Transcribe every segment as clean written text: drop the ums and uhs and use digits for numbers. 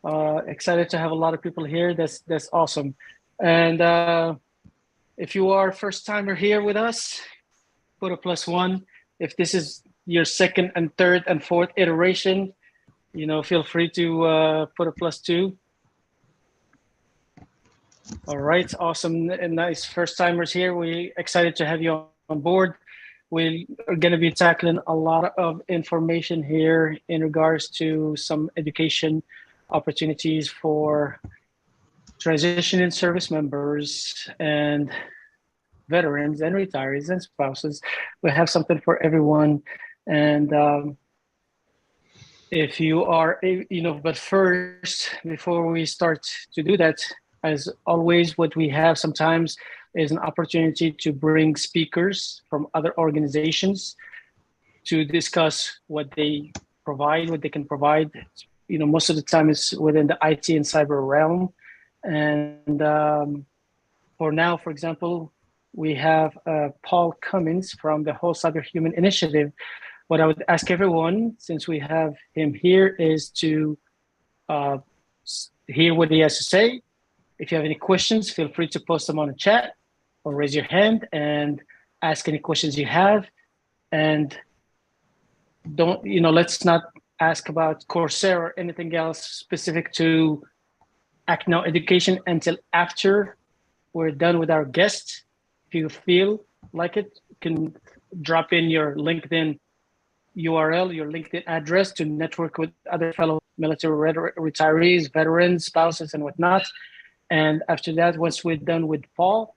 Excited to have a lot of people here. That's awesome. And if you are first timer here with us, put a +1. If this is your second and third and fourth iteration, feel free to put a +2. All right, awesome and nice first timers here. We excited to have you on board. We are going to be tackling a lot of information here in regards to some education opportunities for transitioning service members and veterans and retirees and spouses. We have something for everyone. And if you are, but first, before we start to do that, as always, what we have sometimes is an opportunity to bring speakers from other organizations to discuss what they provide, what they can provide. Most of the time it's within the IT and cyber realm. And for now, for example, we have Paul Cummins from the Whole Cyber Human Initiative. What I would ask everyone, since we have him here, is to hear what he has to say. If you have any questions, feel free to post them on the chat or raise your hand and ask any questions you have. And let's not ask about Coursera or anything else specific to Act Now Education until after we're done with our guests. If you feel like it, you can drop in your LinkedIn URL, your LinkedIn address to network with other fellow military retirees, veterans, spouses, and whatnot. And after that, once we're done with Paul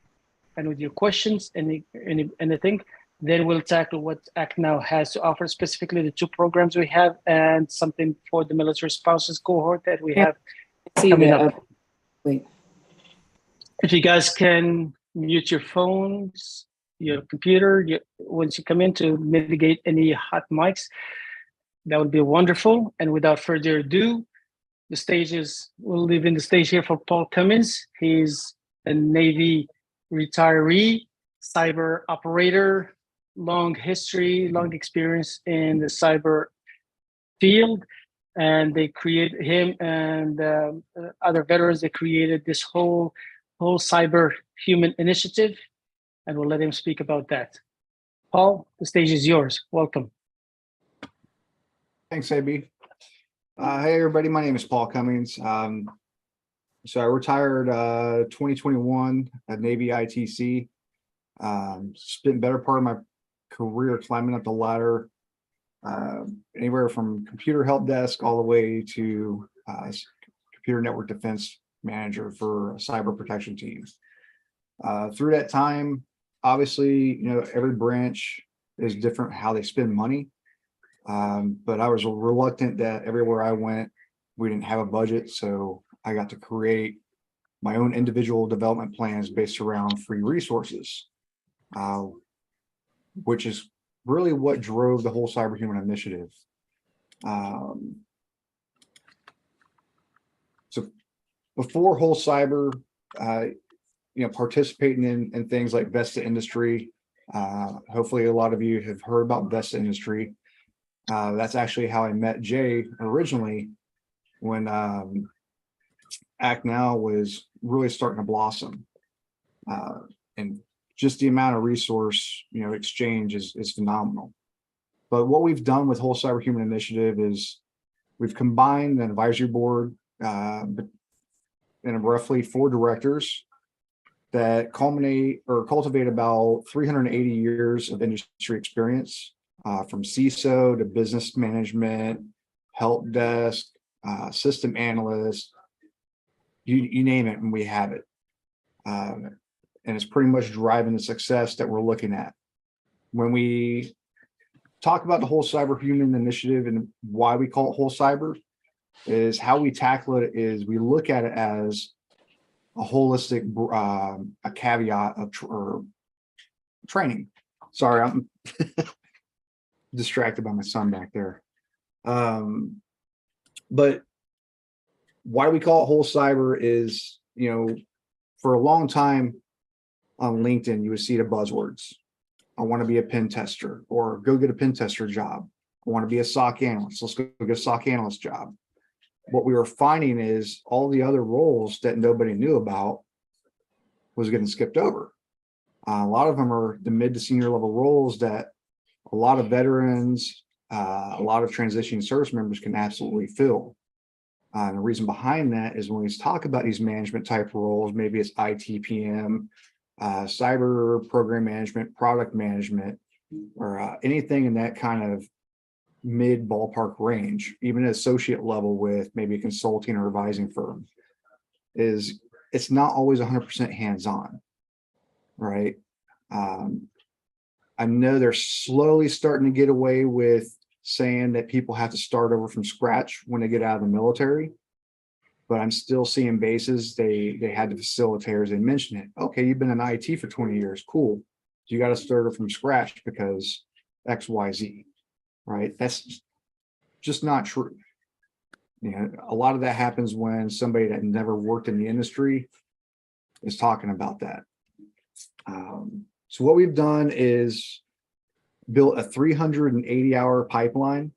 and with your questions, anything, then we'll tackle what Act Now has to offer, specifically the 2 programs we have and something for the military spouses cohort that we have coming up. Wait. If you guys can mute your phones, your computer, once you come in, to mitigate any hot mics, that would be wonderful. And without further ado, we'll leave in the stage here for Paul Cummins. He's a Navy retiree, cyber operator, long history, long experience in the cyber field. And him and other veterans, they created this whole cyber human initiative. And we'll let him speak about that. Paul, the stage is yours. Welcome. Thanks, AB. Hey, everybody. My name is Paul Cummings. So I retired 2021 at Navy ITC. Spent better part of my career climbing up the ladder, anywhere from computer help desk all the way to computer network defense manager for a cyber protection team. Through that time, obviously, every branch is different how they spend money. But I was reluctant that everywhere I went, we didn't have a budget. So I got to create my own individual development plans based around free resources, which is really what drove the whole Cyber Human Initiative. So before whole cyber, participating in things like Vesta Industry, hopefully a lot of you have heard about Vesta Industry. That's actually how I met Jay originally, when Act Now was really starting to blossom. And just the amount of resource, exchange is phenomenal. But what we've done with Whole Cyber Human Initiative is we've combined an advisory board in roughly 4 directors that cultivate about 380 years of industry experience, from CISO to business management, help desk, system analyst, you name it, and we have it. And it's pretty much driving the success that we're looking at. When we talk about the Whole Cyber Human Initiative and why we call it Whole Cyber, is how we tackle it is we look at it as a holistic, a caveat of training. Sorry, I'm distracted by my son back there. But why we call it Whole Cyber is, for a long time on LinkedIn, you would see the buzzwords. I want to be a pen tester, or go get a pen tester job. I want to be a SOC analyst. Let's go get a SOC analyst job. what we were finding is all the other roles that nobody knew about was getting skipped over. A lot of them are the mid to senior level roles that a lot of veterans, a lot of transitioning service members can absolutely fill. And the reason behind that is when we talk about these management type roles, maybe it's ITPM, cyber program management, product management, or anything in that kind of mid ballpark range, even at associate level with maybe a consulting or advising firm, is it's not always 100% hands-on, right? I know they're slowly starting to get away with saying that people have to start over from scratch when they get out of the military, but I'm still seeing bases, they had the facilitators, they mention it. Okay, you've been in IT for 20 years, cool. You got to start it from scratch because XYZ, right? That's just not true. You know, a lot of that happens when somebody that never worked in the industry is talking about that. So what we've done is built a 380-hour pipeline,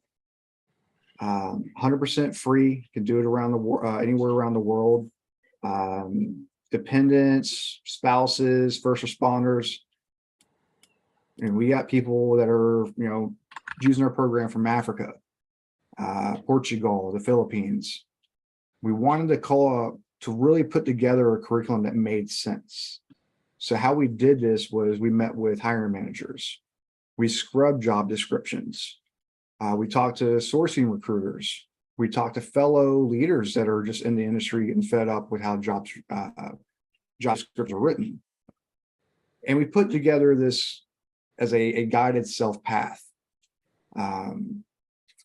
100% free. Can do it around the anywhere around the world. Dependents, spouses, first responders, and we got people that are using our program from Africa, Portugal, the Philippines. We wanted to really put together a curriculum that made sense. So how we did this was we met with hiring managers. We scrubbed job descriptions. We talked to sourcing recruiters. We talked to fellow leaders that are just in the industry getting fed up with how job scripts are written. And we put together this as a guided self path.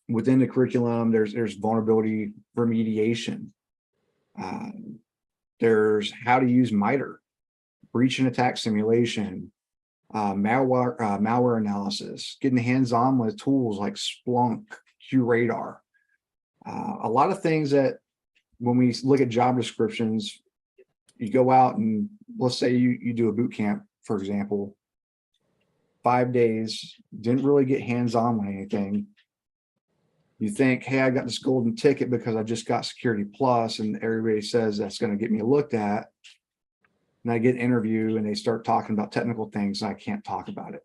Within the curriculum, there's vulnerability remediation. There's how to use MITRE, breach and attack simulation, malware analysis, getting hands-on with tools like Splunk, QRadar. A lot of things that when we look at job descriptions, you go out and let's say you do a boot camp, for example, 5 days, didn't really get hands-on with anything. You think, hey, I got this golden ticket because I just got Security Plus and everybody says that's going to get me looked at. And I get an interview and they start talking about technical things and I can't talk about it,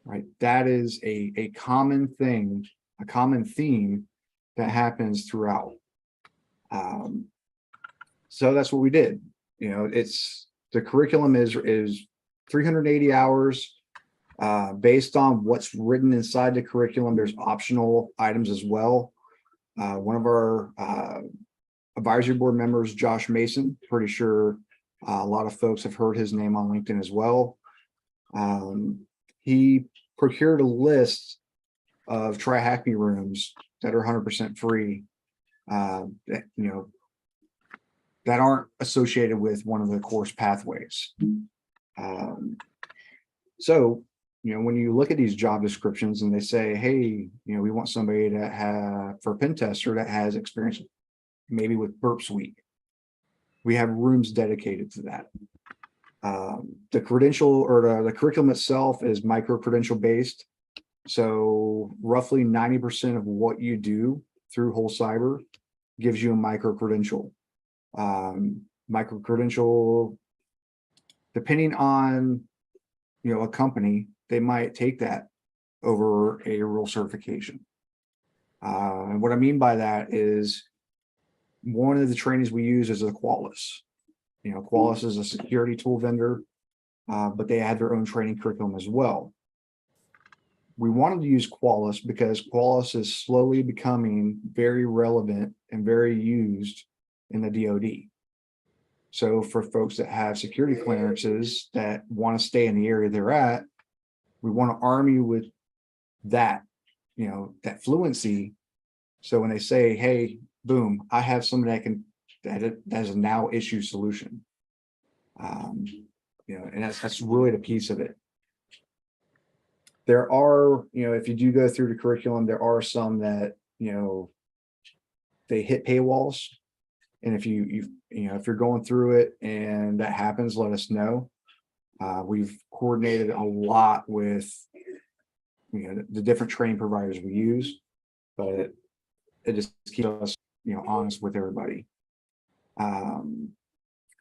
right? That is a common thing, a common theme that happens throughout. So that's what we did. It's the curriculum is 380 hours based on what's written inside the curriculum. There's optional items as well. One of our advisory board members, Josh Mason, pretty sure a lot of folks have heard his name on LinkedIn as well. He procured a list of Try Hack Me rooms that are 100% free, that aren't associated with one of the course pathways. So, when you look at these job descriptions and they say, hey, we want somebody that for a pen tester that has experience maybe with Burp Suite. We have rooms dedicated to that. The credential or the curriculum itself is micro-credential based. So roughly 90% of what you do through Whole Cyber gives you a micro-credential. Micro-credential, depending on a company, they might take that over a real certification. And what I mean by that is one of the trainings we use is a Qualys. Qualys is a security tool vendor, but they had their own training curriculum as well. We wanted to use Qualys because Qualys is slowly becoming very relevant and very used in the DoD. So for folks that have security clearances that want to stay in the area they're at, we want to arm you with that, that fluency. So when they say, hey, boom, I have somebody that has a now issue solution. And that's really the piece of it. There are, if you do go through the curriculum, there are some that, they hit paywalls. And if if you're going through it and that happens, let us know. We've coordinated a lot with, the different training providers we use, but it just keeps us honest with everybody. And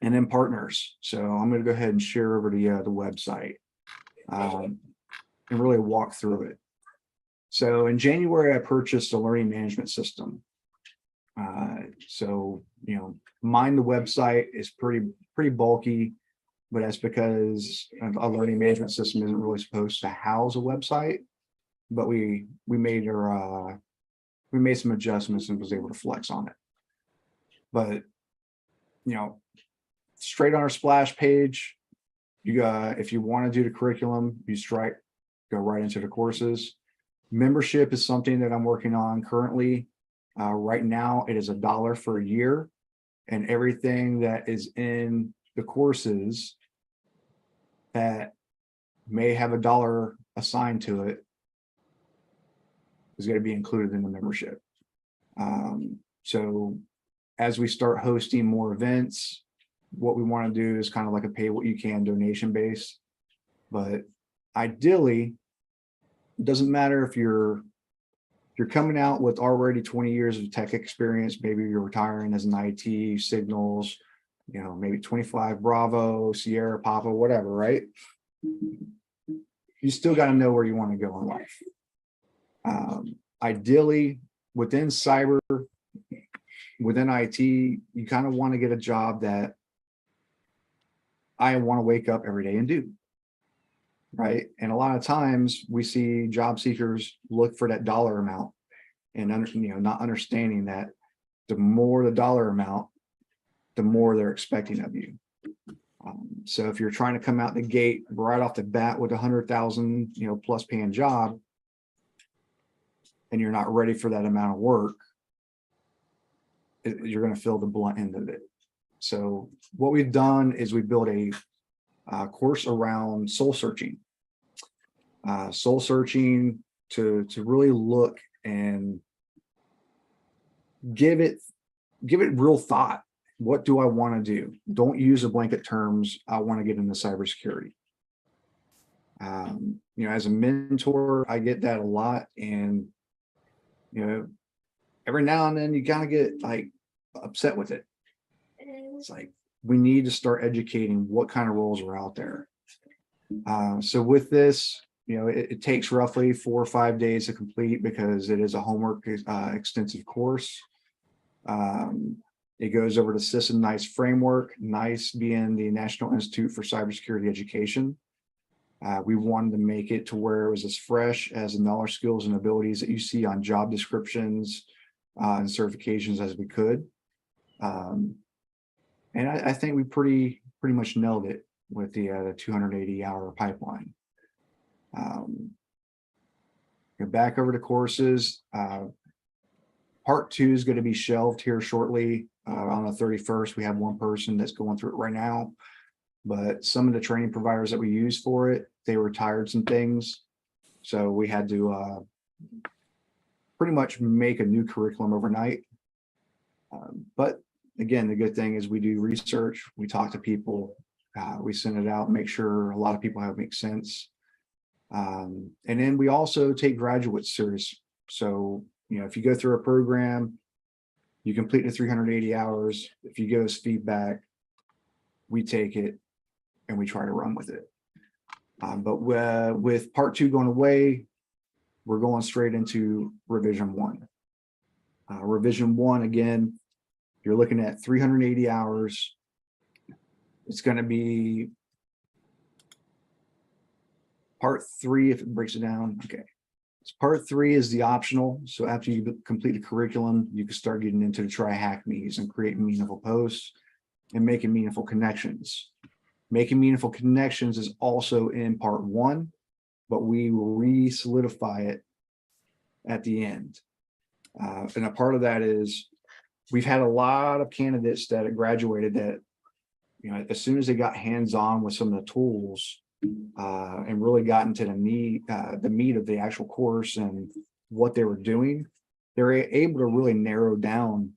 then partners. So I'm going to go ahead and share over to the website and really walk through it. So in January, I purchased a learning management system. Mine, the website is pretty bulky, but that's because a learning management system isn't really supposed to house a website. But we made some adjustments and was able to flex on it. But straight on our splash page, if you want to do the curriculum, go right into the courses. Membership is something that I'm working on currently. Right now, it is $1 for a year, and everything that is in the courses that may have $1 assigned to it is going to be included in the membership. So as we start hosting more events, what we want to do is kind of like a pay what you can donation base. But ideally, it doesn't matter if you're coming out with already 20 years of tech experience. Maybe you're retiring as an IT, Signals, maybe 25 Bravo, Sierra, Papa, whatever, right? You still got to know where you want to go in life. Ideally, within cyber, within IT, you kind of want to get a job that I want to wake up every day and do. Right. And a lot of times we see job seekers look for that dollar amount and not understanding that the more the dollar amount, the more they're expecting of you. So if you're trying to come out the gate right off the bat with 100,000, plus paying job, and you're not ready for that amount of work, you're going to feel the blunt end of it. So what we've done is we built a course around soul searching. Soul searching to really look and give it real thought. What do I want to do? Don't use the blanket terms. I want to get into cybersecurity. As a mentor, I get that a lot, and every now and then you kind of get like upset with it. It's like we need to start educating what kind of roles are out there. So with this, it takes roughly 4 or 5 days to complete because it is a homework extensive course. It goes over the System NICE framework, NICE being the National Institute for Cybersecurity Education. We wanted to make it to where it was as fresh as the knowledge, skills, and abilities that you see on job descriptions and certifications as we could. And I think we pretty much nailed it with the 280-hour pipeline. Back over to courses. Part 2 is going to be shelved here shortly. On the 31st, we have one person that's going through it right now. But some of the training providers that we use for it, they retired some things. So we had to pretty much make a new curriculum overnight. But again, the good thing is we do research, we talk to people, we send it out, make sure a lot of people have it make sense. And then we also take graduates serious. So, if you go through a program, you complete the 380 hours. If you give us feedback, we take it and we try to run with it. But with part 2 going away, we're going straight into revision 1. Revision 1, again, you're looking at 380 hours. It's going to be part 3, if it breaks it down. Okay. So part 3 is the optional. So after you complete the curriculum, you can start getting into the try hack me's and create meaningful posts and making meaningful connections. Making meaningful connections is also in part 1, but we will re-solidify it at the end. And a part of that is we've had a lot of candidates that have graduated that, as soon as they got hands-on with some of the tools, and really got into the meat of the actual course and what they were doing, they were able to really narrow down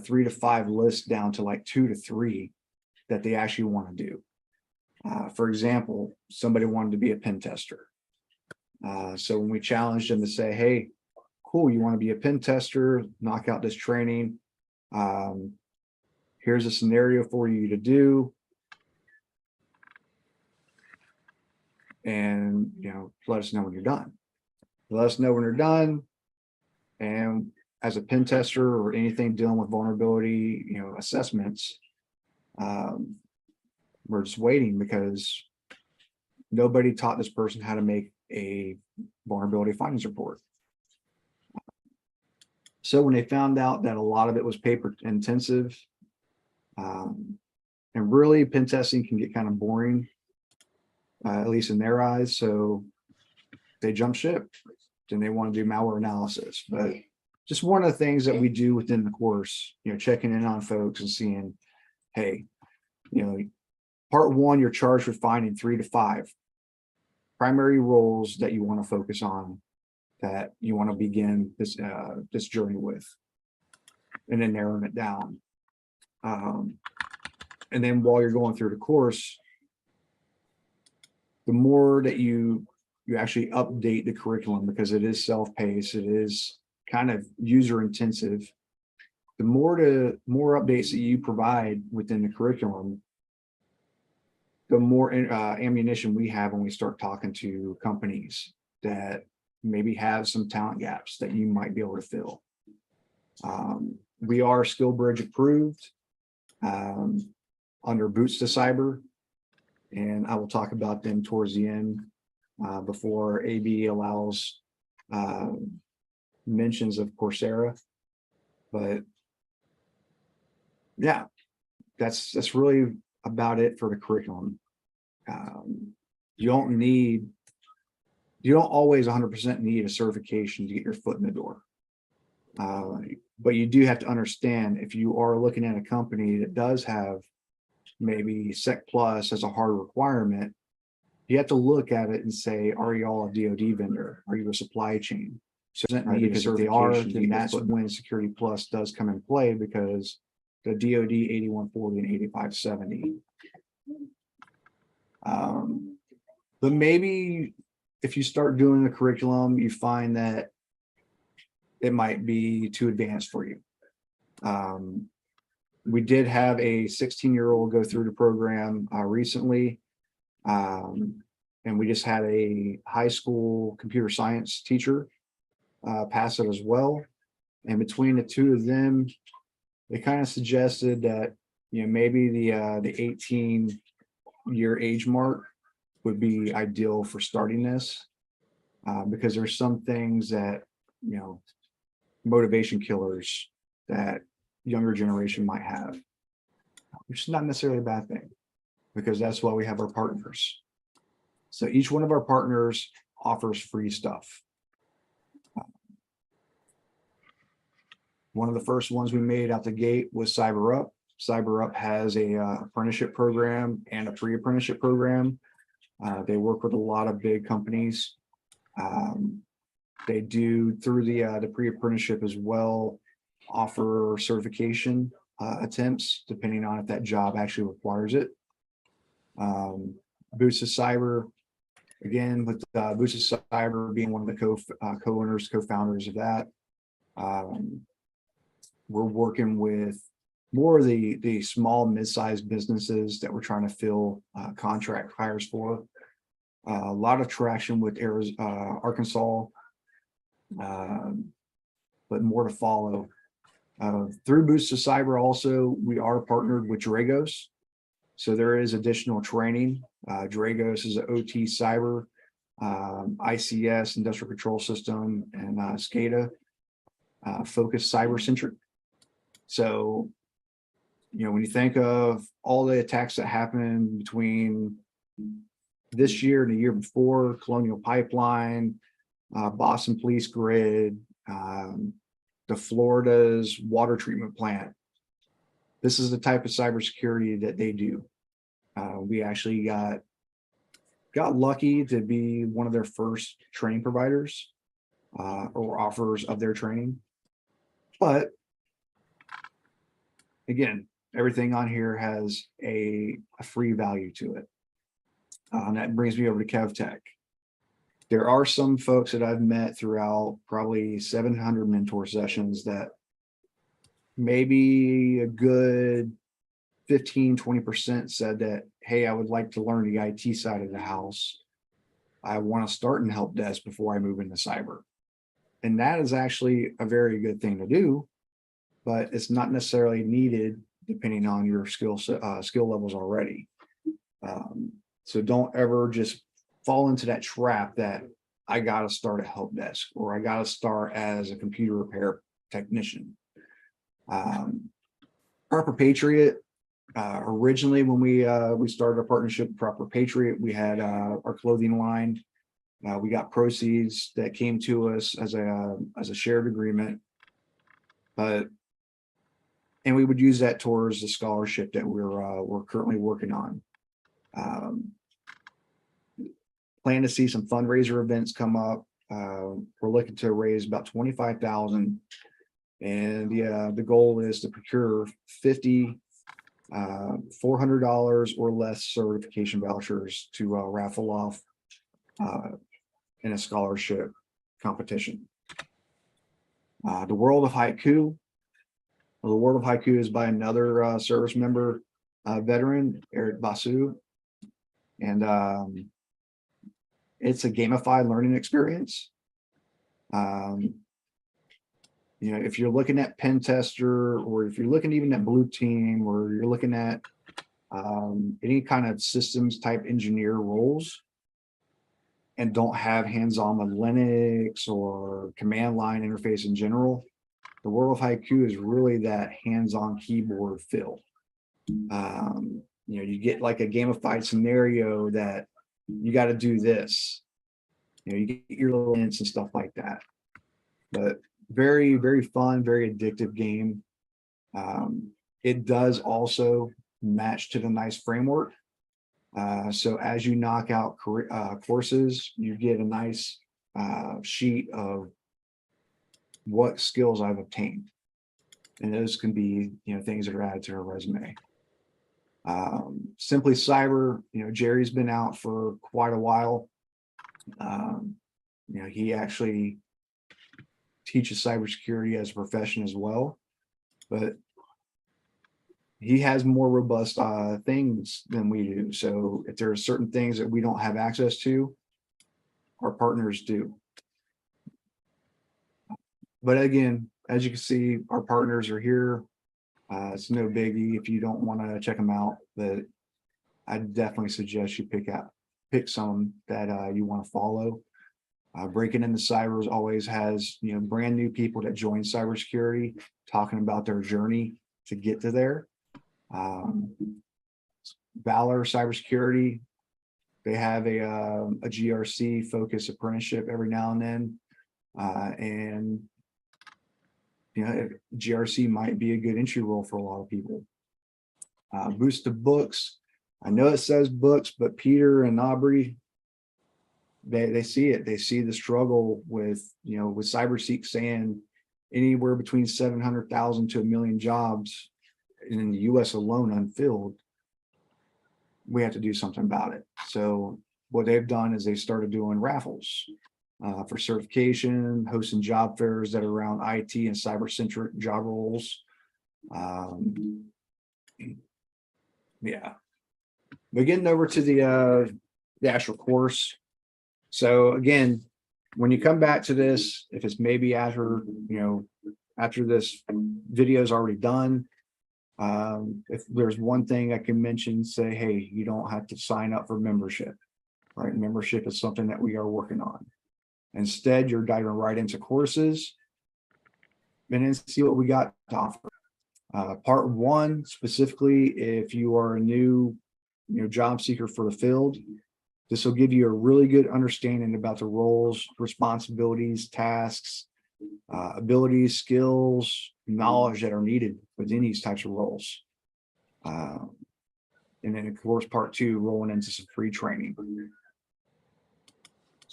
3 to 5 lists down to like 2 to 3 that they actually want to do. For example, somebody wanted to be a pen tester. So when we challenged them to say, hey, cool, you want to be a pen tester, knock out this training. Here's a scenario for you to do. And, let us know when you're done. Let us know when you're done. And as a pen tester or anything dealing with vulnerability, assessments, we're just waiting because nobody taught this person how to make a vulnerability findings report. So when they found out that a lot of it was paper intensive, and really pen testing can get kind of boring, at least in their eyes. So they jump ship and they want to do malware analysis. But just one of the things that we do within the course, checking in on folks and seeing, hey, part one, you're charged with finding 3 to 5 primary roles that you want to focus on, that you want to begin this journey with, and then narrowing it down. And then while you're going through the course, the more that you actually update the curriculum, because it is self-paced, it is kind of user intensive, the more updates that you provide within the curriculum, the more ammunition we have when we start talking to companies that maybe have some talent gaps that you might be able to fill. We are SkillBridge approved under Boots to Cyber, and I will talk about them towards the end before AB allows mentions of Coursera. But yeah, that's really about it for the curriculum. You don't always 100% need a certification to get your foot in the door. But you do have to understand, if you are looking at a company that does have maybe Sec Plus as a hard requirement, you have to look at it and say, are you all a DoD vendor? Are you a supply chain? So because if they are, then that's when Security Plus does come in play, because the DoD 8140 and 8570. But maybe if you start doing the curriculum, you find that it might be too advanced for you. We did have a 16-year-old go through the program recently. And we just had a high school computer science teacher pass it as well. And between the two of them, they kind of suggested that, maybe the 18-year age mark would be ideal for starting this, because there's some things that, motivation killers that younger generation might have, which is not necessarily a bad thing, because that's why we have our partners. So each one of our partners offers free stuff. One of the first ones we made out the gate was CyberUp. CyberUp has a apprenticeship program and a pre-apprenticeship program. They work with a lot of big companies. They do, through the pre-apprenticeship as well, offer certification attempts, depending on if that job actually requires it. Boots to Cyber, again, with Boots to Cyber being one of the co-owners, co-founders of that. We're working with more of the small, mid-sized businesses that we're trying to fill contract hires for. A lot of traction with Arkansas, but more to follow. Through Boots to Cyber also, we are partnered with Dragos. So there is additional training. Dragos is an OT cyber, ICS, industrial control system, and SCADA, focused cyber-centric. So, when you think of all the attacks that happened between this year and the year before, Colonial Pipeline, Boston Police Grid, the Florida's water treatment plant, this is the type of cybersecurity that they do. We actually got lucky to be one of their first training providers or offers of their training. But again, everything on here has a free value to it. That brings me over to KevTech. There are some folks that I've met throughout probably 700 mentor sessions that maybe a good 15-20% said that, hey, I would like to learn the IT side of the house. I want to start in help desk before I move into cyber. And that is actually a very good thing to do, but it's not necessarily needed depending on your skill levels already. So don't ever just fall into that trap that I got to start at help desk or I got to start as a computer repair technician. Proper Patriot, originally when we started a partnership with Proper Patriot, we had our clothing line. We got proceeds that came to us as a shared agreement, and we would use that towards the scholarship that we're currently working on. Plan to see some fundraiser events come up. We're looking to raise about 25,000, and the goal is to procure 50 $400 or less certification vouchers to raffle off in a scholarship competition. The World of Haiku. The World of Haiku is by another service member, veteran, Eric Basu. And it's a gamified learning experience. You know, if you're looking at pen tester, or if you're looking even at blue team, or you're looking at any kind of systems type engineer roles and don't have hands-on with Linux or command line interface in general, the World of Haiku is really that hands-on keyboard feel. You know, you get like a gamified scenario that you got to do this. You know, you get your little hints and stuff like that. But very, very fun, very addictive game. It does also match to the NICE framework. So as you knock out courses, you get a nice sheet of what skills I've obtained. And those can be, you know, things that are added to a resume. Simply Cyber, you know, Jerry's been out for quite a while. You know, he actually teaches cybersecurity as a profession as well, but he has more robust things than we do. So if there are certain things that we don't have access to, our partners do. But again, as you can see, our partners are here. It's no biggie if you don't want to check them out, but I definitely suggest you pick some that you want to follow. Breaking into Cybers always has, you know, brand new people that join cybersecurity talking about their journey to get to there. Valor Cybersecurity, they have a GRC focused apprenticeship every now and then, and you know, GRC might be a good entry role for a lot of people. Boost to Books, I know it says books, but Peter and Aubrey, they see it. They see the struggle with, you know, with CyberSeek saying anywhere between 700,000 to 1 million jobs in the US alone unfilled. We have to do something about it. So what they've done is they started doing raffles for certification, hosting job fairs that are around IT and cyber-centric job roles. Yeah. But getting over to the actual course. So again, when you come back to this, if it's maybe after, you know, after this video is already done, if there's one thing I can mention, say, hey, you don't have to sign up for membership, right? Membership is something that we are working on. Instead, you're diving right into courses and then see what we got to offer. Part one, specifically, if you are a new, you know, job seeker for the field, this will give you a really good understanding about the roles, responsibilities, tasks, abilities, skills, knowledge that are needed within these types of roles. And then, of course, part two, rolling into some free training.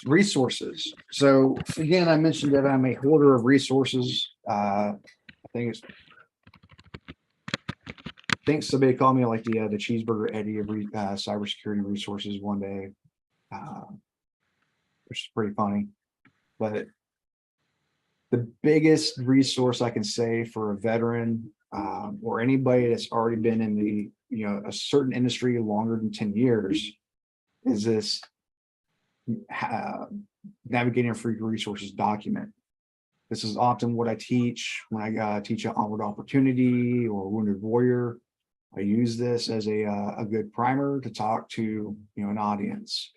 Resources. So again, I mentioned that I'm a hoarder of resources. I think somebody called me like the cheeseburger Eddie of cybersecurity resources one day. which is pretty funny. But the biggest resource I can say for a veteran or anybody that's already been in the, a certain industry longer than 10 years is this navigating free resources document. This is often what I teach when I teach an onward opportunity or wounded warrior. I use this as a good primer to talk to an audience.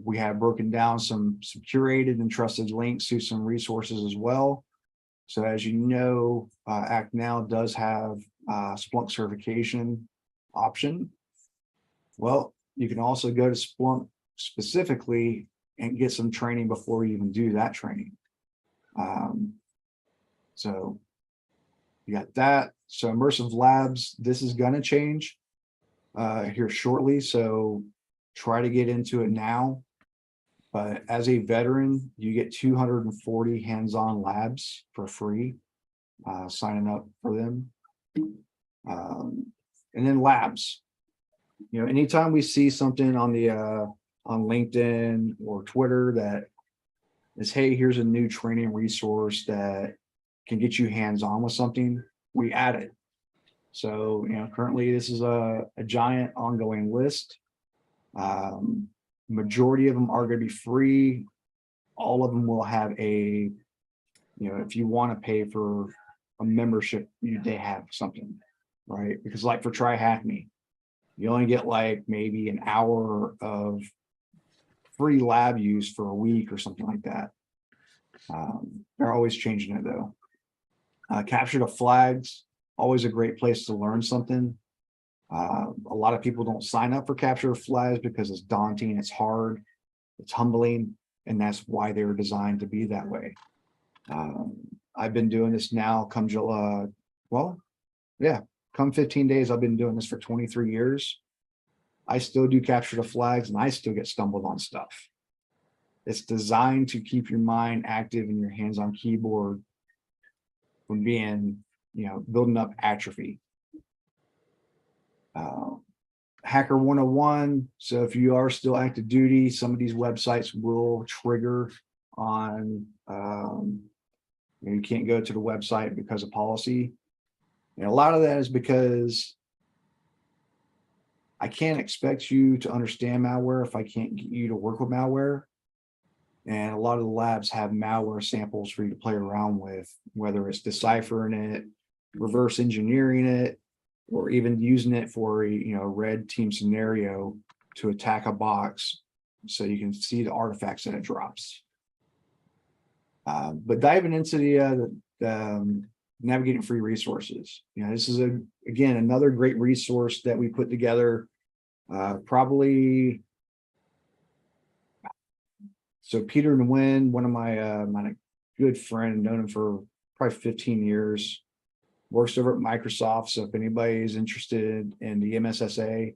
We have broken down some curated and trusted links to some resources as well. So as you know, Act Now does have Splunk certification option. Well, you can also go to Splunk specifically and get some training before you even do that training. So you got that. So immersive labs, this is going to change here shortly. So try to get into it now. But as a veteran, you get 240 hands-on labs for free, signing up for them. And then labs, anytime we see something on the on LinkedIn or Twitter that is, hey, here's a new training resource that can get you hands-on with something, we add it. So, currently this is a giant ongoing list. Majority of them are going to be free. All of them will have a, if you want to pay for a membership, they have something, right? Because like for Try Hack Me, you only get like maybe an hour of free lab use for a week or something like that. They're always changing it though. Capture the flags, always a great place to learn something. A lot of people don't sign up for capture of flags because it's daunting, it's hard, it's humbling, and that's why they were designed to be that way. I've been doing this now come July, come 15 days, I've been doing this for 23 years. I still do capture the flags and I still get stumbled on stuff. It's designed to keep your mind active and your hands on keyboard from being, building up atrophy. Hacker 101. So if you are still active duty, some of these websites will trigger on, you can't go to the website because of policy. And a lot of that is because I can't expect you to understand malware if I can't get you to work with malware. And a lot of the labs have malware samples for you to play around with, whether it's deciphering it, reverse engineering it, or even using it for a red team scenario to attack a box so you can see the artifacts that it drops. But diving into the navigating free resources, this is again another great resource that we put together. Probably so Peter Nguyen, one of my good friend, known him for probably 15 years. Works over at Microsoft. So if anybody is interested in the MSSA,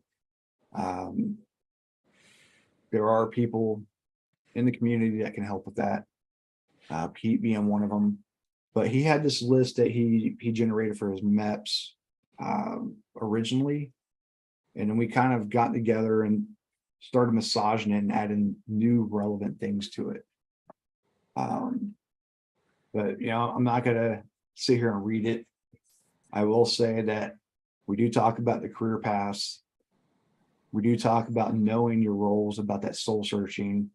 there are people in the community that can help with that. Pete being one of them. But he had this list that he generated for his MEPS originally. And then we kind of got together and started massaging it and adding new relevant things to it. But I'm not gonna sit here and read it. I will say that we do talk about the career paths. We do talk about knowing your roles, about that soul searching.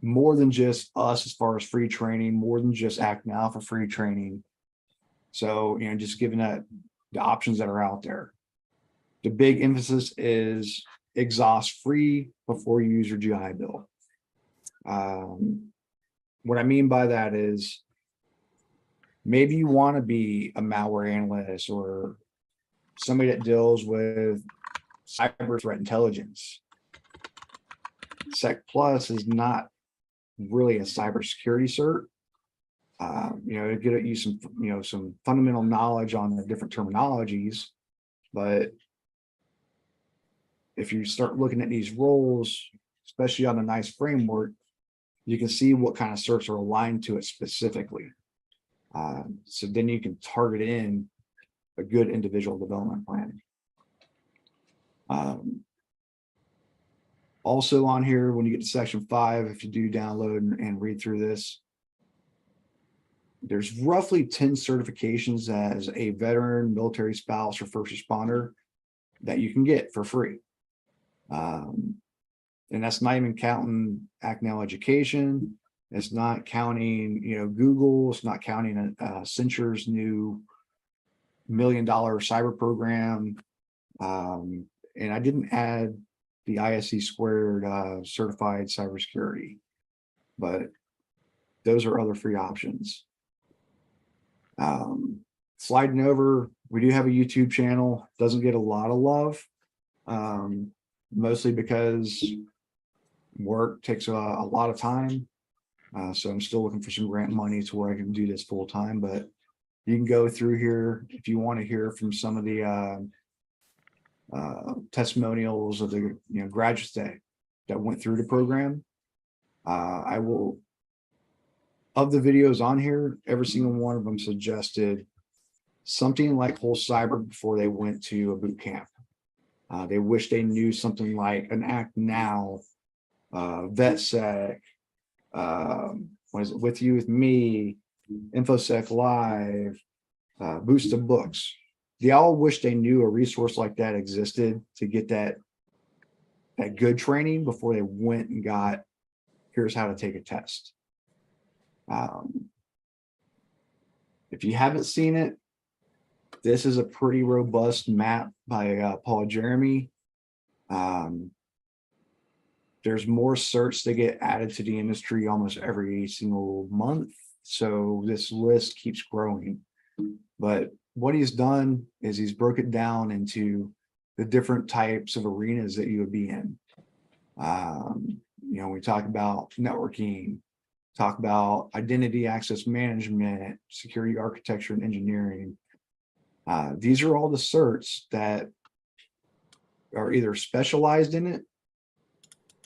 More than just us as far as free training, more than just Act Now for free training. So, just giving that the options that are out there. The big emphasis is exhaust free before you use your GI Bill. What I mean by that is, maybe you want to be a malware analyst or somebody that deals with cyber threat intelligence. Sec Plus is not really a cybersecurity cert. It get you some fundamental knowledge on the different terminologies, but if you start looking at these roles, especially on a nice framework, you can see what kind of certs are aligned to it specifically. So then you can target in a good individual development plan. Also on here, when you get to section 5, if you do download and read through this, there's roughly 10 certifications as a veteran, military spouse, or first responder that you can get for free. And that's not even counting ACNOW education. It's not counting, Google. It's not counting Accenture's new $1 million cyber program. And I didn't add the ISC squared certified cybersecurity, but those are other free options. Sliding over, we do have a YouTube channel. Doesn't get a lot of love, mostly because work takes a lot of time. So I'm still looking for some grant money to where I can do this full time, but you can go through here if you want to hear from some of the testimonials of the graduates that went through the program. I will, of the videos on here, every single one of them suggested something like whole cyber before they went to a boot camp. They wish they knew something like an ACNOW, VetSec, what is it, With You With Me, InfoSec Live, Boost of Books. They all wish they knew a resource like that existed to get that good training before they went and got, here's how to take a test. If you haven't seen it, this is a pretty robust map by Paul Jeremy. There's more certs that get added to the industry almost every single month. So this list keeps growing. But what he's done is he's broke it down into the different types of arenas that you would be in. We talk about networking, talk about identity access management, security architecture and engineering. These are all the certs that are either specialized in it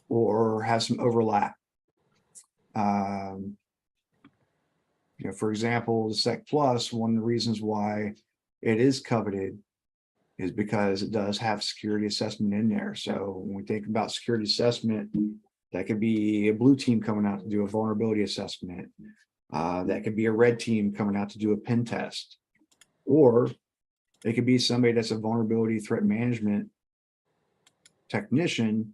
or have some overlap. For example, the Sec Plus, one of the reasons why it is coveted is because it does have security assessment in there. So when we think about security assessment, that could be a blue team coming out to do a vulnerability assessment. That could be a red team coming out to do a pen test. Or it could be somebody that's a vulnerability threat management technician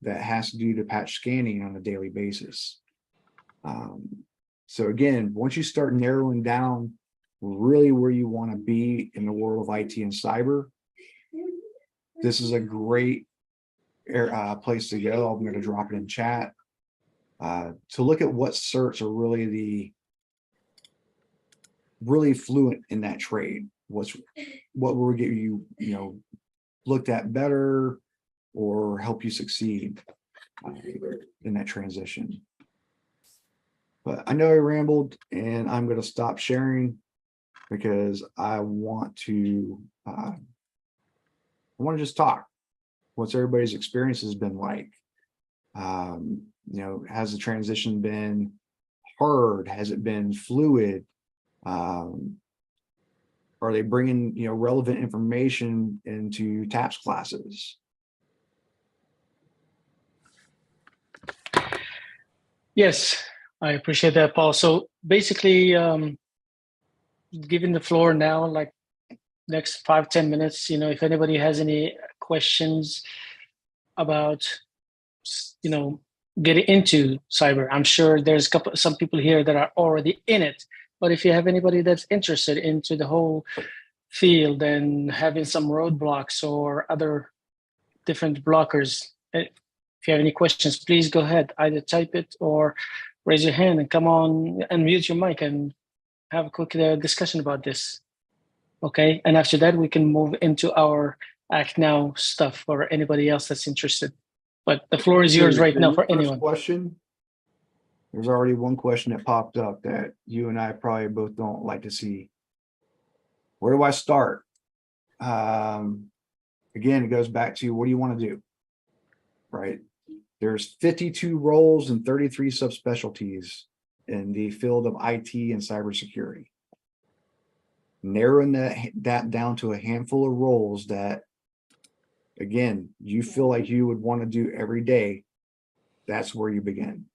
that has to do the patch scanning on a daily basis. So again, once you start narrowing down really where you want to be in the world of IT and cyber, this is a great place to go. I'm going to drop it in chat to look at what certs are really fluent in that trade. What will get you, looked at better or help you succeed in that transition. But I know I rambled, and I'm going to stop sharing because I want to just talk. What's everybody's experience has been like? Has the transition been hard? Has it been fluid? Are they bringing relevant information into TAPS classes? Yes, I appreciate that, Paul. So basically, giving the floor now, like next 5-10 minutes, if anybody has any questions about, getting into cyber, I'm sure there's some people here that are already in it. But if you have anybody that's interested into the whole field and having some roadblocks or other different blockers, if you have any questions, please go ahead, either type it or raise your hand and come on and mute your mic and have a quick discussion about this. Okay, and after that, we can move into our ACNOW stuff for anybody else that's interested. But the floor is yours right now for anyone. Question. There's already one question that popped up that you and I probably both don't like to see. Where do I start? Again, it goes back to what do you want to do, right? There's 52 roles and 33 subspecialties in the field of IT and cybersecurity. Narrowing that down to a handful of roles that again, you feel like you would want to do every day, that's where you begin.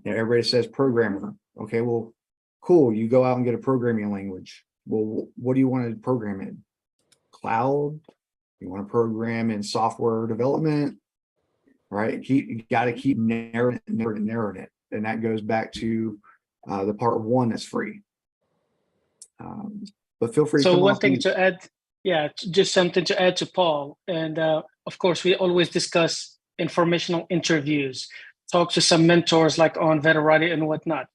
Everybody says programmer. Okay, well, cool. You go out and get a programming language. Well, what do you want to program in? Cloud? You want to program in software development, right? You got to keep narrowing it. And that goes back to the part one that's free. But feel free to So come one off thing mute. to add, just something to add to Paul. And of course, we always discuss informational interviews, talk to some mentors like on Veterati and whatnot.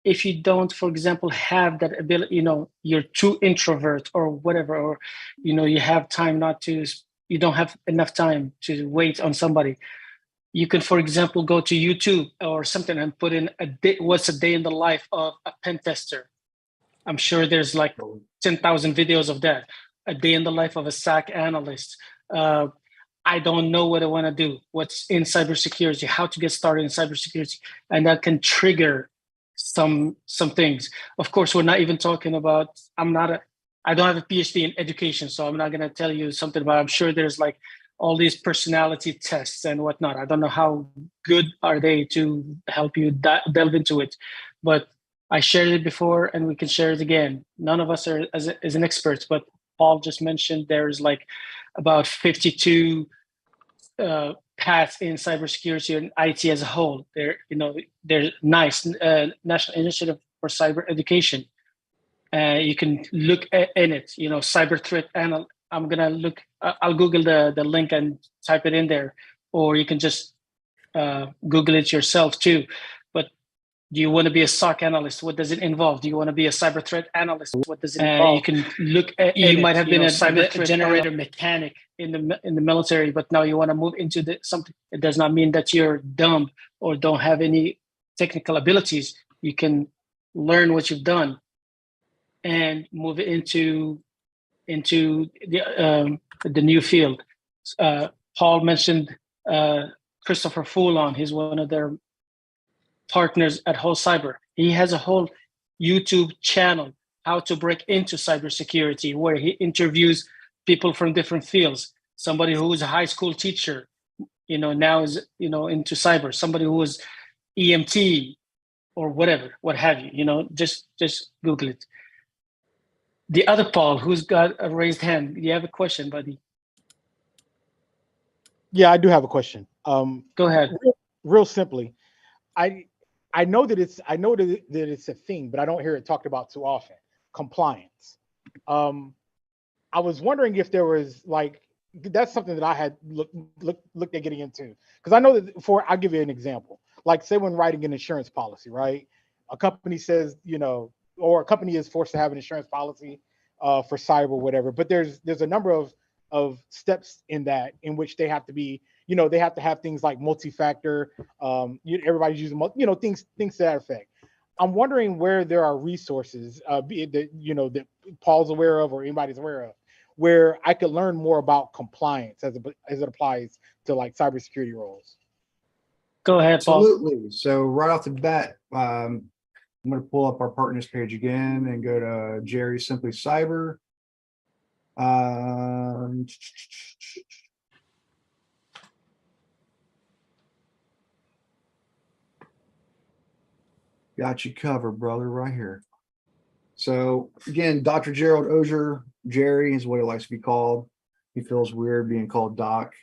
If you don't, for example, have that ability, you're too introvert or whatever, or, you have time you don't have enough time to wait on somebody. You can, for example, go to YouTube or something and put in what's a day in the life of a pen tester. I'm sure there's like 10,000 videos of that. A day in the life of a SOC analyst. I don't know what I want to do. What's in cybersecurity? How to get started in cybersecurity, and that can trigger some things. Of course, we're not even talking about. I don't have a PhD in education, so I'm not going to tell you something about. I'm sure there's like all these personality tests and whatnot. I don't know how good are they to help you delve into it, but I shared it before and we can share it again. None of us are as an expert, but Paul just mentioned there's like about 52 paths in cybersecurity and IT as a whole. They're nice national initiative for cyber education. You can look in it, cyber threat analysis. I'm gonna look. I'll Google the link and type it in there, or you can just Google it yourself too. But do you want to be a SOC analyst? What does it involve? Do you want to be a cyber threat analyst? What does it involve? You can look at. You might have been a cyber threat generator mechanic in the military, but now you want to move into something. It does not mean that you're dumb or don't have any technical abilities. You can learn what you've done and move it into the new field. Paul mentioned Christopher Foulon. He's one of their partners at Whole Cyber. He has a whole YouTube channel, How to Break into Cybersecurity, where he interviews people from different fields. Somebody who was a high school teacher, now is, into cyber. Somebody who was EMT or whatever, what have you, just Google it. The other Paul, who's got a raised hand. Do you have a question, buddy? Yeah, I do have a question. Go ahead. Real simply, I know that it's a thing, but I don't hear it talked about too often. Compliance. I was wondering if there was that's something that I had looked at getting into, because I know that I'll give you an example. Like, say when writing an insurance policy, right? A company says, or a company is forced to have an insurance policy for cyber or whatever, but there's a number of steps in which they have to be, they have to have things like multi-factor. Everybody's using, things to that effect. I'm wondering where there are resources, be it that Paul's aware of or anybody's aware of, where I could learn more about compliance as it applies to like cybersecurity roles. Go ahead, Paul. Absolutely. So right off the bat, I'm going to pull up our partners page again and go to Jerry Simply Cyber. Got you covered, brother, right here. So again, Dr. Gerald Ozier, Jerry is what he likes to be called. He feels weird being called Doc,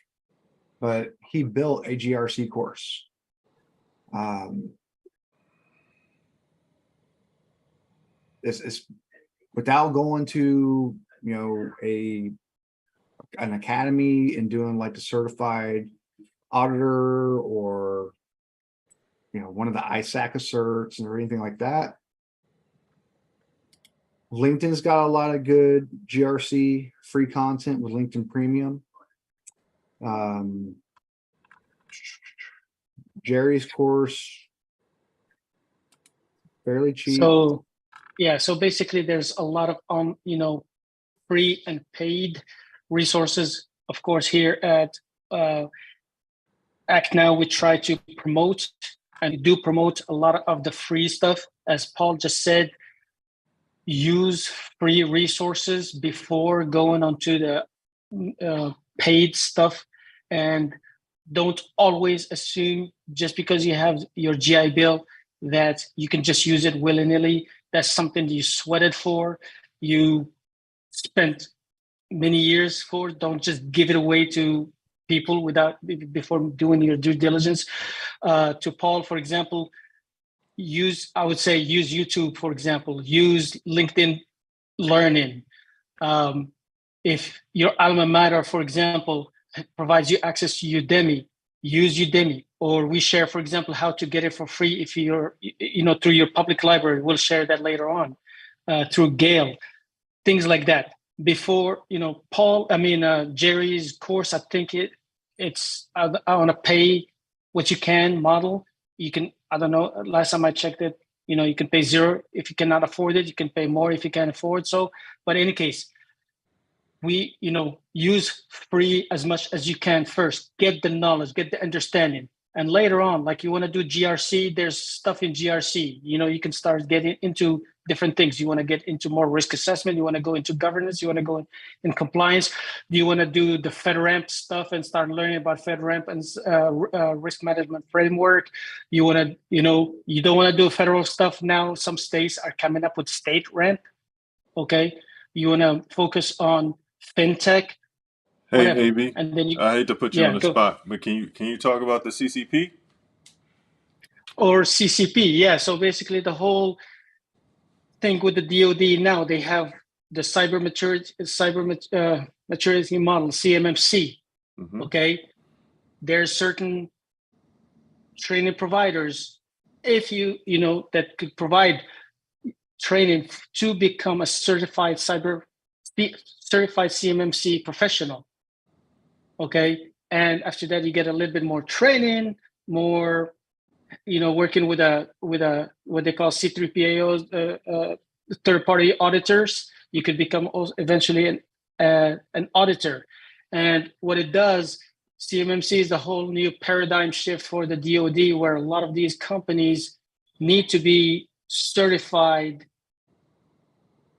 but he built a GRC course. It's without going to an academy and doing like the certified auditor or one of the ISAC certs or anything like that. LinkedIn's got a lot of good GRC free content with LinkedIn Premium. Jerry's course, fairly cheap. So basically there's a lot of free and paid resources. Of course, here at Act Now, we try to promote and do promote a lot of the free stuff. As Paul just said, use free resources before going onto the paid stuff, and don't always assume just because you have your GI Bill that you can just use it willy-nilly. That's something you sweated for, you spent many years for. Don't just give it away to people before doing your due diligence. To Paul, for example, I would say use YouTube, for example, use LinkedIn Learning. If your alma mater, for example, provides you access to Udemy, use Udemy. Or we share, for example, how to get it for free if you're, through your public library. We'll share that later on through Gale, things like that. Before, Jerry's course, I think it's on a pay what you can model. You can, I don't know, last time I checked it, you can pay zero. If you cannot afford it, you can pay more if you can afford. So, but in any case, we, use free as much as you can first. Get the knowledge, get the understanding. And later on, like you want to do GRC, there's stuff in GRC. You can start getting into different things. You want to get into more risk assessment. You want to go into governance. You want to go in compliance. Do you want to do the FedRAMP stuff and start learning about FedRAMP and risk management framework? You want to, you don't want to do federal stuff now. Some states are coming up with state ramp. Okay. You want to focus on fintech. Hey, whatever. AB, And then I hate to put you on the spot, but can you talk about the CCP? Or CCP, yeah. So basically the whole thing with the DoD now, they have the cyber maturity model, CMMC. Mm-hmm. Okay. There's certain training providers, if that could provide training to become a certified CMMC professional. Okay. And after that, you get a little bit more training, more, working with what they call C3PAOs, third-party auditors. You could become eventually an auditor. And what it does, CMMC is the whole new paradigm shift for the DoD, where a lot of these companies need to be certified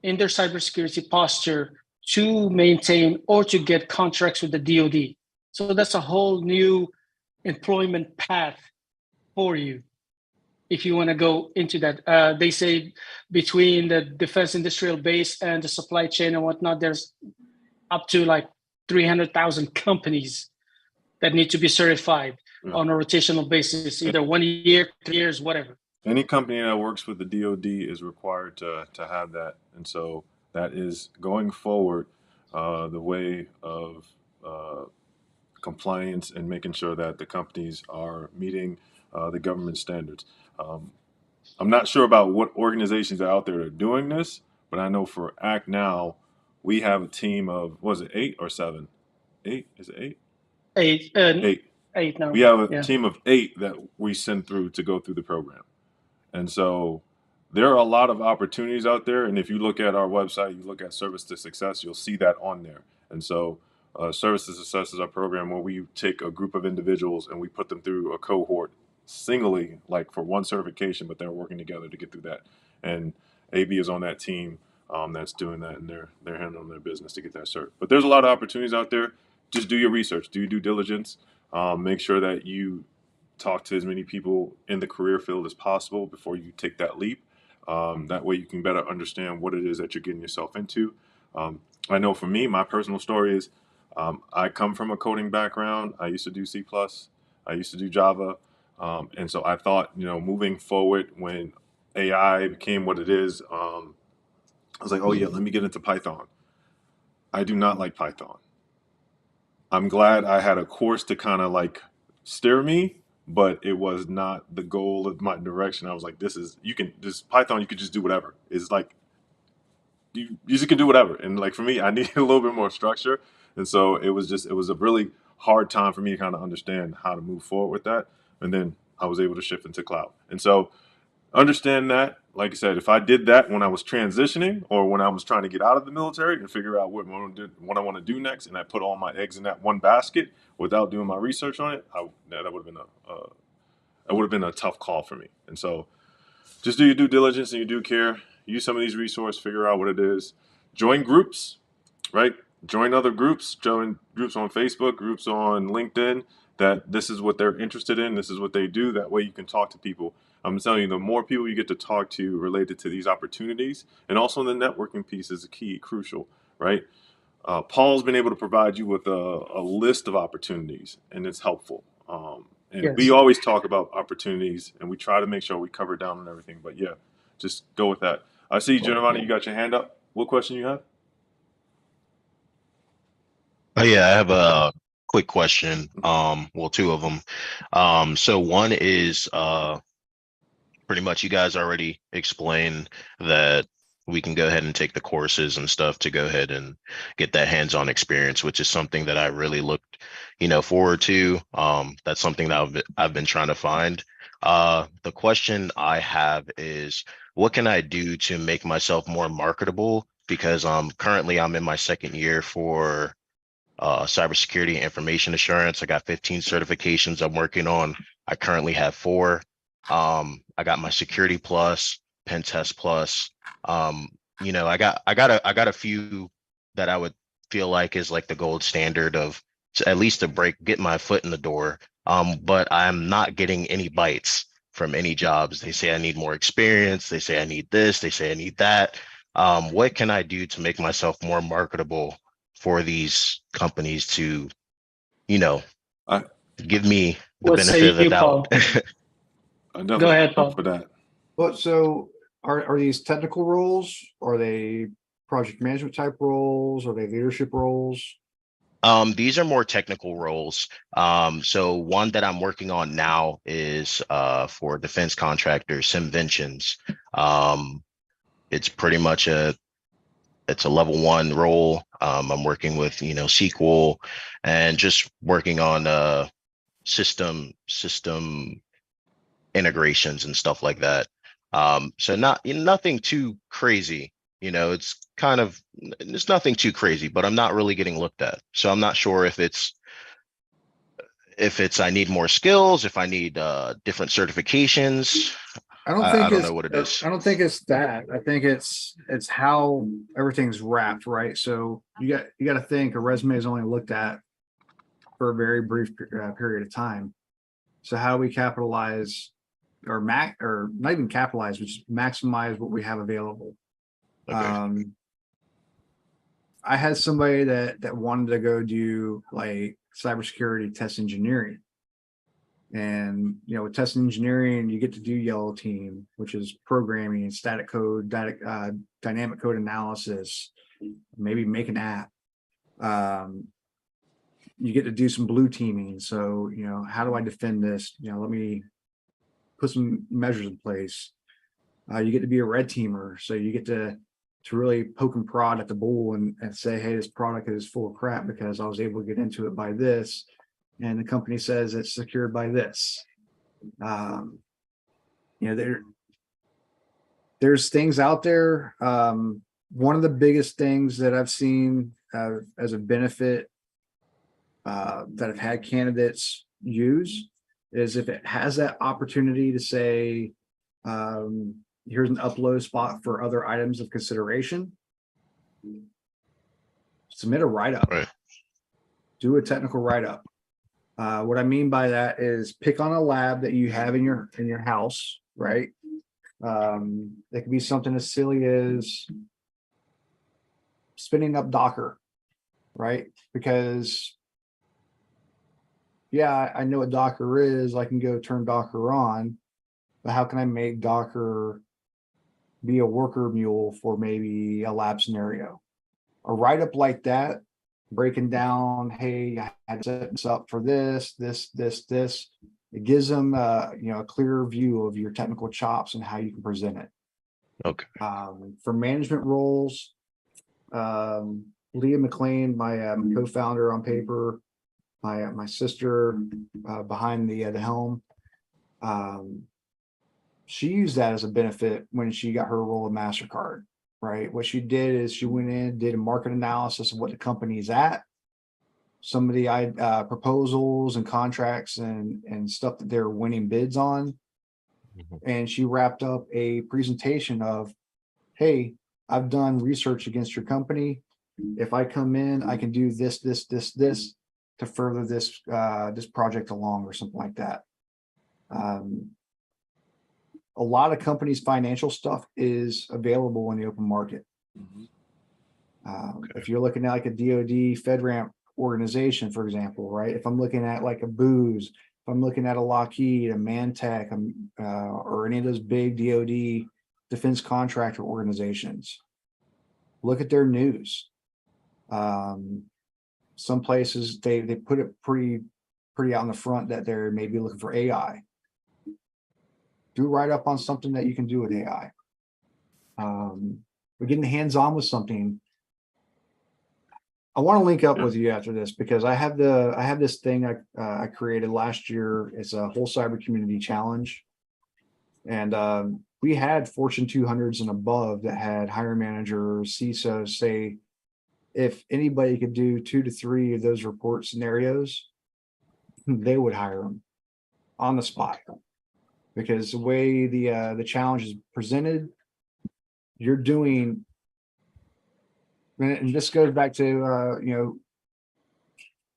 in their cybersecurity posture to maintain or to get contracts with the DoD. So that's a whole new employment path for you if you want to go into that. They say between the defense industrial base and the supply chain and whatnot, there's up to like 300,000 companies that need to be certified on a rotational basis, either 1 year, 3 years, whatever. Any company that works with the DoD is required to have that. And so that is going forward the way of compliance and making sure that the companies are meeting the government standards. I'm not sure about what organizations are out there that are doing this, but I know for Act Now, we have a team of, was it 8 or 7? 8? Is it 8? 8. 8 now. We have a team of 8 that we send through to go through the program. And so there are a lot of opportunities out there. And if you look at our website, you look at Service to Success, you'll see that on there. And so Service to Success is our program where we take a group of individuals and we put them through a cohort singly, like for one certification, but they're working together to get through that. And AB is on that team that's doing that, and they're handling their business to get that cert. But there's a lot of opportunities out there. Just do your research, do your due diligence, make sure that you talk to as many people in the career field as possible before you take that leap. That way you can better understand what it is that you're getting yourself into. I know for me, my personal story is I come from a coding background. I used to do C++. I used to do Java. And so I thought, moving forward when AI became what it is, I was like, oh yeah, let me get into Python. I do not like Python. I'm glad I had a course to kind of like steer me, but it was not the goal of my direction. I was like, this Python, you could just do whatever. It's like, you just can do whatever. And like for me, I needed a little bit more structure. And so it was a really hard time for me to kind of understand how to move forward with that. And then I was able to shift into cloud. And so understand that, like I said, if I did that when I was transitioning or when I was trying to get out of the military and figure out what I want to do next, and I put all my eggs in that one basket without doing my research on it, that would have been a tough call for me. And so just do your due diligence and your due care. Use some of these resources, figure out what it is. Join groups, right? join other groups, join groups on Facebook, groups on LinkedIn, that this is what they're interested in, this is what they do. That way you can talk to people. I'm telling you, the more people you get to talk to related to these opportunities, and also the networking piece is key, crucial, right? Paul's been able to provide you with a list of opportunities, and it's helpful. And we Yes. always talk about opportunities, and we try to make sure we cover down on everything. But yeah, just go with that. I see, Giovanni, you got your hand up. What question you have? Oh yeah, I have a quick question. Well, two of them. So one is pretty much you guys already explained that we can go ahead and take the courses and stuff to go ahead and get that hands-on experience, which is something that I really looked, forward to. That's something that I've been trying to find. The question I have is, what can I do to make myself more marketable? Because currently I'm in my second year for cybersecurity and information assurance. I got 15 certifications I'm working on. I currently have 4. I got my security plus, pen test plus. I got a few that I would feel like is like the gold standard of at least to get my foot in the door. But I'm not getting any bites from any jobs. They say I need more experience. They say I need this. They say I need that. What can I do to make myself more marketable for these companies to, I, give me the What say benefit of the you, doubt? Paul? I Go definitely ahead, up Paul. for that. Well, so are these technical roles? Are they project management type roles? Are they leadership roles? These are more technical roles. So one that I'm working on now is for defense contractors, Simventions. It's pretty much it's a level 1 role. I'm working with, SQL and just working on system integrations and stuff like that. So nothing too crazy. It's nothing too crazy, but I'm not really getting looked at. So I'm not sure if it's I need more skills, if I need different certifications. I don't know what it is. I don't think it's that. I think it's how everything's wrapped, right? So you got to think a resume is only looked at for a very brief period of time. So how do we capitalize or not even capitalize, but just maximize what we have available? Okay. I had somebody that wanted to go do like cybersecurity test engineering. And with test engineering, you get to do yellow team, which is programming, static code, dynamic code analysis, maybe make an app. You get to do some blue teaming. So, how do I defend this? Let me put some measures in place. You get to be a red teamer. So you get to really poke and prod at the bull and say, hey, this product is full of crap because I was able to get into it by this. And the company says it's secured by this. There's things out there. One of the biggest things that I've seen as a benefit that I've had candidates use is if it has that opportunity to say, here's an upload spot for other items of consideration, submit a write-up. Right. Do a technical write-up. What I mean by that is pick on a lab that you have in your house, right? It could be something as silly as spinning up Docker, right? Because I know what Docker is. I can go turn Docker on, but how can I make Docker be a worker mule for maybe a lab scenario? A write-up like that, breaking down, hey, I had to set this up for this. It gives them a clearer view of your technical chops and how you can present it. Okay. For management roles, Leah McLean, my co-founder on paper, my sister behind the helm, she used that as a benefit when she got her role at MasterCard. Right. What she did is she went in, did a market analysis of what the company's at, some of the proposals and contracts and stuff that they're winning bids on. And she wrapped up a presentation of, hey, I've done research against your company. if I come in, I can do this to further this project along or something like that. A lot of companies' financial stuff is available in the open market. If you're looking at like a DoD FedRAMP organization, for example, right? If I'm looking at like a Booz, if I'm looking at a Lockheed, a Mantech, or any of those big DoD defense contractor organizations, look at their news. Some places they put it pretty out in the front that they're maybe looking for AI. Do write up on something that you can do with AI. We're getting hands-on with something. I want to link up with you after this because I have this thing I created last year. It's a whole cyber community challenge, and we had Fortune 200s and above that had hiring managers, CISOs say if anybody could do 2 to 3 of those report scenarios, they would hire them on the spot. Because the way the challenge is presented, you're doing, and this goes back to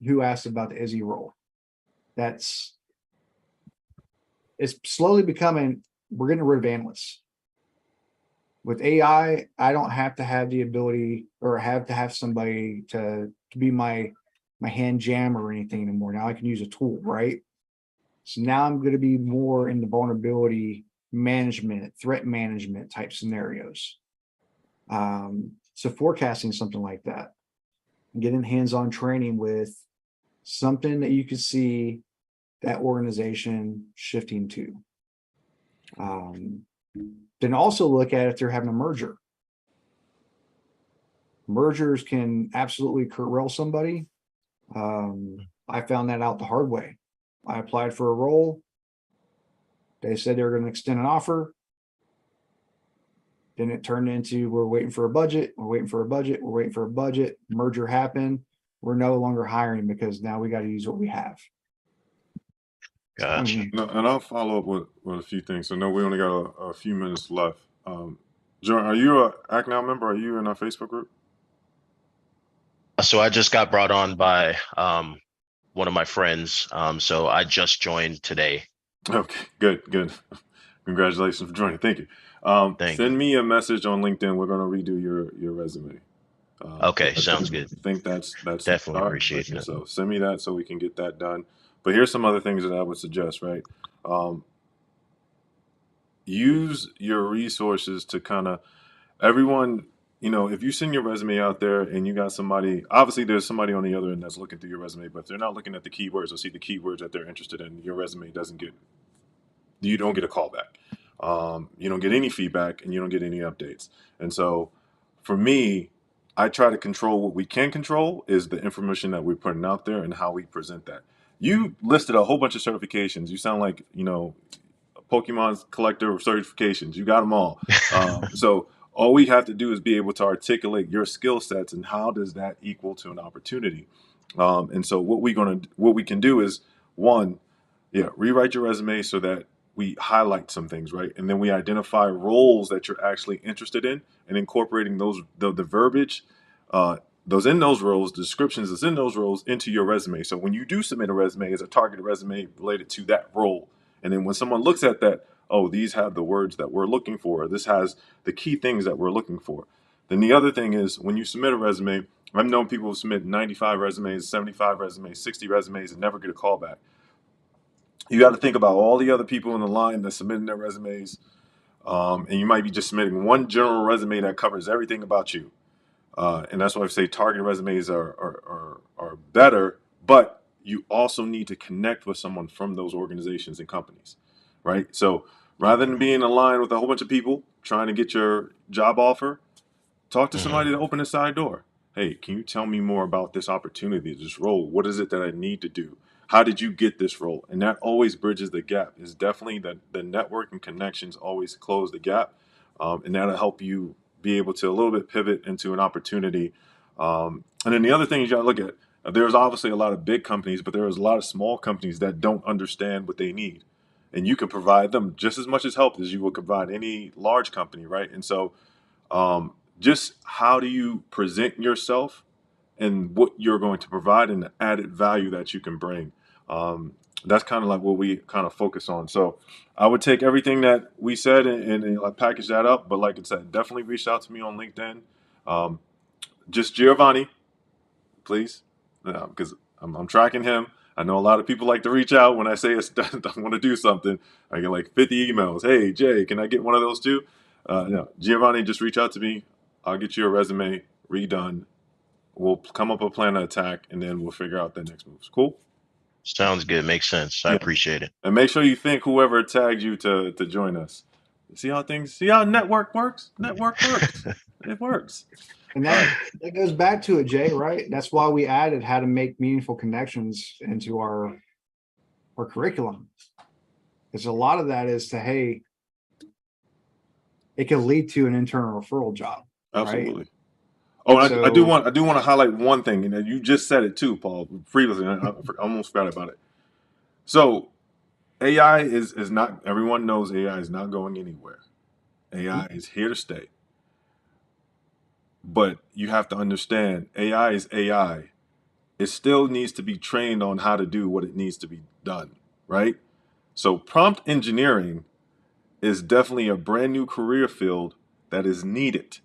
who asked about the Izzy role. It's slowly becoming, we're getting rid of analysts. With AI, I don't have to have the ability or have to have somebody to be my hand jam or anything anymore. Now I can use a tool, right? So now I'm going to be more in the vulnerability management, threat management type scenarios. So forecasting something like that, getting hands-on training with something that you could see that organization shifting to. Then also look at if they're having a merger. Mergers can absolutely derail somebody. I found that out the hard way. I applied for a role. They said they were going to extend an offer. Then it turned into we're waiting for a budget. We're waiting for a budget. We're waiting for a budget. Merger happened. We're no longer hiring because now we got to use what we have. Gotcha. No, and I'll follow up with a few things. So, no, we only got a few minutes left. John, are you a Act Now member? Are you in our Facebook group? So I just got brought on by one of my friends. So I just joined today. Okay, good. Congratulations for joining. Thank you. Send me a message on LinkedIn. We're going to redo your resume. Okay, sounds good. I think that's Definitely appreciate that. So send me that so we can get that done. But here's some other things that I would suggest, right? Use your resources to kind of everyone, if you send your resume out there and you got somebody, obviously there's somebody on the other end that's looking through your resume, but if they're not looking at the keywords or see the keywords that they're interested in, your resume you don't get a call back. You don't get any feedback and you don't get any updates. And so for me, I try to control what we can control is the information that we're putting out there and how we present that. You listed a whole bunch of certifications. You sound like, a Pokemon collector of certifications. You got them all. So all we have to do is be able to articulate your skill sets and how does that equal to an opportunity. And so what we can do is rewrite your resume so that we highlight some things, right? And then we identify roles that you're actually interested in and incorporating the verbiage, those in those roles, the descriptions that's in those roles into your resume. So when you do submit a resume, it's a targeted resume related to that role. And then when someone looks at that, oh, these have the words that we're looking for. This has the key things that we're looking for. Then the other thing is when you submit a resume, I've known people who submit 95 resumes, 75 resumes, 60 resumes and never get a call back. You got to think about all the other people in the line that's submitting their resumes. And you might be just submitting one general resume that covers everything about you. And that's why I say targeted resumes are better, but you also need to connect with someone from those organizations and companies, right? So rather than being in a line with a whole bunch of people trying to get your job offer, talk to somebody to open a side door. Hey, can you tell me more about this opportunity, this role? What is it that I need to do? How did you get this role? And that always bridges the gap. It's definitely the network and connections always close the gap. And that'll help you be able to a little bit pivot into an opportunity. And then the other thing you got to look at, there's obviously a lot of big companies, but there's a lot of small companies that don't understand what they need. And you can provide them just as much as help as you would provide any large company, right? And so just how do you present yourself and what you're going to provide and the added value that you can bring. That's kind of like what we kind of focus on. So I would take everything that we said and like package that up. But like I said, definitely reach out to me on LinkedIn. Just Giovanni, please, because I'm tracking him. I know a lot of people like to reach out when I say I want to do something. I get like 50 emails. Hey, Jay, can I get one of those too? No, Giovanni, just reach out to me. I'll get you a resume redone. We'll come up with a plan of attack, and then we'll figure out the next moves. Cool? Sounds good. Makes sense. I appreciate it. And make sure you thank whoever tagged you to join us. See how network works? Network works. It works. And that goes back to it, Jay, right? That's why we added how to make meaningful connections into our curriculum. Because a lot of that is to, hey, it can lead to an internal referral job. Absolutely. Right? Oh, and I do want to highlight one thing, and you just said it too, Paul. Previously, I almost forgot about it. So AI is not. Everyone knows AI is not going anywhere. AI is here to stay. But you have to understand, AI is AI. It still needs to be trained on how to do what it needs to be done, right? So prompt engineering is definitely a brand new career field that is needed.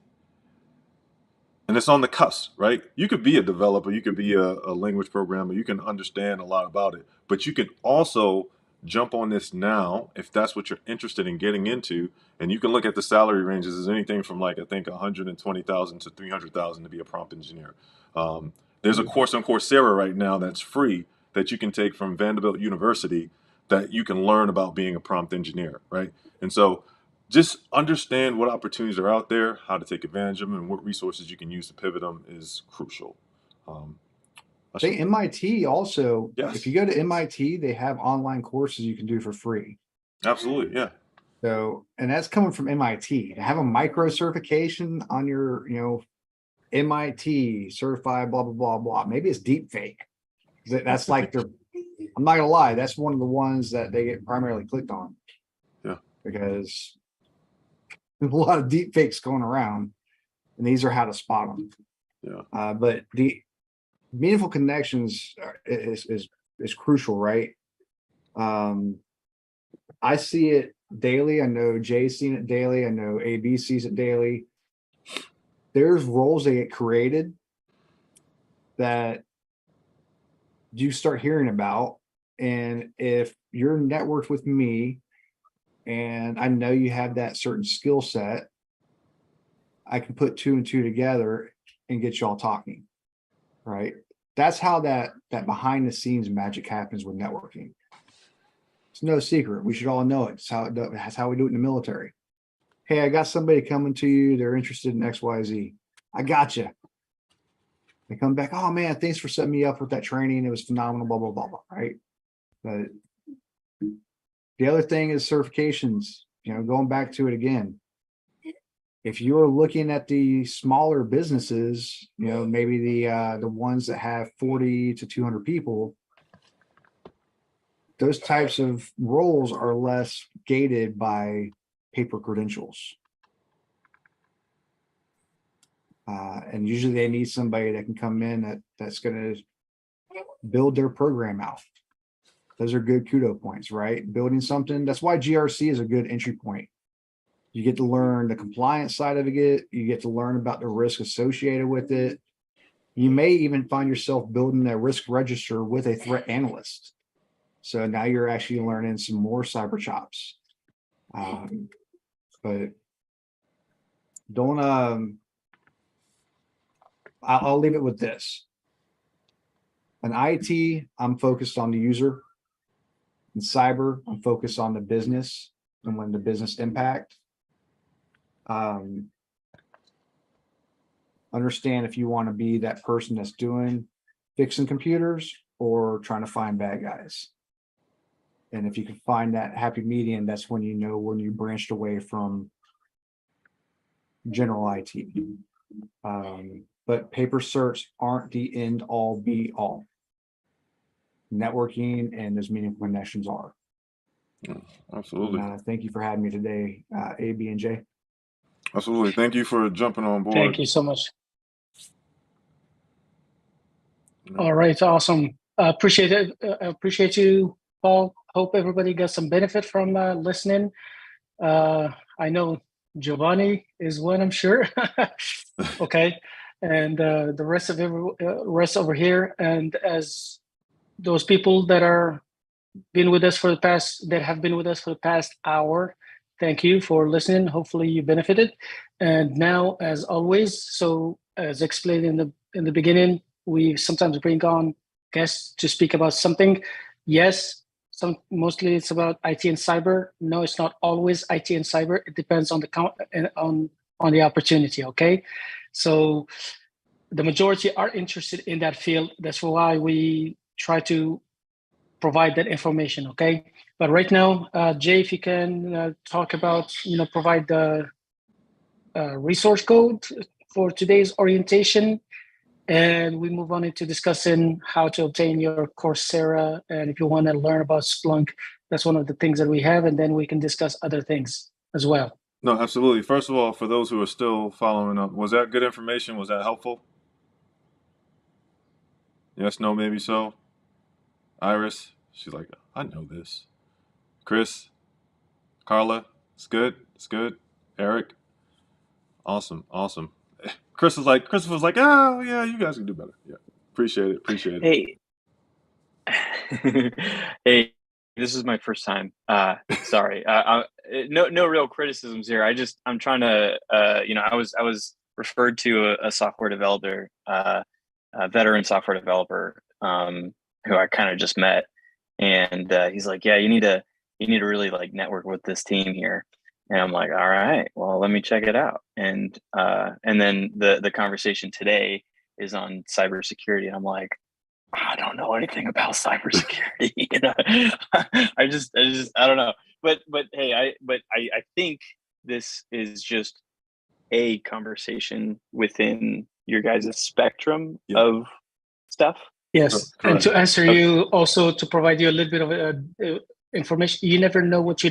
And it's on the cusp, right? You could be a developer, you could be a language programmer, you can understand a lot about it, but you can also jump on this now if that's what you're interested in getting into. And you can look at the salary ranges as anything from like, I think 120,000 to 300,000 to be a prompt engineer. There's a course on Coursera right now that's free that you can take from Vanderbilt University that you can learn about being a prompt engineer, right? And so just understand what opportunities are out there, how to take advantage of them, and what resources you can use to pivot them is crucial. I think MIT also, Yes. if you go to MIT, they have online courses you can do for free. Absolutely, yeah. So, and that's coming from MIT. To have a micro certification on your, MIT certified, blah, blah, blah, blah. Maybe it's deep fake. That's like I'm not gonna lie, that's one of the ones that they get primarily clicked on. Yeah. Because there's a lot of deep fakes going around, and these are how to spot them. Yeah. But the meaningful connections is crucial, right? I see it daily. I know Jay's seen it daily. I know AB sees it daily. There's roles that get created that you start hearing about. And if you're networked with me and I know you have that certain skill set, I can put two and two together and get y'all talking, right? That's how that behind the scenes magic happens with networking. It's no secret. We should all know it. That's how we do it in the military. Hey, I got somebody coming to you. They're interested in XYZ. I got you. They come back. Oh man, thanks for setting me up with that training. It was phenomenal. Blah blah blah blah. Right. But the other thing is certifications. Going back to it again. If you're looking at the smaller businesses, maybe the ones that have 40 to 200 people, those types of roles are less gated by paper credentials. And usually they need somebody that can come in that's going to build their program out. Those are good kudo points, right? Building something. That's why GRC is a good entry point. You get to learn the compliance side of it. You get to learn about the risk associated with it. You may even find yourself building a risk register with a threat analyst. So now you're actually learning some more cyber chops. But don't, I'll leave it with this. In IT, I'm focused on the user. In cyber, I'm focused on the business and when the business impact. Understand if you want to be that person that's fixing computers or trying to find bad guys. And if you can find that happy median, that's when when you branched away from general IT. But paper certs aren't the end all be all. Networking and those meaningful connections are. Absolutely. And, thank you for having me today, AB and J. Absolutely. Thank you for jumping on board. Thank you so much. All right, awesome. Appreciate it. Appreciate you, Paul. Hope everybody got some benefit from listening. I know Giovanni is one, I'm sure. Okay, and the rest over here, and as those people that have been with us for the past hour, thank you for listening. Hopefully you benefited. And now, as always, so as explained in the beginning, we sometimes bring on guests to speak about something. Yes, mostly it's about IT and cyber. No, it's not always IT and cyber. It depends on on the opportunity. Okay, so the majority are interested in that field. That's why we try to provide that information. Okay, but right now, Jay, if you can talk about, provide the resource code for today's orientation, and we move on into discussing how to obtain your Coursera. And if you want to learn about Splunk, that's one of the things that we have, and then we can discuss other things as well. No, absolutely. First of all, for those who are still following up, was that good information? Was that helpful? Yes, no, maybe so. Iris, she's like, I know this. Chris, Carla, it's good. It's good. Eric, awesome. Christopher was like, oh yeah, you guys can do better. Yeah, appreciate it. Hey, hey, this is my first time. Sorry. No real criticisms here. I'm trying to, I was referred to a software developer, a veteran software developer, who I kind of just met, and he's like, yeah, you need to really like network with this team here. And I'm like, all right, well, let me check it out. And then the conversation today is on cybersecurity. And I'm like, I don't know anything about cybersecurity. I don't know. But hey, I think this is just a conversation within your guys' spectrum of stuff. Yes, and to answer you, also to provide you a little bit of information, you never know what you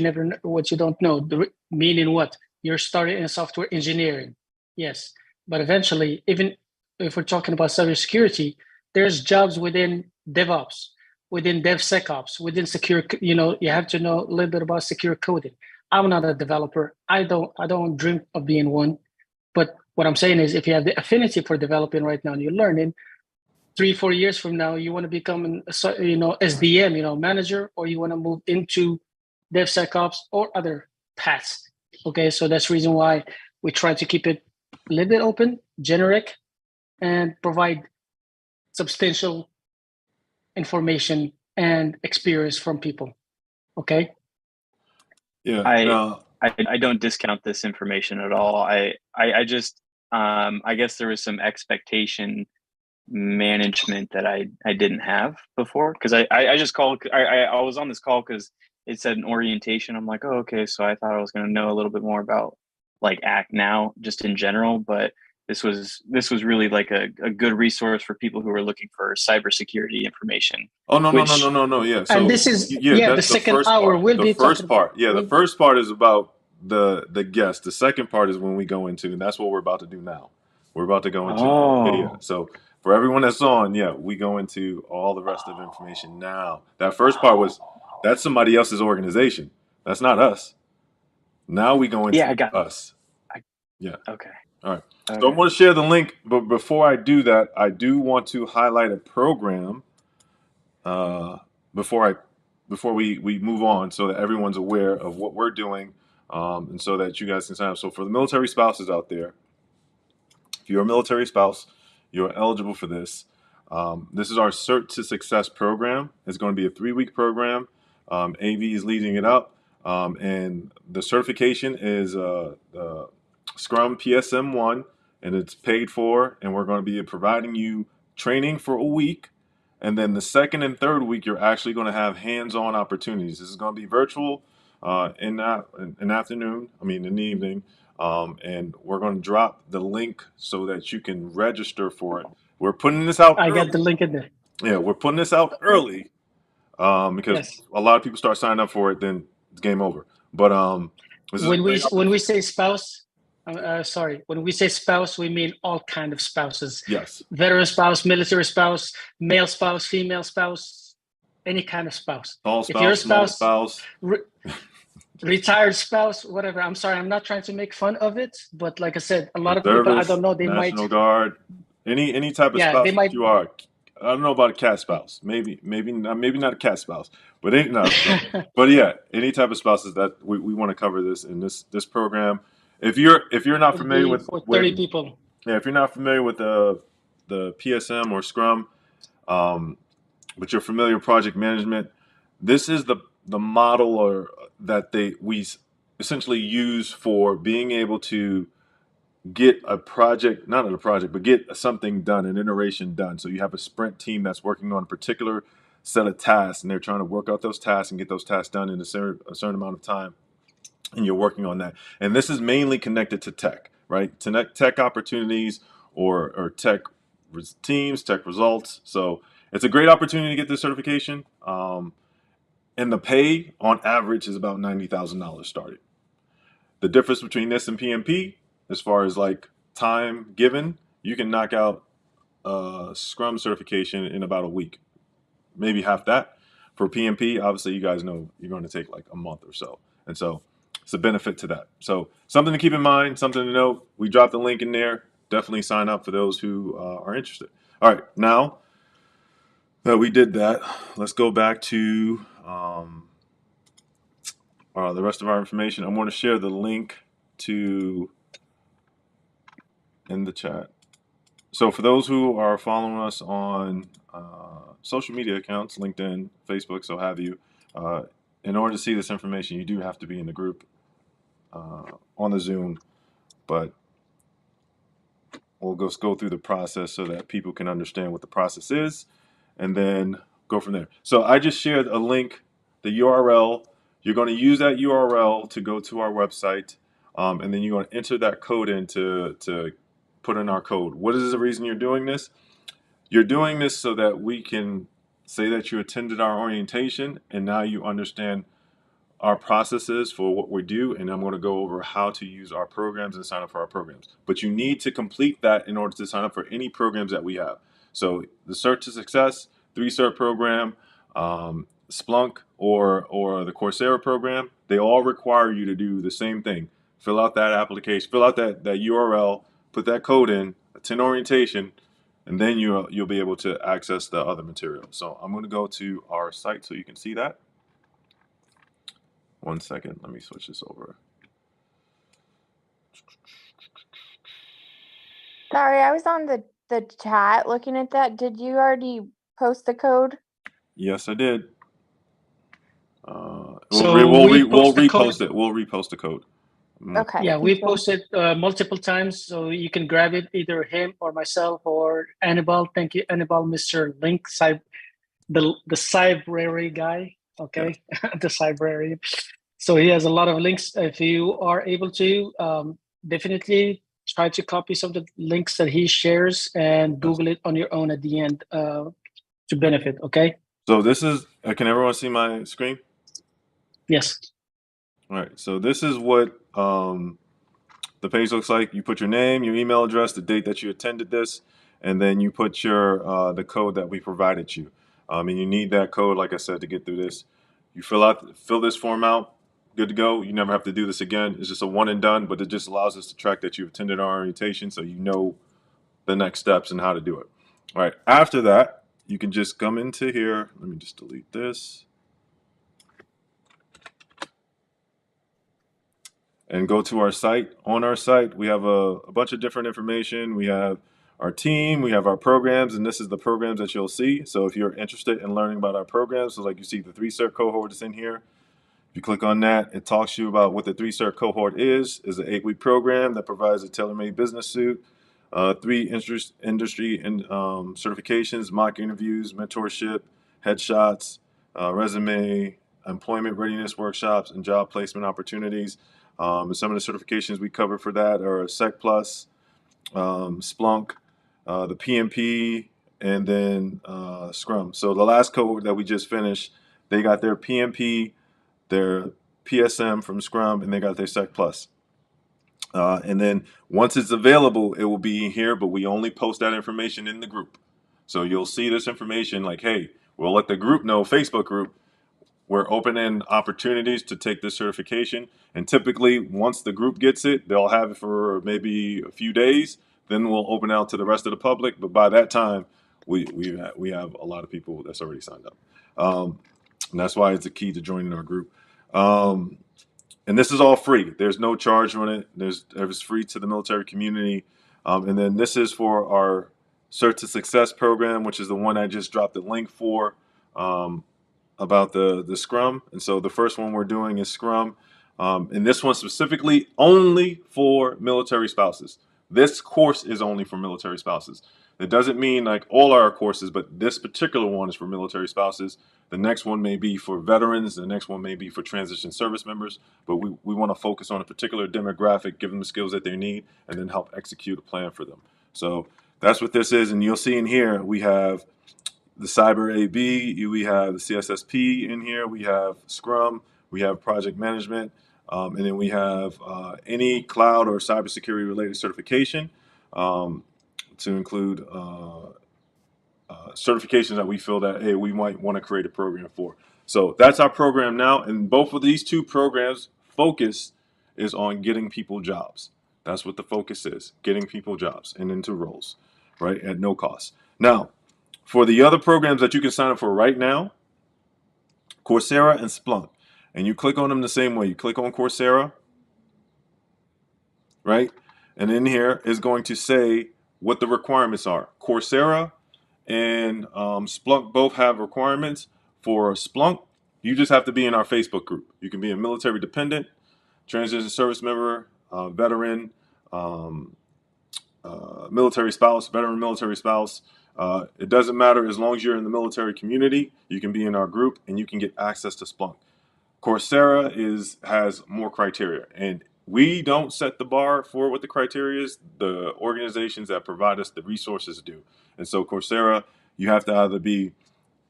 don't know. Meaning what? You're starting in software engineering, yes, but eventually, even if we're talking about cybersecurity, there's jobs within DevOps, within DevSecOps, within secure. You have to know a little bit about secure coding. I'm not a developer. I don't dream of being one. But what I'm saying is, if you have the affinity for developing right now and you're learning, 3-4 years from now, you want to become an SDM, manager, or you want to move into DevSecOps or other paths. Okay, so that's the reason why we try to keep it a little bit open, generic, and provide substantial information and experience from people. Okay. Yeah. I don't discount this information at all. I just I guess there was some expectation management that I didn't have before, because I just called. I was on this call because it said an orientation. I'm like, oh, okay. So I thought I was going to know a little bit more about like Act Now just in general, but this was really like a good resource for people who are looking for cybersecurity information. Oh no. Yeah. So, and this is the second hour. We'll be talking about. The first part is about the guest. The second part is when we go into, and that's what we're about to do now. We're about to go into. Yeah. So for everyone that's on, we go into all the rest of the information now. That first part that's somebody else's organization. That's not us. Now we go into us. Okay. All right. Okay. So I'm going to share the link, but before I do that, I do want to highlight a program before we move on, so that everyone's aware of what we're doing, and so that you guys can sign up. So for the military spouses out there, if you're a military spouse, you're eligible for this. This is our Cert to Success program. It's going to be a 3-week program. AV is leading it up, and the certification is Scrum PSM1, and it's paid for, and we're going to be providing you training for a week, and then the second and third week you're actually going to have hands-on opportunities. This is going to be virtual in the evening, and we're going to drop the link so that you can register for it. We're putting this out early. Got the link in there. Yeah, we're putting this out early because a lot of people start signing up for it, then it's game over. But when we say spouse, Sorry, when we say spouse, we mean all kind of spouses. Yes. Veteran spouse, military spouse, male spouse, female spouse, any kind of spouse. Tall If you're a spouse, small spouse, spouse. retired spouse, whatever. I'm sorry, I'm not trying to make fun of it, but like I said, a lot of people, I Reservist, don't know, they might, National Guard, any type of yeah, spouse they that might, you are. I don't know about a cat spouse. Maybe not a cat spouse, but but yeah, any type of spouses that we want to cover this in this program. If you're not would familiar be for 30 people. yeah, if you're not familiar with the PSM or Scrum, but you're familiar with project management, this is the model or that we essentially use for being able to get a project, not a project, but get something done, an iteration done. So you have a sprint team that's working on a particular set of tasks, and they're trying to work out those tasks and get those tasks done in a certain amount of time. And you're working on that. And this is mainly connected to tech, right? Tech opportunities or tech teams, tech results. So it's a great opportunity to get this certification. And the pay on average is about $90,000 started. The difference between this and PMP, as far as like time given, you can knock out Scrum certification in about a week, maybe half that. For PMP, obviously, you guys know you're going to take like a month or so, and so it's a benefit to that. So something to keep in mind, something to note. We dropped the link in there. Definitely sign up for those who are interested. All right, now that we did that, let's go back to the rest of our information. I'm going to share the link to in the chat. So for those who are following us on social media accounts, LinkedIn, Facebook, so have you, in order to see this information, you do have to be in the group on the Zoom, but we'll just go through the process so that people can understand what the process is and then go from there. So I just shared a link, the URL. You're going to use that URL to go to our website, and then you're going to enter that code in to put in our code. What is the reason you're doing this? You're doing this so that we can say that you attended our orientation and now you understand our processes for what we do, and I'm going to go over how to use our programs and sign up for our programs. But you need to complete that in order to sign up for any programs that we have. So the Cert to Success, 3-Cert program, Splunk, or the Coursera program, they all require you to do the same thing. Fill out that application, fill out that URL, put that code in, attend orientation, and then you'll be able to access the other material. So I'm going to go to our site so you can see that. 1 second, let me switch this over. Sorry, I was on the chat looking at that. Did you already post the code? Yes, I did. So we'll post the repost code. it. We'll repost the code. Okay. Yeah, we posted multiple times, so you can grab it, either him or myself or Annabelle. Thank you, Annabelle, Mr. Link, the cybrary guy. Okay, yeah. The cybrary. So he has a lot of links. If you are able to, definitely try to copy some of the links that he shares and Google it on your own at the end to benefit. Okay. So this is. Can everyone see my screen? Yes. All right. So this is what the page looks like. You put your name, your email address, the date that you attended this, and then you put your the code that we provided you. And you need that code, like I said, to get through this. You fill this form out. Good to go. You never have to do this again. It's just a one and done, but it just allows us to track that you've attended our orientation, so you know the next steps and how to do it. All right. After that, you can just come into here. Let me just delete this. And go to our site. On our site, we have a bunch of different information. We have our team, we have our programs, and this is the programs that you'll see. So if you're interested in learning about our programs, so like you see the 3-Cert cohort is in here. If you click on that, it talks to you about what the 3-Cert cohort is an 8-week program that provides a tailor-made business suit, 3 industry and certifications, mock interviews, mentorship, headshots, resume, employment readiness workshops, and job placement opportunities. And some of the certifications we cover for that are Sec Plus, Splunk, the PMP, and then Scrum. So the last cohort that we just finished, they got their PMP, their PSM from Scrum, and they got their Sec Plus. And then once it's available, it will be here, but we only post that information in the group. So you'll see this information like, hey, we'll let the group know, Facebook group, we're opening opportunities to take this certification. And typically, once the group gets it, they'll have it for maybe a few days. Then we'll open out to the rest of the public. But by that time, we have a lot of people that's already signed up. And that's why it's a key to joining our group. And this is all free. There's no charge on it. It's free to the military community. And then this is for our Cert to Success program, which is the one I just dropped the link for. About the Scrum. And so the first one we're doing is Scrum. And this one specifically only for military spouses. This course is only for military spouses. It doesn't mean like all our courses, but this particular one is for military spouses. The next one may be for veterans. The next one may be for transition service members. But we want to focus on a particular demographic, give them the skills that they need, and then help execute a plan for them. So that's what this is. And you'll see in here, we have the Cyber AB, we have the CSSP in here, we have Scrum, we have project management, and then we have any cloud or cybersecurity related certification to include certifications that we feel that, hey, we might want to create a program for. So that's our program now. And both of these two programs focus is on getting people jobs. That's what the focus is, getting people jobs and into roles, right, at no cost. Now, for the other programs that you can sign up for right now, Coursera and Splunk. And you click on them the same way. You click on Coursera, right? And in here is going to say what the requirements are. Coursera and Splunk both have requirements. For Splunk, you just have to be in our Facebook group. You can be a military dependent, transition service member, veteran, military spouse, veteran military spouse. It doesn't matter as long as you're in the military community, you can be in our group and you can get access to Splunk. Coursera has more criteria, and we don't set the bar for what the criteria is. The organizations that provide us the resources do. And so Coursera, you have to either be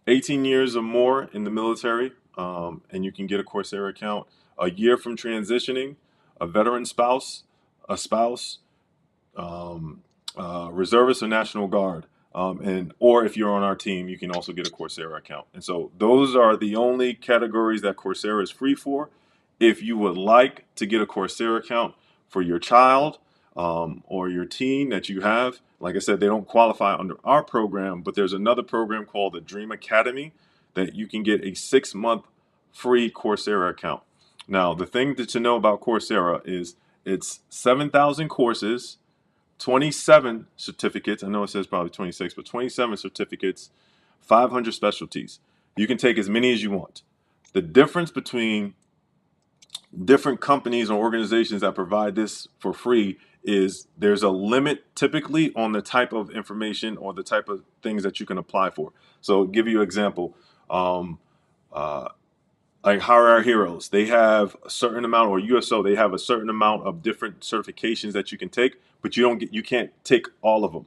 18 years or more in the military, and you can get a Coursera account. A year from transitioning, a veteran spouse, a spouse, reservist or National Guard. Or if you're on our team, you can also get a Coursera account. And so those are the only categories that Coursera is free for. If you would like to get a Coursera account for your child or your teen that you have, like I said, they don't qualify under our program, but there's another program called the Dream Academy that you can get a 6-month free Coursera account. Now, the thing to know about Coursera is it's 7,000 courses, 27 certificates. I know it says probably 26, but 27 certificates, 500 specialties. You can take as many as you want. The difference between different companies or organizations that provide this for free is there's a limit typically on the type of information or the type of things that you can apply for. So I'll give you an example. Like Hire Our Heroes, they have a certain amount, or USO, they have a certain amount of different certifications that you can take, but you can't take all of them.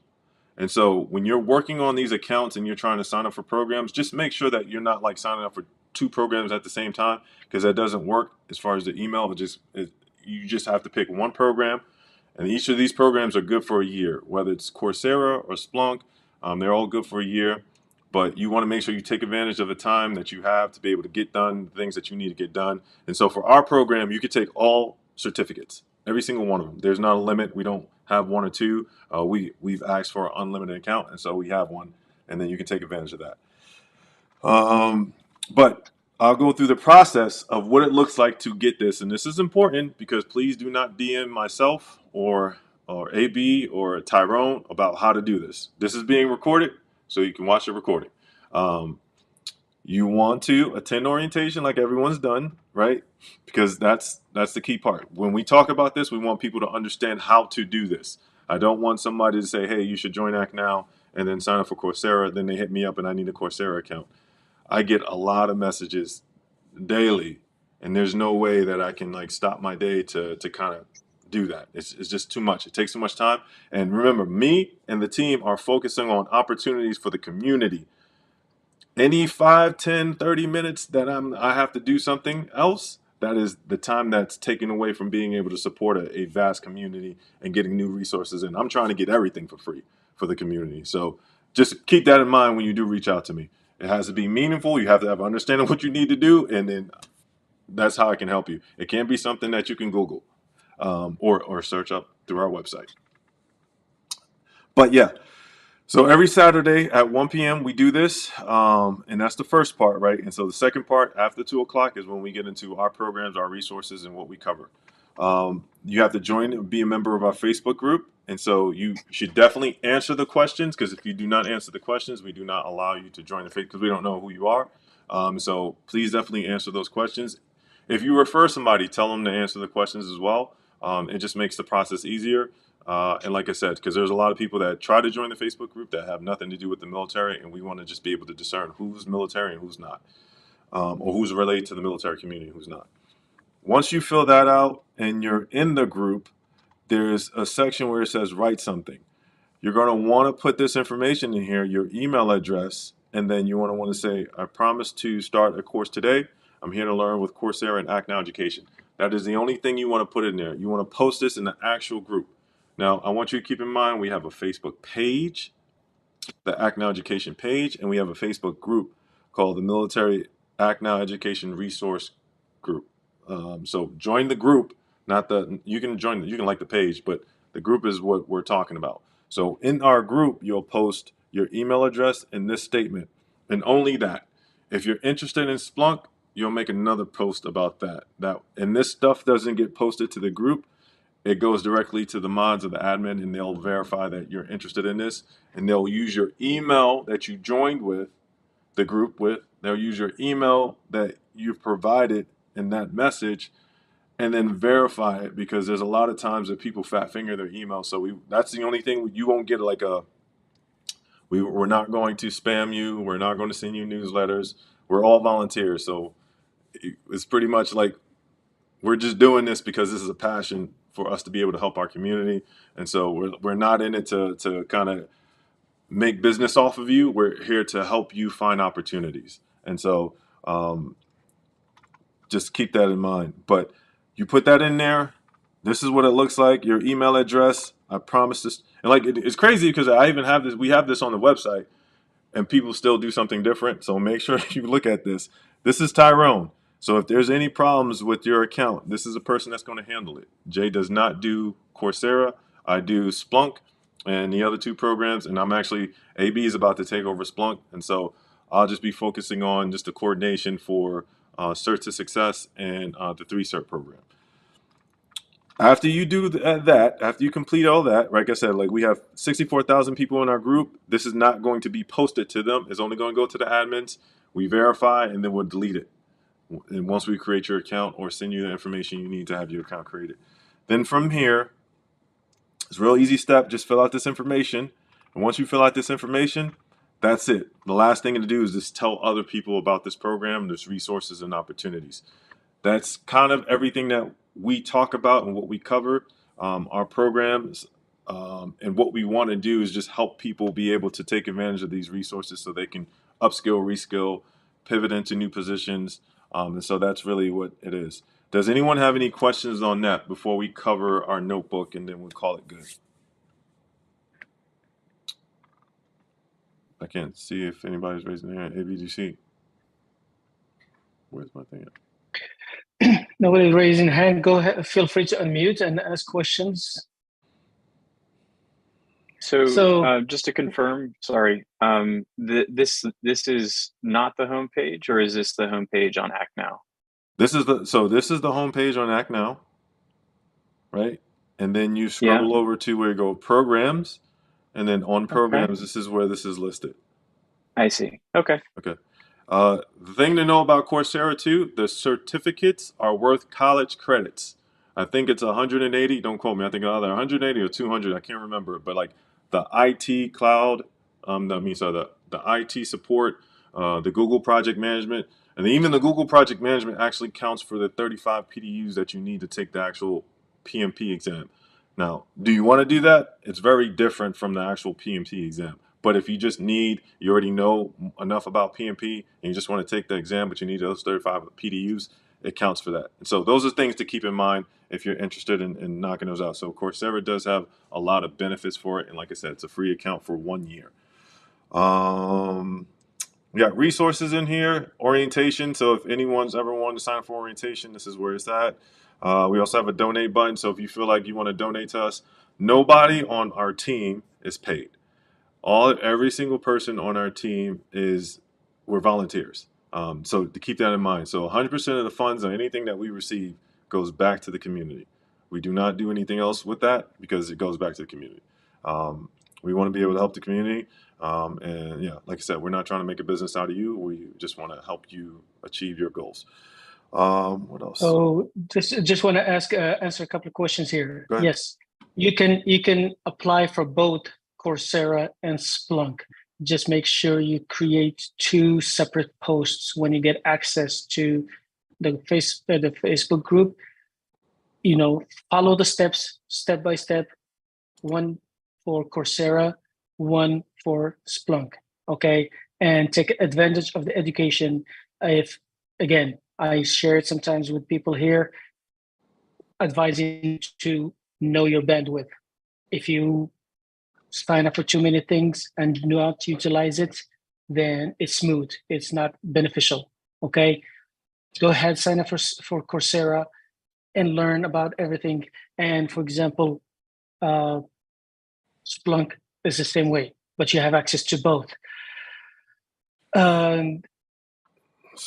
And so when you're working on these accounts and you're trying to sign up for programs, just make sure that you're not like signing up for 2 programs at the same time, because that doesn't work as far as the email. You just have to pick one program, and each of these programs are good for a year, whether it's Coursera or Splunk. They're all good for a year. But you want to make sure you take advantage of the time that you have to be able to get done the things that you need to get done. And so for our program, you could take all certificates, every single one of them. There's not a limit. We don't have 1 or 2. We've asked for an unlimited account, and so we have one, and then you can take advantage of that. But I'll go through the process of what it looks like to get this. And this is important because please do not DM myself or AB or Tyrone about how to do this. This is being recorded, so you can watch the recording. You want to attend orientation like everyone's done, right? Because that's the key part. When we talk about this, we want people to understand how to do this. I don't want somebody to say, hey, you should join ACT now and then sign up for Coursera. Then they hit me up and I need a Coursera account. I get a lot of messages daily, and there's no way that I can like stop my day to kind of do that. It's just too much. It takes too much time. And remember, me and the team are focusing on opportunities for the community. Any 5, 10, 30 minutes that I have to do something else, that is the time that's taken away from being able to support a vast community and getting new resources in. I'm trying to get everything for free for the community. So just keep that in mind when you do reach out to me. It has to be meaningful. You have to have understanding what you need to do, and then that's how I can help you. It can't be something that you can Google or search up through our website. But yeah, so every Saturday at 1 p.m. we do this, and that's the first part, right? And so the second part after 2 o'clock is when we get into our programs, our resources, and what we cover. You have to join and be a member of our Facebook group. And so you should definitely answer the questions, because if you do not answer the questions, we do not allow you to join the Facebook, because we don't know who you are. So please definitely answer those questions. If you refer somebody, tell them to answer the questions as well. It just makes the process easier. And like I said, because there's a lot of people that try to join the Facebook group that have nothing to do with the military, and we want to just be able to discern who's military and who's not, or who's related to the military community and who's not. Once you fill that out and you're in the group, there's a section where it says write something. You're going to want to put this information in here, your email address, and then you want to say, I promise to start a course today. I'm here to learn with Coursera and Act Now Education. That is the only thing you want to put in there. You want to post this in the actual group. Now, I want you to keep in mind we have a Facebook page, the Act Now Education page, and we have a Facebook group called the Military Act Now Education Resource Group. So join the group, not the, you can join, you can like the page, but the group is what we're talking about. So in our group, you'll post your email address and this statement, and only that. If you're interested in Splunk, you'll make another post about that. And this stuff doesn't get posted to the group. It goes directly to the mods of the admin, and they'll verify that you're interested in this, and they'll use your email that you joined with the group with. They'll use your email that you've provided in that message, and then verify it, because there's a lot of times that people fat finger their email. So that's the only thing. You won't get like we're not going to spam you. We're not going to send you newsletters. We're all volunteers. So it's pretty much like we're just doing this because this is a passion for us to be able to help our community. And so we're not in it to kind of make business off of you. We're here to help you find opportunities. And so just keep that in mind. But you put that in there. This is what it looks like. Your email address. I promise this. And like it's crazy because I even have this. We have this on the website, and people still do something different. So make sure you look at this. This is Tyrone. So if there's any problems with your account, this is a person that's going to handle it. Jay does not do Coursera. I do Splunk and the other two programs. And I'm actually, AB is about to take over Splunk. And so I'll just be focusing on just the coordination for Cert to Success and the 3-Cert program. After you do that, after you complete all that, like I said, like we have 64,000 people in our group. This is not going to be posted to them. It's only going to go to the admins. We verify, and then we'll delete it. And once we create your account or send you the information you need to have your account created. Then from here, it's a real easy step. Just fill out this information. And once you fill out this information, that's it. The last thing to do is just tell other people about this program, there's resources and opportunities. That's kind of everything that we talk about and what we cover. Our programs and what we want to do is just help people be able to take advantage of these resources so they can upskill, reskill, pivot into new positions. And so that's really what it is. Does anyone have any questions on that before we cover our notebook and then we'll call it good? I can't see if anybody's raising their hand. ABGC. Where's my thing at? Nobody raising hand. Go ahead. Feel free to unmute and ask questions. So just to confirm, sorry, this is not the homepage, or is this the homepage on Act Now? This is the homepage on Act Now, right? And then you scroll over to where you go programs, and then on programs, this is where this is listed. I see. Okay. Okay. The thing to know about Coursera too, the certificates are worth college credits. I think it's 180. Don't quote me. I think either 180 or 200. I can't remember. But like the IT cloud, the IT support, the Google project management, and even the Google project management actually counts for the 35 PDUs that you need to take the actual PMP exam. Now, do you want to do that? It's very different from the actual PMP exam. But if you just you already know enough about PMP and you just want to take the exam, but you need those 35 PDUs, it counts for that. And so those are things to keep in mind if you're interested in knocking those out. So Coursera does have a lot of benefits for it. And like I said, it's a free account for 1 year. We got resources in here, orientation. So if anyone's ever wanted to sign up for orientation, this is where it's at. We also have a donate button. So if you feel like you want to donate to us, nobody on our team is paid. Every single person on our team we're volunteers. So to keep that in mind. So 100% of the funds or anything that we receive goes back to the community. We do not do anything else with that because it goes back to the community. We want to be able to help the community. And yeah, like I said, we're not trying to make a business out of you. We just want to help you achieve your goals. What else? So just want to answer a couple of questions here. Go ahead. Yes, you can apply for both Coursera and Splunk. Just make sure you create 2 separate posts when you get access to the Facebook group. Follow the steps step by step. 1 for Coursera, 1 for Splunk. Okay, and take advantage of the education. If again, I share it sometimes with people here, advising to know your bandwidth. If you sign up for too many things and do not utilize it, then it's smooth. It's not beneficial. Okay, go ahead, sign up for Coursera and learn about everything. And for example, Splunk is the same way, but you have access to both.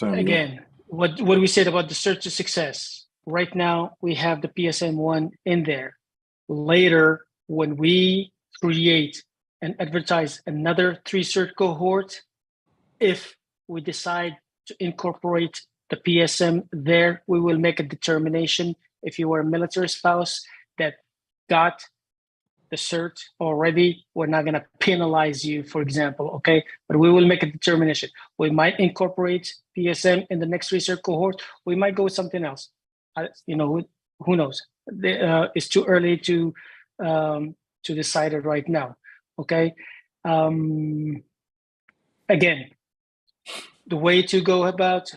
Again, what we said about the search to success. Right now, we have the PSM1 in there. Later, when we create and advertise another 3-cert cohort, if we decide to incorporate the PSM there, we will make a determination. If you are a military spouse that got the cert already, we're not going to penalize you, for example, okay? But we will make a determination. We might incorporate PSM in the next 3-cert cohort. We might go with something else. Who knows? It's too early to decide it right now, okay? Again, the way to go about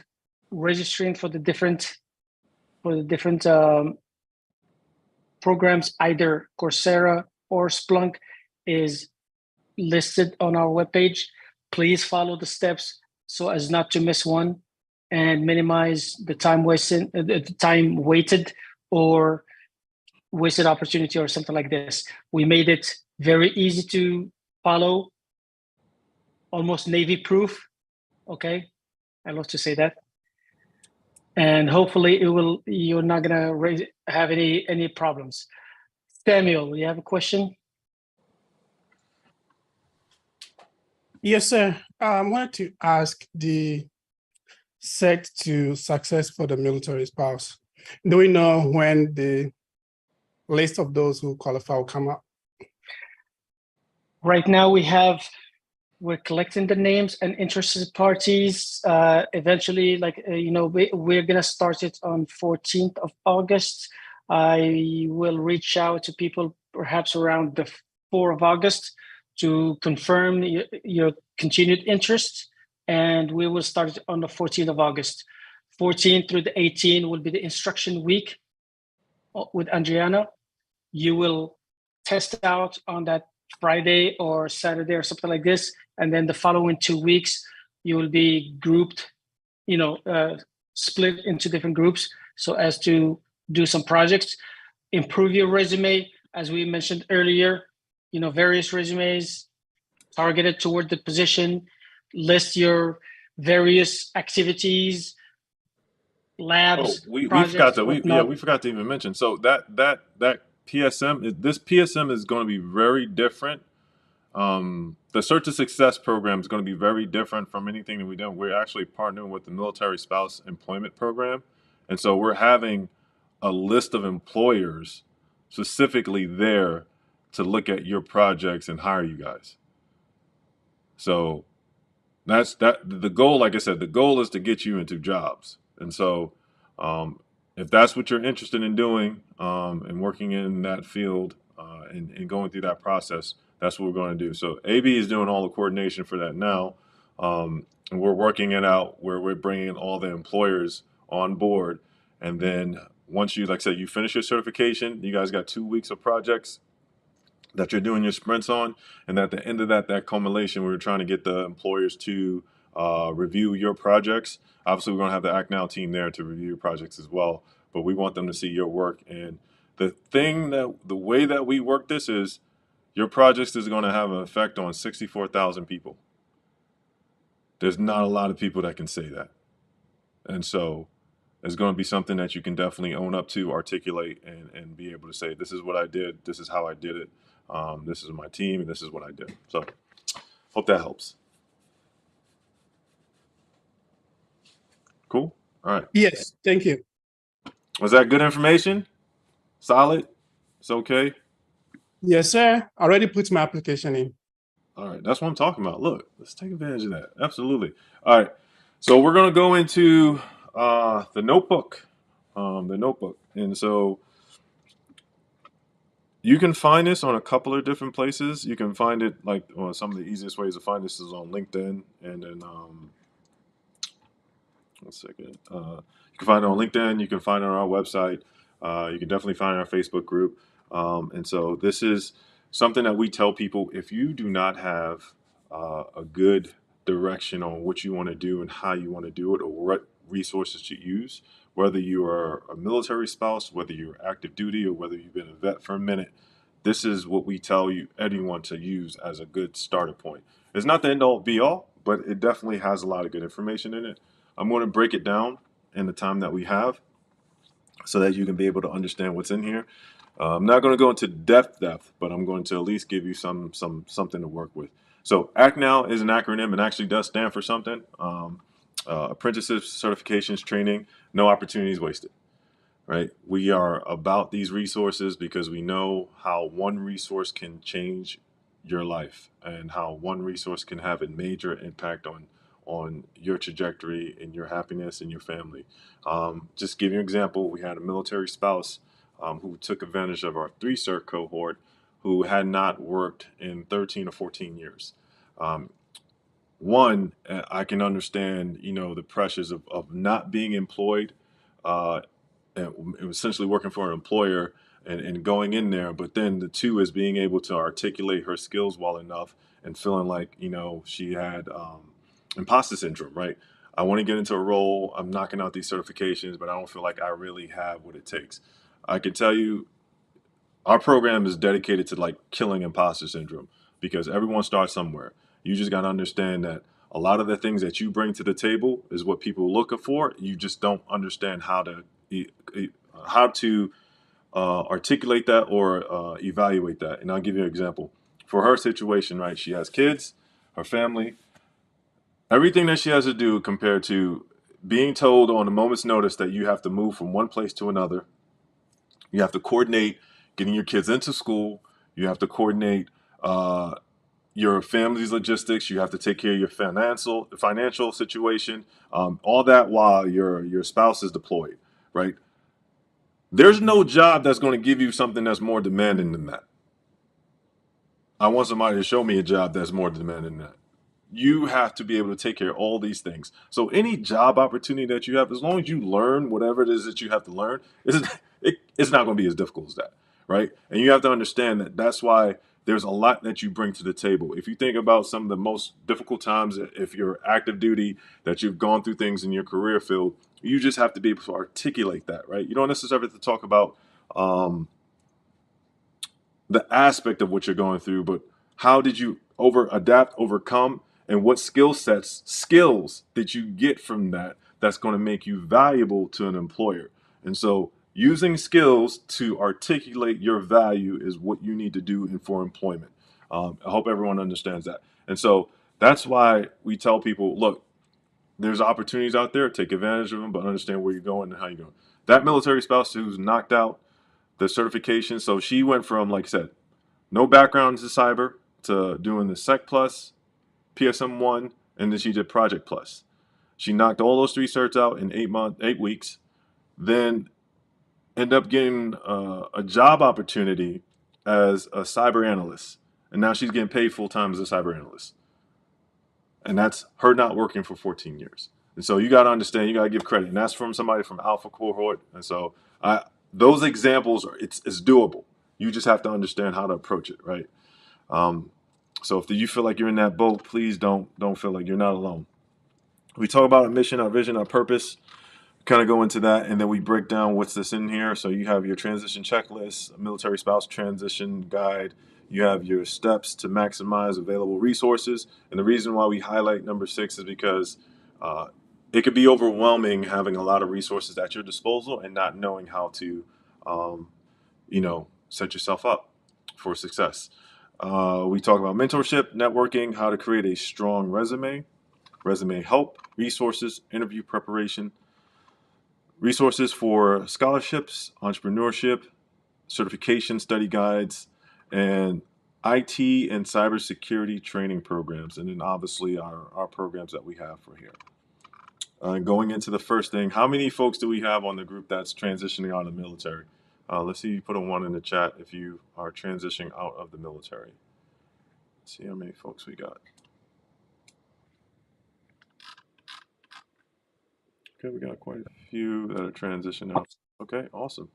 registering for the different programs, either Coursera or Splunk, is listed on our webpage. Please follow the steps so as not to miss one and minimize the time waited or wasted opportunity or something like this. We made it very easy to follow, almost Navy proof. Okay, I love to say that. And hopefully you're not gonna have any problems. Samuel, you have a question? Yes, sir. I wanted to ask the set to success for the military spouse. Do we know when the list of those who qualify will come up? Right now we're collecting the names and interested parties. Eventually, we're gonna start it on 14th of August. I will reach out to people perhaps around the 4th of August to confirm your continued interest, and we will start on the 14th of August. 14th through the 18th will be the instruction week with Andriana. You will test out on that Friday or Saturday or something like this, and then the following 2 weeks you will be grouped, split into different groups so as to do some projects, improve your resume, as we mentioned earlier, various resumes targeted toward the position, list your various activities, labs. We forgot to even mention. So that PSM, this PSM is going to be very different. The Search to Success program is going to be very different from anything that we do. We're actually partnering with the Military Spouse Employment Program. And so we're having a list of employers specifically there to look at your projects and hire you guys. So that's the goal. Like I said, the goal is to get you into jobs. And so if that's what you're interested in doing and working in that field and going through that process, that's what we're going to do. So AB is doing all the coordination for that now. And we're working it out where we're bringing all the employers on board. And then once you, like I said, you finish your certification, you guys got 2 weeks of projects that you're doing your sprints on. And at the end of that culmination, we're trying to get the employers to review your projects. Obviously, we're going to have the Act Now team there to review your projects as well, but we want them to see your work. And the way that we work this is your projects is going to have an effect on 64,000 people. There's not a lot of people that can say that. And so it's going to be something that you can definitely own up to, articulate, and be able to say, this is what I did, this is how I did it, this is my team, and this is what I did. So hope that helps. Cool. All right. Yes, thank you. Was that good information? Solid? It's okay? Yes, sir. Already put my application in. All right. That's what I'm talking about. Look, let's take advantage of that. Absolutely. All right. So we're going to go into the notebook. And so you can find this on a couple of different places. You can find it some of the easiest ways to find this is on LinkedIn, and then one second. You can find it on LinkedIn. You can find it on our website. You can definitely find it on our Facebook group. And so this is something that we tell people: if you do not have a good direction on what you want to do and how you want to do it, or what resources to use, whether you are a military spouse, whether you're active duty, or whether you've been a vet for a minute, this is what we tell you anyone to use as a good starter point. It's not the end all be all, but it definitely has a lot of good information in it. I'm going to break it down in the time that we have so that you can be able to understand what's in here. I'm not going to go into depth, but I'm going to at least give you something to work with. So Act Now is an acronym and actually does stand for something. Apprenticeship, certifications, training, no opportunities wasted, right? We are about these resources because we know how one resource can change your life and how one resource can have a major impact on your trajectory and your happiness and your family. Just give you an example, we had a military spouse who took advantage of our 3-cert cohort who had not worked in 13 or 14 years. One, I can understand, the pressures of not being employed, and essentially working for an employer and going in there. But then the two is being able to articulate her skills well enough and feeling like, she had imposter syndrome, right? I want to get into a role. I'm knocking out these certifications, but I don't feel like I really have what it takes. I can tell you our program is dedicated to killing imposter syndrome because everyone starts somewhere. You just got to understand that a lot of the things that you bring to the table is what people are looking for. You just don't understand how to articulate that or evaluate that. And I'll give you an example. For her situation, right? She has kids, her family, everything that she has to do compared to being told on a moment's notice that you have to move from one place to another. You have to coordinate getting your kids into school. You have to coordinate your family's logistics. You have to take care of your financial situation. All that while your spouse is deployed, right? There's no job that's going to give you something that's more demanding than that. I want somebody to show me a job that's more demanding than that. You have to be able to take care of all these things. So any job opportunity that you have, as long as you learn whatever it is that you have to learn, it's not going to be as difficult as that, right? And you have to understand that that's why there's a lot that you bring to the table. If you think about some of the most difficult times, if you're active duty, that you've gone through things in your career field, you just have to be able to articulate that, right? You don't necessarily have to talk about the aspect of what you're going through, but how did you overcome, and what skills that you get from that's going to make you valuable to an employer. And so using skills to articulate your value is what you need to do for employment. I hope everyone understands that. And so that's why we tell people, look, there's opportunities out there, take advantage of them, but understand where you're going and how you're going. That military spouse who's knocked out the certification, so she went from, like I said, no background in cyber to doing the Sec Plus, PSM1, and then she did Project Plus. She knocked all those 3 certs out in 8 weeks, then ended up getting a job opportunity as a cyber analyst. And now she's getting paid full time as a cyber analyst. And that's her not working for 14 years. And so you got to understand, you got to give credit, and that's from somebody from Alpha Cohort. And so those examples it's doable. You just have to understand how to approach it, right? So if you feel like you're in that boat, please don't feel like you're not alone. We talk about our mission, our vision, our purpose, kind of go into that, and then we break down what's this in here. So you have your transition checklist, a military spouse transition guide. You have your steps to maximize available resources. And the reason why we highlight number 6 is because it could be overwhelming having a lot of resources at your disposal and not knowing how to, set yourself up for success. We talk about mentorship, networking, how to create a strong resume help, resources, interview preparation, resources for scholarships, entrepreneurship, certification study guides, and IT and cybersecurity training programs. And then obviously our programs that we have for here. Going into the first thing, how many folks do we have on the group that's transitioning out of the military? Let's see, you put a 1 in the chat if you are transitioning out of the military. Let's see how many folks we got. Okay, we got quite a few that are transitioning out. Okay, awesome.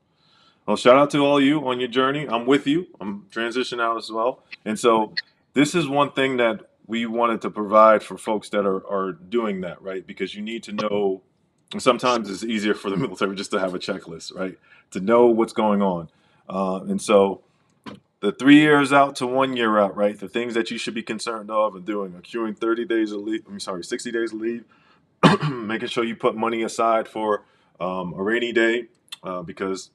Well, shout out to all of you on your journey. I'm with you. I'm transitioning out as well. And so this is one thing that we wanted to provide for folks that are doing that, right? Because you need to know, sometimes it's easier for the military just to have a checklist, right? To know what's going on. And so the 3 years out to 1 year out, right? The things that you should be concerned of and doing, accruing 30 days of leave, 60 days of leave, making sure you put money aside for a rainy day, because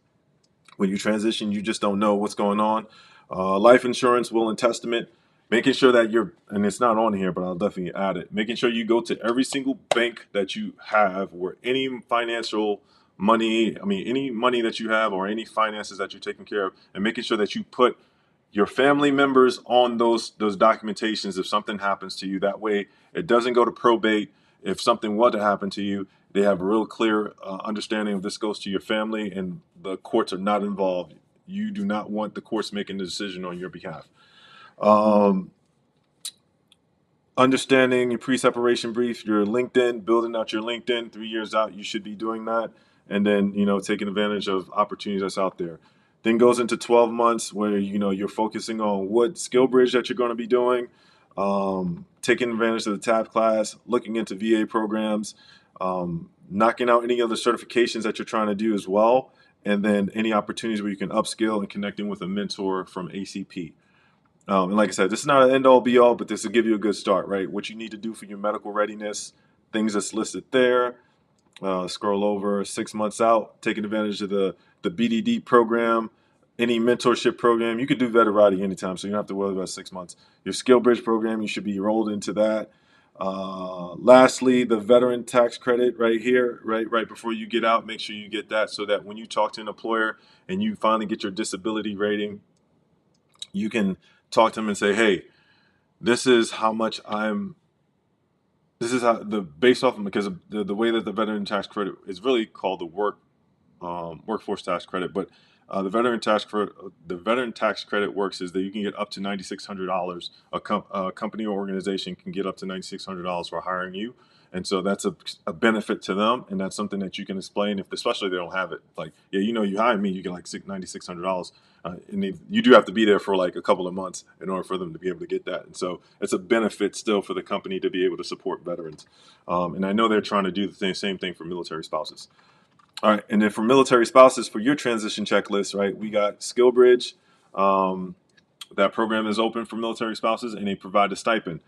when you transition, you just don't know what's going on. Life insurance, will and testament, making sure that and it's not on here, but I'll definitely add it, making sure you go to every single bank that you have where any financial money, any money that you have or any finances that you're taking care of, and making sure that you put your family members on those documentations if something happens to you. That way it doesn't go to probate. If something were to happen to you, they have a real clear understanding of this goes to your family and the courts are not involved. You do not want the courts making the decision on your behalf. Understanding your pre-separation brief, your LinkedIn, building out your LinkedIn 3 years out, you should be doing that. And then, taking advantage of opportunities that's out there. Then goes into 12 months where, you're focusing on what skill bridge that you're going to be doing, taking advantage of the TAP class, looking into VA programs, knocking out any other certifications that you're trying to do as well. And then any opportunities where you can upskill and connecting with a mentor from ACP. And like I said, this is not an end all be all, but this will give you a good start, right? What you need to do for your medical readiness, things that's listed there. Scroll over 6 months out, taking advantage of the BDD program, any mentorship program. You could do Veterati anytime, so you don't have to worry about 6 months. Your skill bridge program, you should be enrolled into that. Lastly, the veteran tax credit right here, right before you get out, make sure you get that so that when you talk to an employer and you finally get your disability rating, you can talk to them and say, hey, this is how much based off of, because of the way that the veteran tax credit is really called the workforce tax credit, but the veteran tax credit works is that you can get up to $9,600. A company or organization can get up to $9,600 for hiring you, and so that's a benefit to them, and that's something that you can explain especially if they don't have it. Like, yeah, you hire me, you get like $9,600, and you do have to be there for like a couple of months in order for them to be able to get that. And so it's a benefit still for the company to be able to support veterans. And I know they're trying to do the same thing for military spouses. All right, and then for military spouses, for your transition checklist, right, we got Skill Bridge. That program is open for military spouses, and they provide a stipend,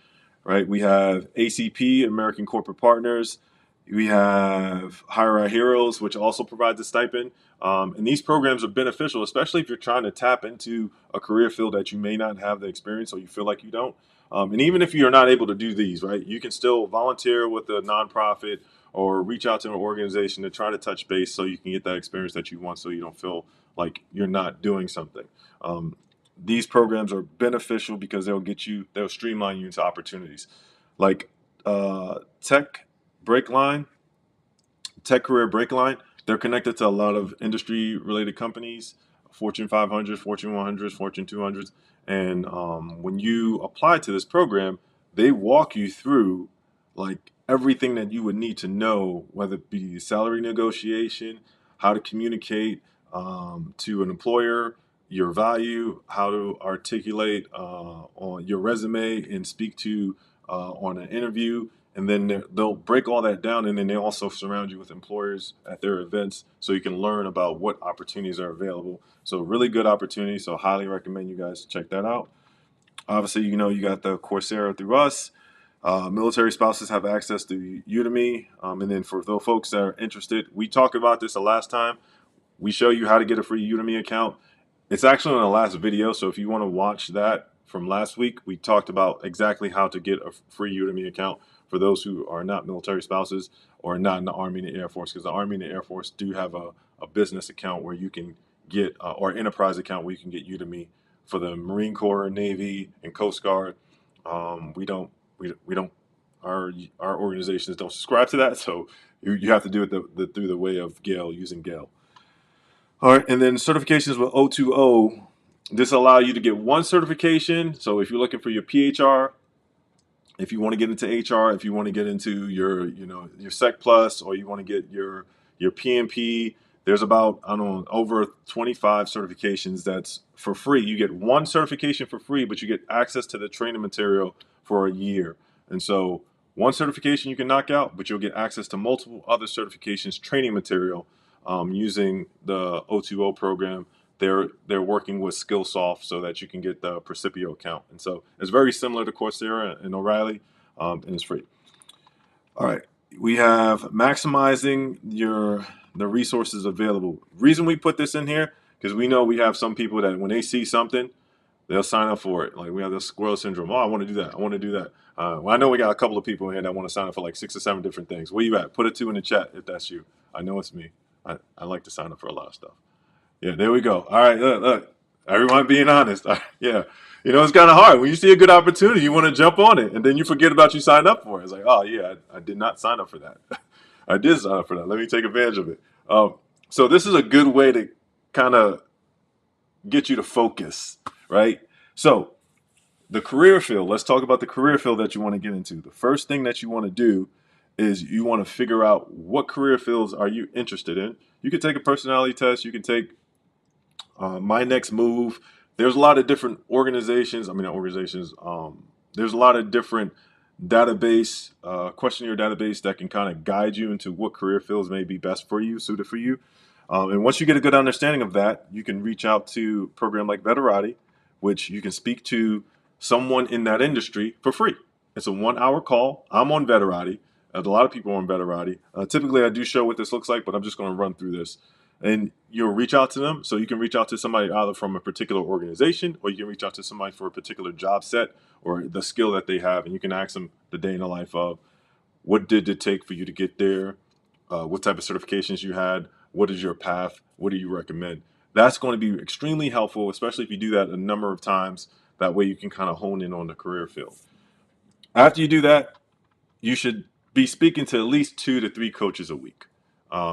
right? We have ACP, American Corporate Partners. We have Hire Our Heroes, which also provides a stipend. And these programs are beneficial, especially if you're trying to tap into a career field that you may not have the experience or you feel like you don't. And even if you're not able to do these, right, you can still volunteer with a nonprofit or reach out to an organization to try to touch base so you can get that experience that you want so you don't feel like you're not doing something. These programs are beneficial because they'll streamline you into opportunities. Like Tech Career Breakline, they're connected to a lot of industry-related companies, Fortune 500, Fortune 100s, Fortune 200s. And when you apply to this program, they walk you through like everything that you would need to know, whether it be salary negotiation, how to communicate to an employer, your value, how to articulate on your resume and speak to on an interview. And then they'll break all that down, and then they also surround you with employers at their events so you can learn about what opportunities are available. So really good opportunity. So highly recommend you guys check that out. Obviously, you know, you got the Coursera through us. Military spouses have access to Udemy. And then for those folks that are interested, we talked about this the last time. We show you how to get a free Udemy account. It's actually on the last video. So if you want to watch that from last week, we talked about exactly how to get a free Udemy account for those who are not military spouses or not in the Army and the Air Force, because the Army and the Air Force do have a business account where you can get, or enterprise account where you can get Udemy. For the Marine Corps, Navy, and Coast Guard, we don't, our organizations don't subscribe to that. So you have to do it through the way of Gale, using Gale. All right, and then certifications with O2O. This allow you to get one certification. So if you're looking for your PHR, if you want to get into HR, if you want to get into your Sec Plus, or you want to get your PMP, there's about, I don't know, over 25 certifications that's for free. You get one certification for free, but you get access to the training material for a year. And so one certification you can knock out, but you'll get access to multiple other certifications training material using the O2O program. They're working with Skillsoft so that you can get the Precipio account. And so it's very similar to Coursera and O'Reilly, and it's free. All right. We have maximizing the resources available. Reason we put this in here, because we know we have some people that when they see something, they'll sign up for it. Like we have this squirrel syndrome. Oh, I want to do that. I want to do that. Well, I know we got a couple of people in here that want to sign up for like 6 or 7 different things. Where you at? Put a 2 in the chat if that's you. I know it's me. I like to sign up for a lot of stuff. Yeah, there we go. All right, look. Everyone being honest. Yeah. You know, it's kind of hard. When you see a good opportunity, you want to jump on it, and then you forget about you signed up for it. It's like, oh, yeah, I did not sign up for that. I did sign up for that. Let me take advantage of it. So this is a good way to kind of get you to focus, right? So the career field, let's talk about the career field that you want to get into. The first thing that you want to do is you want to figure out what career fields are you interested in. You can take a personality test. You can take My Next Move. There's a lot of different organizations. There's a lot of different database, questionnaire database that can kind of guide you into what career fields may be best for you, suited for you. And once you get a good understanding of that, you can reach out to a program like Veterati, which you can speak to someone in that industry for free. It's a 1-hour call. I'm on Veterati. A lot of people are on Veterati. Typically, I do show what this looks like, but I'm just going to run through this. And you'll reach out to them. So you can reach out to somebody either from a particular organization, or you can reach out to somebody for a particular job set or the skill that they have. And you can ask them the day in the life of what did it take for you to get there? What type of certifications you had? What is your path? What do you recommend? That's going to be extremely helpful, especially if you do that a number of times. That way you can kind of hone in on the career field. After you do that, you should be speaking to at least 2 to 3 coaches a week.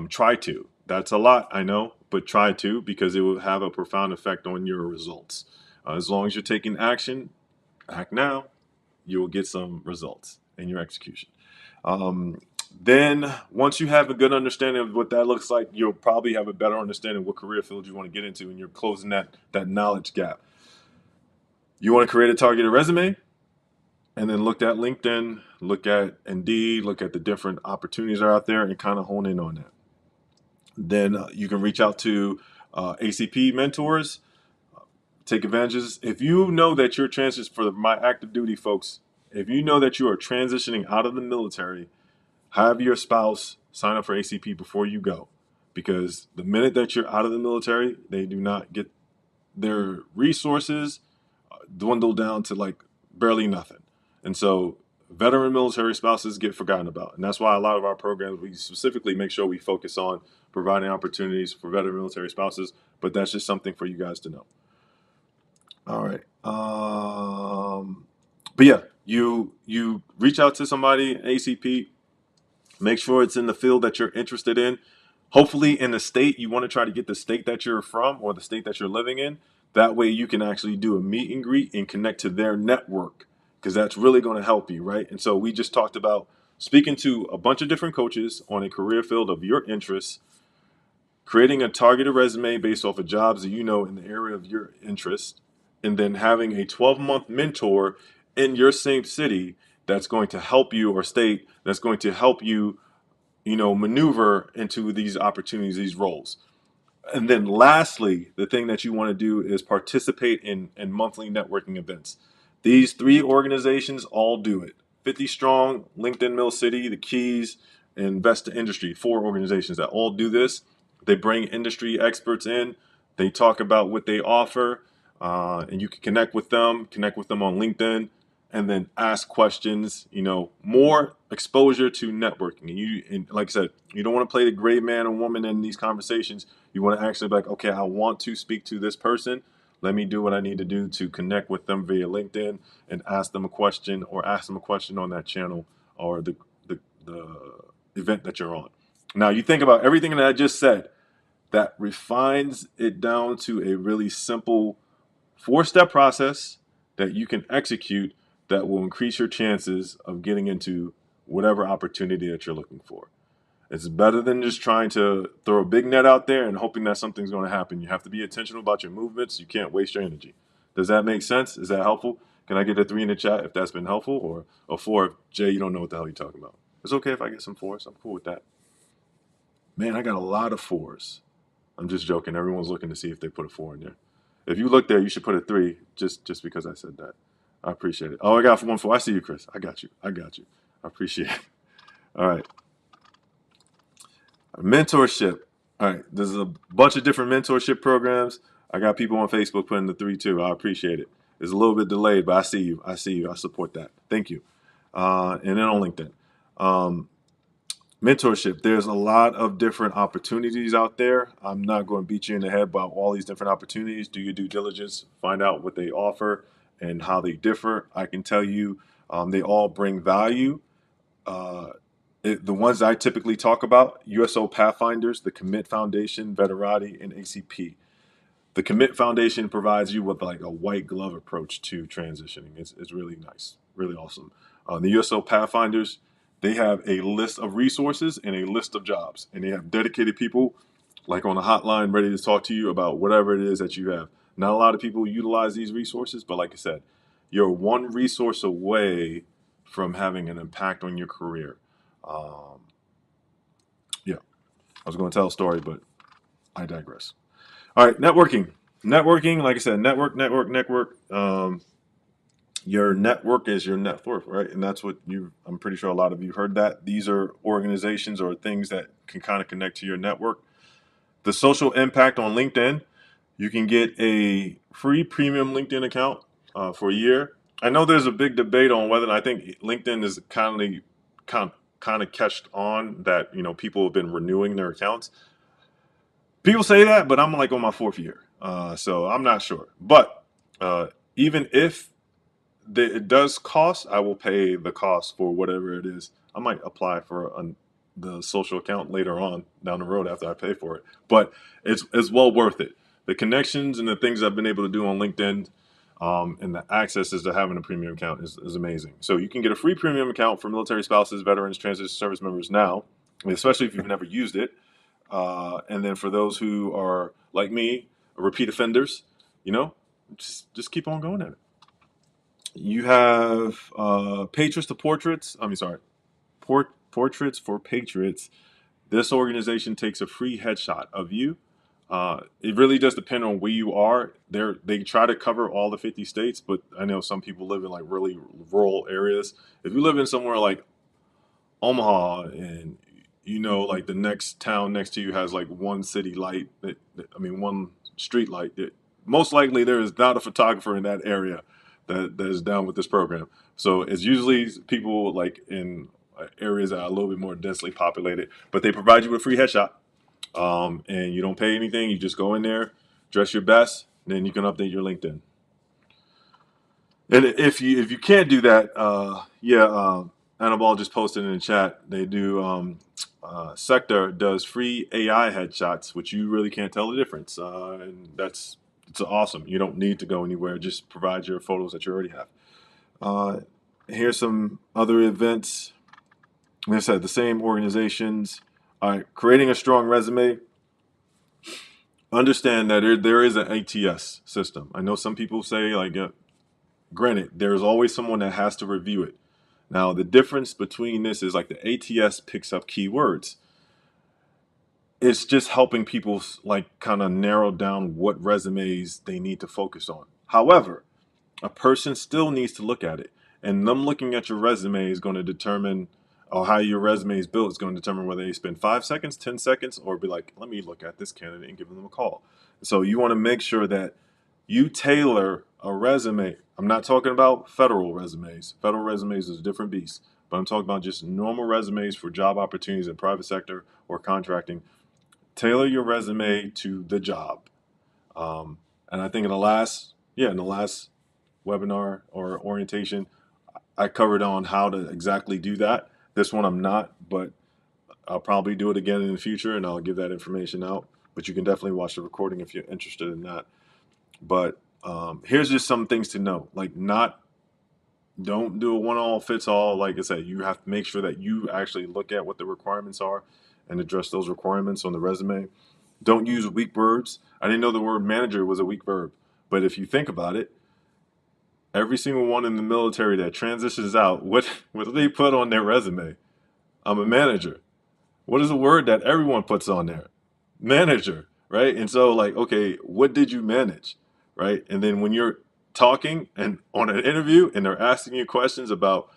Try to. That's a lot, I know, but try to, because it will have a profound effect on your results. As long as you're taking action, act now, you will get some results in your execution. Then once you have a good understanding of what that looks like, you'll probably have a better understanding of what career field you want to get into, and you're closing that knowledge gap. You want to create a targeted resume, and then look at LinkedIn, look at Indeed, look at the different opportunities that are out there, and kind of hone in on that. Then you can reach out to ACP mentors, take advantages. If you know that your chances for my active duty folks, if you know that you are transitioning out of the military, have your spouse sign up for ACP before you go, because the minute that you're out of the military, they do not get their resources dwindle down to like barely nothing. And so veteran military spouses get forgotten about. And that's why a lot of our programs, we specifically make sure we focus on providing opportunities for veteran military spouses, but that's just something for you guys to know. All right. But yeah, you reach out to somebody, ACP, make sure it's in the field that you're interested in. Hopefully in the state, you want to try to get the state that you're from or the state that you're living in. That way you can actually do a meet and greet and connect to their network, because that's really going to help you, right? And so we just talked about speaking to a bunch of different coaches on a career field of your interests, creating a targeted resume based off of jobs that you know in the area of your interest, and then having a 12-month mentor in your same city that's going to help you, or state that's going to help you, maneuver into these opportunities, these roles. And then lastly, the thing that you want to do is participate in monthly networking events. These three organizations all do it. 50 Strong, LinkedIn Mill City, the Keys, and Vesta Industry, 4 organizations that all do this. They bring industry experts in. They talk about what they offer, and you can connect with them on LinkedIn, and then ask questions. More exposure to networking. And like I said, you don't want to play the great man or woman in these conversations. You want to actually be like, okay, I want to speak to this person. Let me do what I need to do to connect with them via LinkedIn and ask them a question, or ask them a question on that channel or the event that you're on. Now, you think about everything that I just said, that refines it down to a really simple 4-step process that you can execute that will increase your chances of getting into whatever opportunity that you're looking for. It's better than just trying to throw a big net out there and hoping that something's going to happen. You have to be intentional about your movements. You can't waste your energy. Does that make sense? Is that helpful? Can I get a 3 in the chat if that's been helpful, or a 4 if, Jay, you don't know what the hell you're talking about? It's okay if I get some 4s. I'm cool with that. Man, I got a lot of 4s. I'm just joking. Everyone's looking to see if they put a 4 in there. If you look there, you should put a 3 just because I said that. I appreciate it. Oh, I got 1 4. I see you, Chris. I got you. I appreciate it. All right. Mentorship. All right. There's a bunch of different mentorship programs. I got people on Facebook putting the 3 too. I appreciate it. It's a little bit delayed, but I see you. I support that. Thank you. And then on LinkedIn. Mentorship. There's a lot of different opportunities out there. I'm not going to beat you in the head about all these different opportunities. Do your due diligence. Find out what they offer and how they differ. I can tell you they all bring value. The ones I typically talk about: USO Pathfinders, the Commit Foundation, Veterati, and ACP. The Commit Foundation provides you with like a white glove approach to transitioning. It's really nice, really awesome. The USO Pathfinders, they have a list of resources and a list of jobs, and they have dedicated people like on a hotline ready to talk to you about whatever it is that you have. Not a lot of people utilize these resources, but like I said, you're one resource away from having an impact on your career. Yeah, I was going to tell a story, but I digress. All right, networking. Networking, like I said, network. Your network is your net worth, right? And that's what I'm pretty sure a lot of you heard that. These are organizations or things that can kind of connect to your network. The social impact on LinkedIn. You can get a free premium LinkedIn account for a year. I know there's a big debate on whether, I think LinkedIn is kind of catched on that, people have been renewing their accounts. People say that, but I'm like on my 4th year. So I'm not sure. But even if it does cost, I will pay the cost for whatever it is. I might apply for the social account later on down the road after I pay for it. But it's well worth it. The connections and the things I've been able to do on LinkedIn and the access to having a premium account is amazing. So you can get a free premium account for military spouses, veterans, transition service members now, especially if you've never used it. And then for those who are like me, repeat offenders, just keep on going at it. You have Portraits for Patriots. This organization takes a free headshot of you. It really does depend on where you are. They try to cover all the 50 states, but I know some people live in like really rural areas. If you live in somewhere like Omaha and like the next town next to you has like one city light, one street light, most likely there is not a photographer in that area that is down with this program. So it's usually people like in areas that are a little bit more densely populated, but they provide you with a free headshot. And you don't pay anything. You just go in there, dress your best, and then you can update your LinkedIn. And if you can't do that, Annabelle just posted in the chat. They do Sector does free AI headshots, which you really can't tell the difference. And it's awesome. You don't need to go anywhere. Just provide your photos that you already have. Here's some other events. Like I said, the same organizations. All right, creating a strong resume. Understand that there is an ATS system. I know some people say, like, granted, there's always someone that has to review it. Now, the difference between this is like the ATS picks up keywords. It's just helping people like kind of narrow down what resumes they need to focus on. However, a person still needs to look at it, and them looking at your resume is going to determine, or how your resume is built is going to determine whether they spend 5 seconds, 10 seconds, or be like, let me look at this candidate and give them a call. So you want to make sure that you tailor a resume. I'm not talking about federal resumes. Federal resumes is a different beast, but I'm talking about just normal resumes for job opportunities in private sector or contracting. Tailor your resume to the job. And I think in the last webinar or orientation, I covered on how to exactly do that. This one I'm not, but I'll probably do it again in the future, and I'll give that information out. But you can definitely watch the recording if you're interested in that. But here's just some things to know. Like, don't do a one-all-fits-all. Like I said, you have to make sure that you actually look at what the requirements are and address those requirements on the resume. Don't use weak verbs. I didn't know the word manager was a weak verb. But if you think about it, every single one in the military that transitions out, what do they put on their resume? I'm a manager. What is a word that everyone puts on there? Manager, right? And so, like, okay, what did you manage, right? And then when you're talking and on an interview and they're asking you questions about,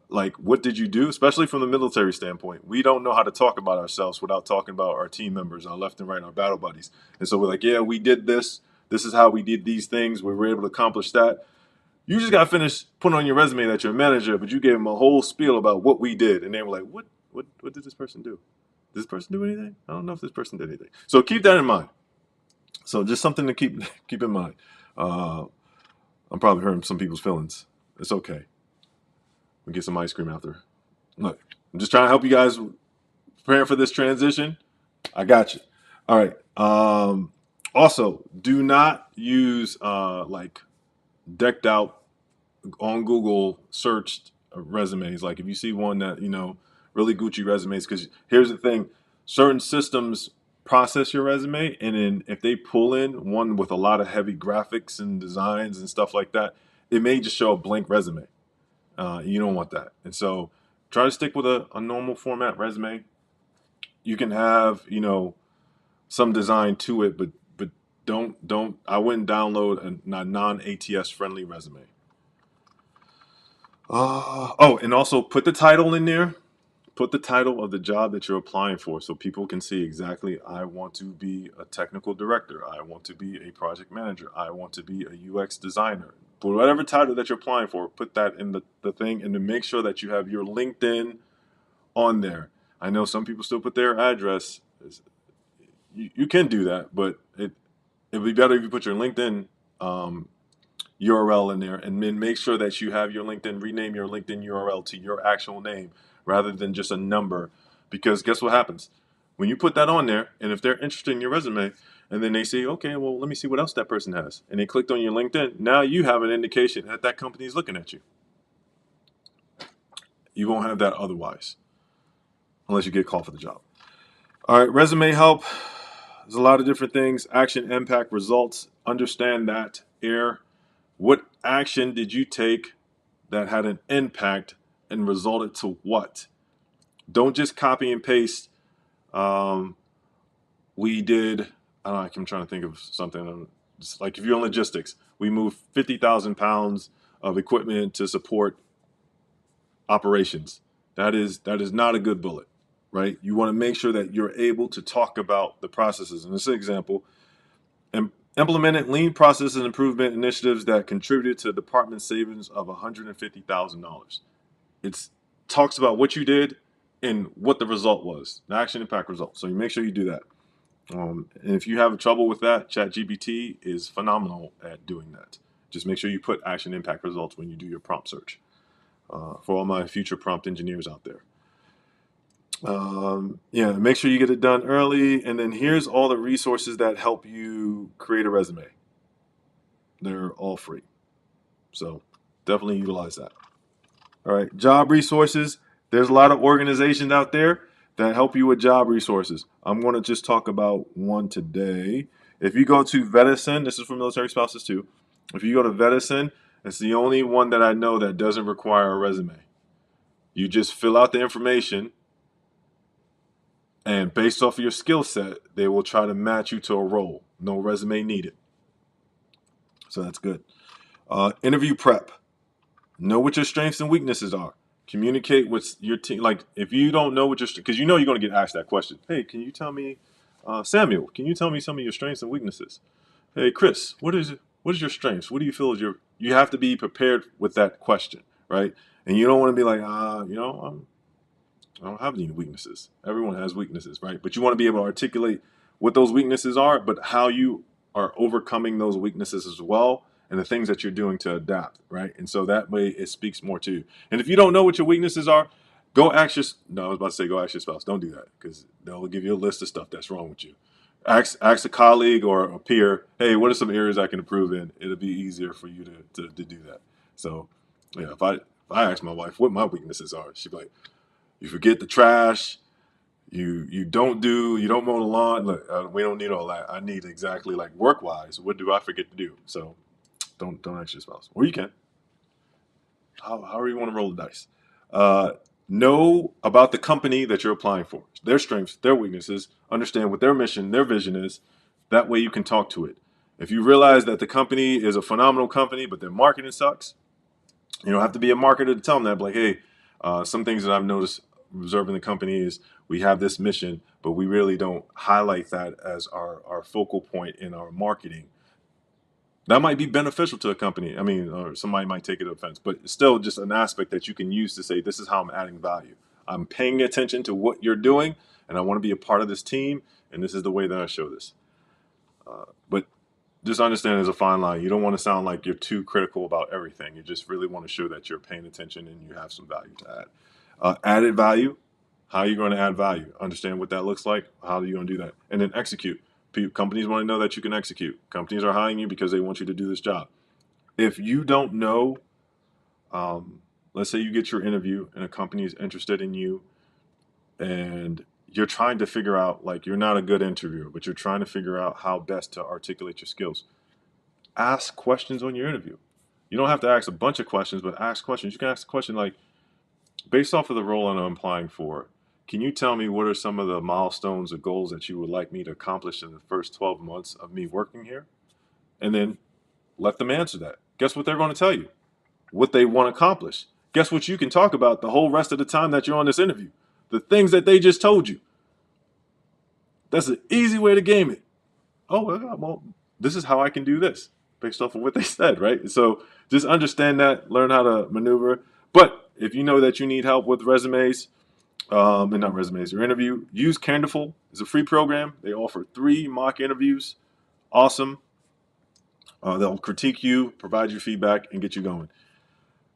like, what did you do, especially from the military standpoint, we don't know how to talk about ourselves without talking about our team members, our left and right, our battle buddies. And so we're like, yeah, we did this. This is how we did these things. We were able to accomplish that. You just got to finish putting on your resume that you're a manager, but you gave them a whole spiel about what we did. And they were like, what did this person do? Did this person do anything? I don't know if this person did anything. So keep that in mind. So just something to keep in mind. I'm probably hurting some people's feelings. It's okay. We'll get some ice cream after. Look, I'm just trying to help you guys prepare for this transition. I got you. All right. Also, do not use like decked out on Google searched resumes. Like if you see one that, really Gucci resumes, because here's the thing, certain systems process your resume, and then if they pull in one with a lot of heavy graphics and designs and stuff like that, it may just show a blank resume. You don't want that. And so try to stick with a normal format resume. You can have, some design to it, but I wouldn't download a non-ATS friendly resume. And also put the title in there. Put the title of the job that you're applying for so people can see exactly, I want to be a technical director. I want to be a project manager. I want to be a UX designer. But whatever title that you're applying for, put that in the thing, and to make sure that you have your LinkedIn on there. I know some people still put their address. You can do that, but it'd be better if you put your LinkedIn URL in there, and then make sure that you have your LinkedIn, rename your LinkedIn URL to your actual name rather than just a number. Because guess what happens? When you put that on there, and if they're interested in your resume, and then they say, okay, well, let me see what else that person has, and they clicked on your LinkedIn, now you have an indication that that company is looking at you. You won't have that otherwise, unless you get called for the job. All right, resume help. There's a lot of different things. Action, impact, results. Understand that. What action did you take that had an impact and resulted to what? Don't just copy and paste. We did, I'm trying to think of something. Just like if you're in logistics, we moved 50,000 pounds of equipment to support operations. That is not a good bullet, right? You want to make sure that you're able to talk about the processes. And this is an example. Implemented lean processes and improvement initiatives that contributed to the department savings of $150,000. It talks about what you did and what the result was, the action impact result. So you make sure you do that. And if you have trouble with that, ChatGPT is phenomenal at doing that. Just make sure you put action impact results when you do your prompt search. For all my future prompt engineers out there. Make sure you get it done early. And then here's all the resources that help you create a resume. They're all free. So definitely utilize that. All right. Job resources. There's a lot of organizations out there that help you with job resources. I'm going to just talk about one today. If you go to Vedison, this is for military spouses too. If you go to Vedison, it's the only one that I know that doesn't require a resume. You just fill out the information, and based off of your skill set, they will try to match you to a role. No resume needed. So that's good. Interview prep. Know what your strengths and weaknesses are. Communicate with your team. Like if you don't know what your, because you know you're going to get asked that question. Hey, can you tell me, Samuel? Can you tell me some of your strengths and weaknesses? Hey, Chris, what is your strengths? What do you feel is your? You have to be prepared with that question, right? And you don't want to be like, I don't have any weaknesses. Everyone has weaknesses, right? But you want to be able to articulate what those weaknesses are, but how you are overcoming those weaknesses as well, and the things that you're doing to adapt, right? And so that way it speaks more to you. And if you don't know what your weaknesses are, go ask your, no, I was about to say go ask your spouse. Don't do that, because they'll give you a list of stuff that's wrong with you. Ask a colleague or a peer, hey, what are some areas I can improve in? It'll be easier for you to do that. So yeah, if I ask my wife what my weaknesses are, she'd be like, you forget the trash. You don't mow the lawn. Look, we don't need all that. I need exactly like work wise. What do I forget to do? So don't ask your spouse, or you can. However you want to roll the dice. Know about the company that you're applying for, their strengths, their weaknesses. Understand what their mission, their vision is. That way you can talk to it. If you realize that the company is a phenomenal company, but their marketing sucks, you don't have to be a marketer to tell them that. Like, hey, some things that I've noticed observing the company is we have this mission, but we really don't highlight that as our focal point in our marketing. That might be beneficial to a company. I mean, or somebody might take it offense, but it's still just an aspect that you can use to say, this is how I'm adding value. I'm paying attention to what you're doing, and I want to be a part of this team, and this is the way that I show this. But just understand there's a fine line. You don't want to sound like you're too critical about everything. You just really want to show that you're paying attention and you have some value to add. Added value. How are you going to add value? Understand what that looks like. How are you going to do that? And then execute. Companies want to know that you can execute. Companies are hiring you because they want you to do this job. If you don't know, let's say you get your interview and a company is interested in you, and you're trying to figure out, like, you're not a good interviewer, but you're trying to figure out how best to articulate your skills. Ask questions on your interview. You don't have to ask a bunch of questions, but ask questions. You can ask a question like, based off of the role I'm applying for, can you tell me what are some of the milestones or goals that you would like me to accomplish in the first 12 months of me working here? And then let them answer that. Guess what they're going to tell you? What they want to accomplish. Guess what you can talk about the whole rest of the time that you're on this interview? The things that they just told you. That's an easy way to game it. Oh, well, this is how I can do this based off of what they said, right? So just understand that, learn how to maneuver. But if you know that you need help with resumes, and not resumes, your interview, use Canderful. It's a free program. They offer 3 mock interviews. Awesome. They'll critique you, provide you feedback, and get you going.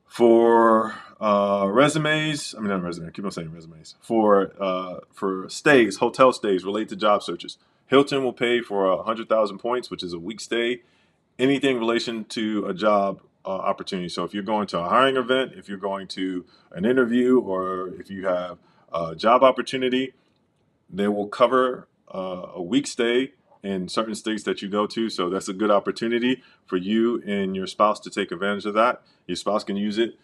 For resumes, I keep on saying resumes. For stays, hotel stays related to job searches, Hilton will pay for 100,000 points, which is a week stay, anything in relation to a job opportunity. So if you're going to a hiring event, if you're going to an interview, or if you have a job opportunity, they will cover a week stay in certain states that you go to. So that's a good opportunity for you and your spouse to take advantage of that. Your spouse can use it.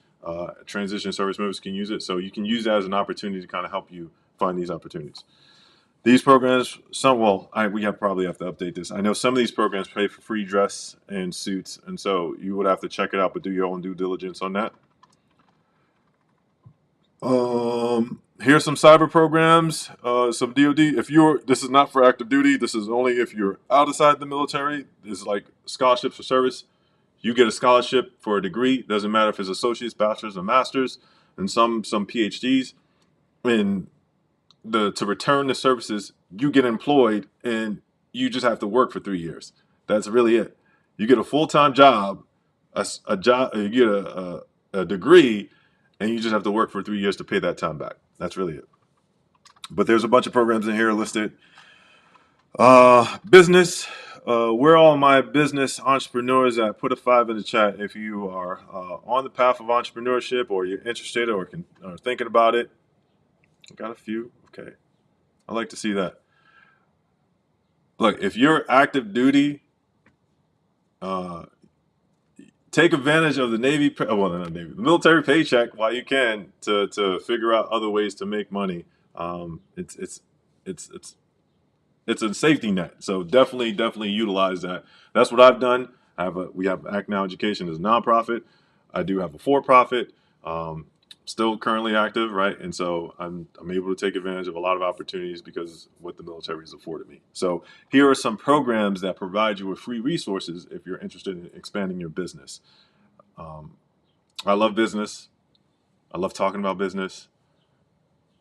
Transition service members can use it. So you can use that as an opportunity to kind of help you find these opportunities. These programs, we probably have to update this. I know some of these programs pay for free dress and suits, and so you would have to check it out, but do your own due diligence on that. Here's some cyber programs, some DoD. This is not for active duty. This is only if you're outside the military. This is like scholarships for service. You get a scholarship for a degree. Doesn't matter if it's associates, bachelor's, or master's, and some PhDs. And to return the services, you get employed, and you just have to work for 3 years. That's really it. You get a full-time job, a job. You get a degree, and you just have to work for 3 years to pay that time back. That's really it. But there's a bunch of programs in here listed. Business, where are all my business entrepreneurs at? Put a 5 in the chat if you are on the path of entrepreneurship, or you're interested, or thinking about it. Got a few. Okay, I like to see that. Look, if you're active duty, take advantage of the the military paycheck while you can to figure out other ways to make money. It's a safety net, so definitely utilize that. That's what I've done. We have Act Now Education as a nonprofit. I do have a for-profit, still currently active, right? And so I'm able to take advantage of a lot of opportunities because what the military has afforded me. So here are some programs that provide you with free resources if you're interested in expanding your business. I love business. I love talking about business.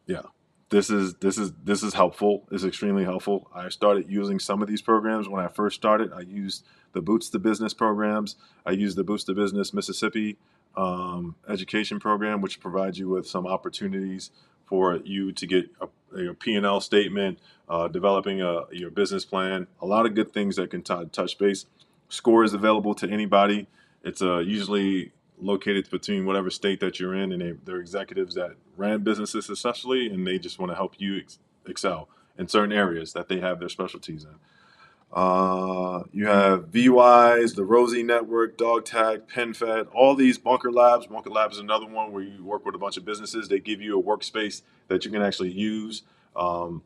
Yeah. This is helpful. It's extremely helpful. I started using some of these programs when I first started. I used the Boots to Business programs. I used the Boots to Business Mississippi education program, which provides you with some opportunities for you to get a P&L statement, developing your business plan. A lot of good things that can touch base. SCORE is available to anybody. It's usually located between whatever state that you're in, and they're executives that ran businesses successfully, and they just want to help you excel in certain areas that they have their specialties in. You have VUIs, the Rosie Network, Dog Tag, PenFed, all these Bunker Labs. Bunker Labs is another one where you work with a bunch of businesses. They give you a workspace that you can actually use to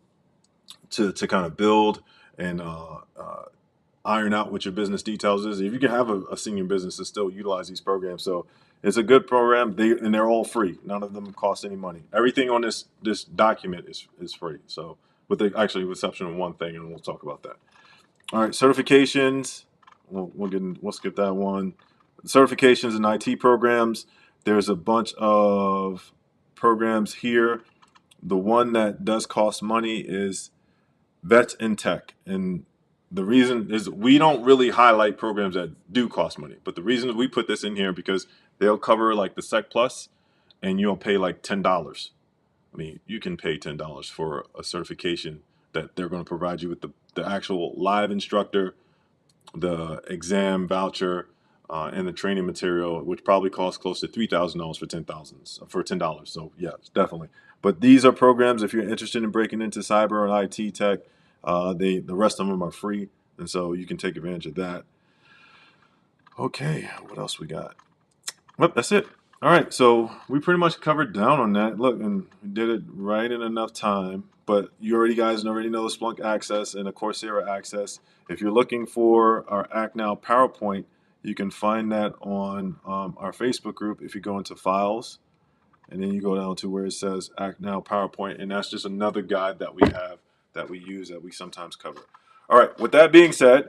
kind of build and iron out what your business details is. If you can have a senior business and still utilize these programs. So it's a good program. They're all free. None of them cost any money. Everything on this document is free. So with the exception of one thing, and we'll talk about that. All right, certifications. We'll skip that one. Certifications in IT programs. There's a bunch of programs here. The one that does cost money is Vets in Tech, and the reason is we don't really highlight programs that do cost money, but the reason we put this in here because they'll cover like the Sec Plus, and you'll pay like $10. I mean, you can pay $10 for a certification that they're going to provide you with the actual live instructor, the exam voucher, and the training material, which probably costs close to $3,000 for $10. So yeah, definitely. But these are programs if you're interested in breaking into cyber and IT tech. The rest of them are free, and so you can take advantage of that. Okay, what else we got? Well, that's it. All right, so we pretty much covered down on that. Look, and we did it right in enough time. But you guys already know the Splunk Access and the Coursera Access. If you're looking for our Act Now PowerPoint, you can find that on our Facebook group. If you go into Files, and then you go down to where it says Act Now PowerPoint, and that's just another guide that we have that we use that we sometimes cover. All right, with that being said,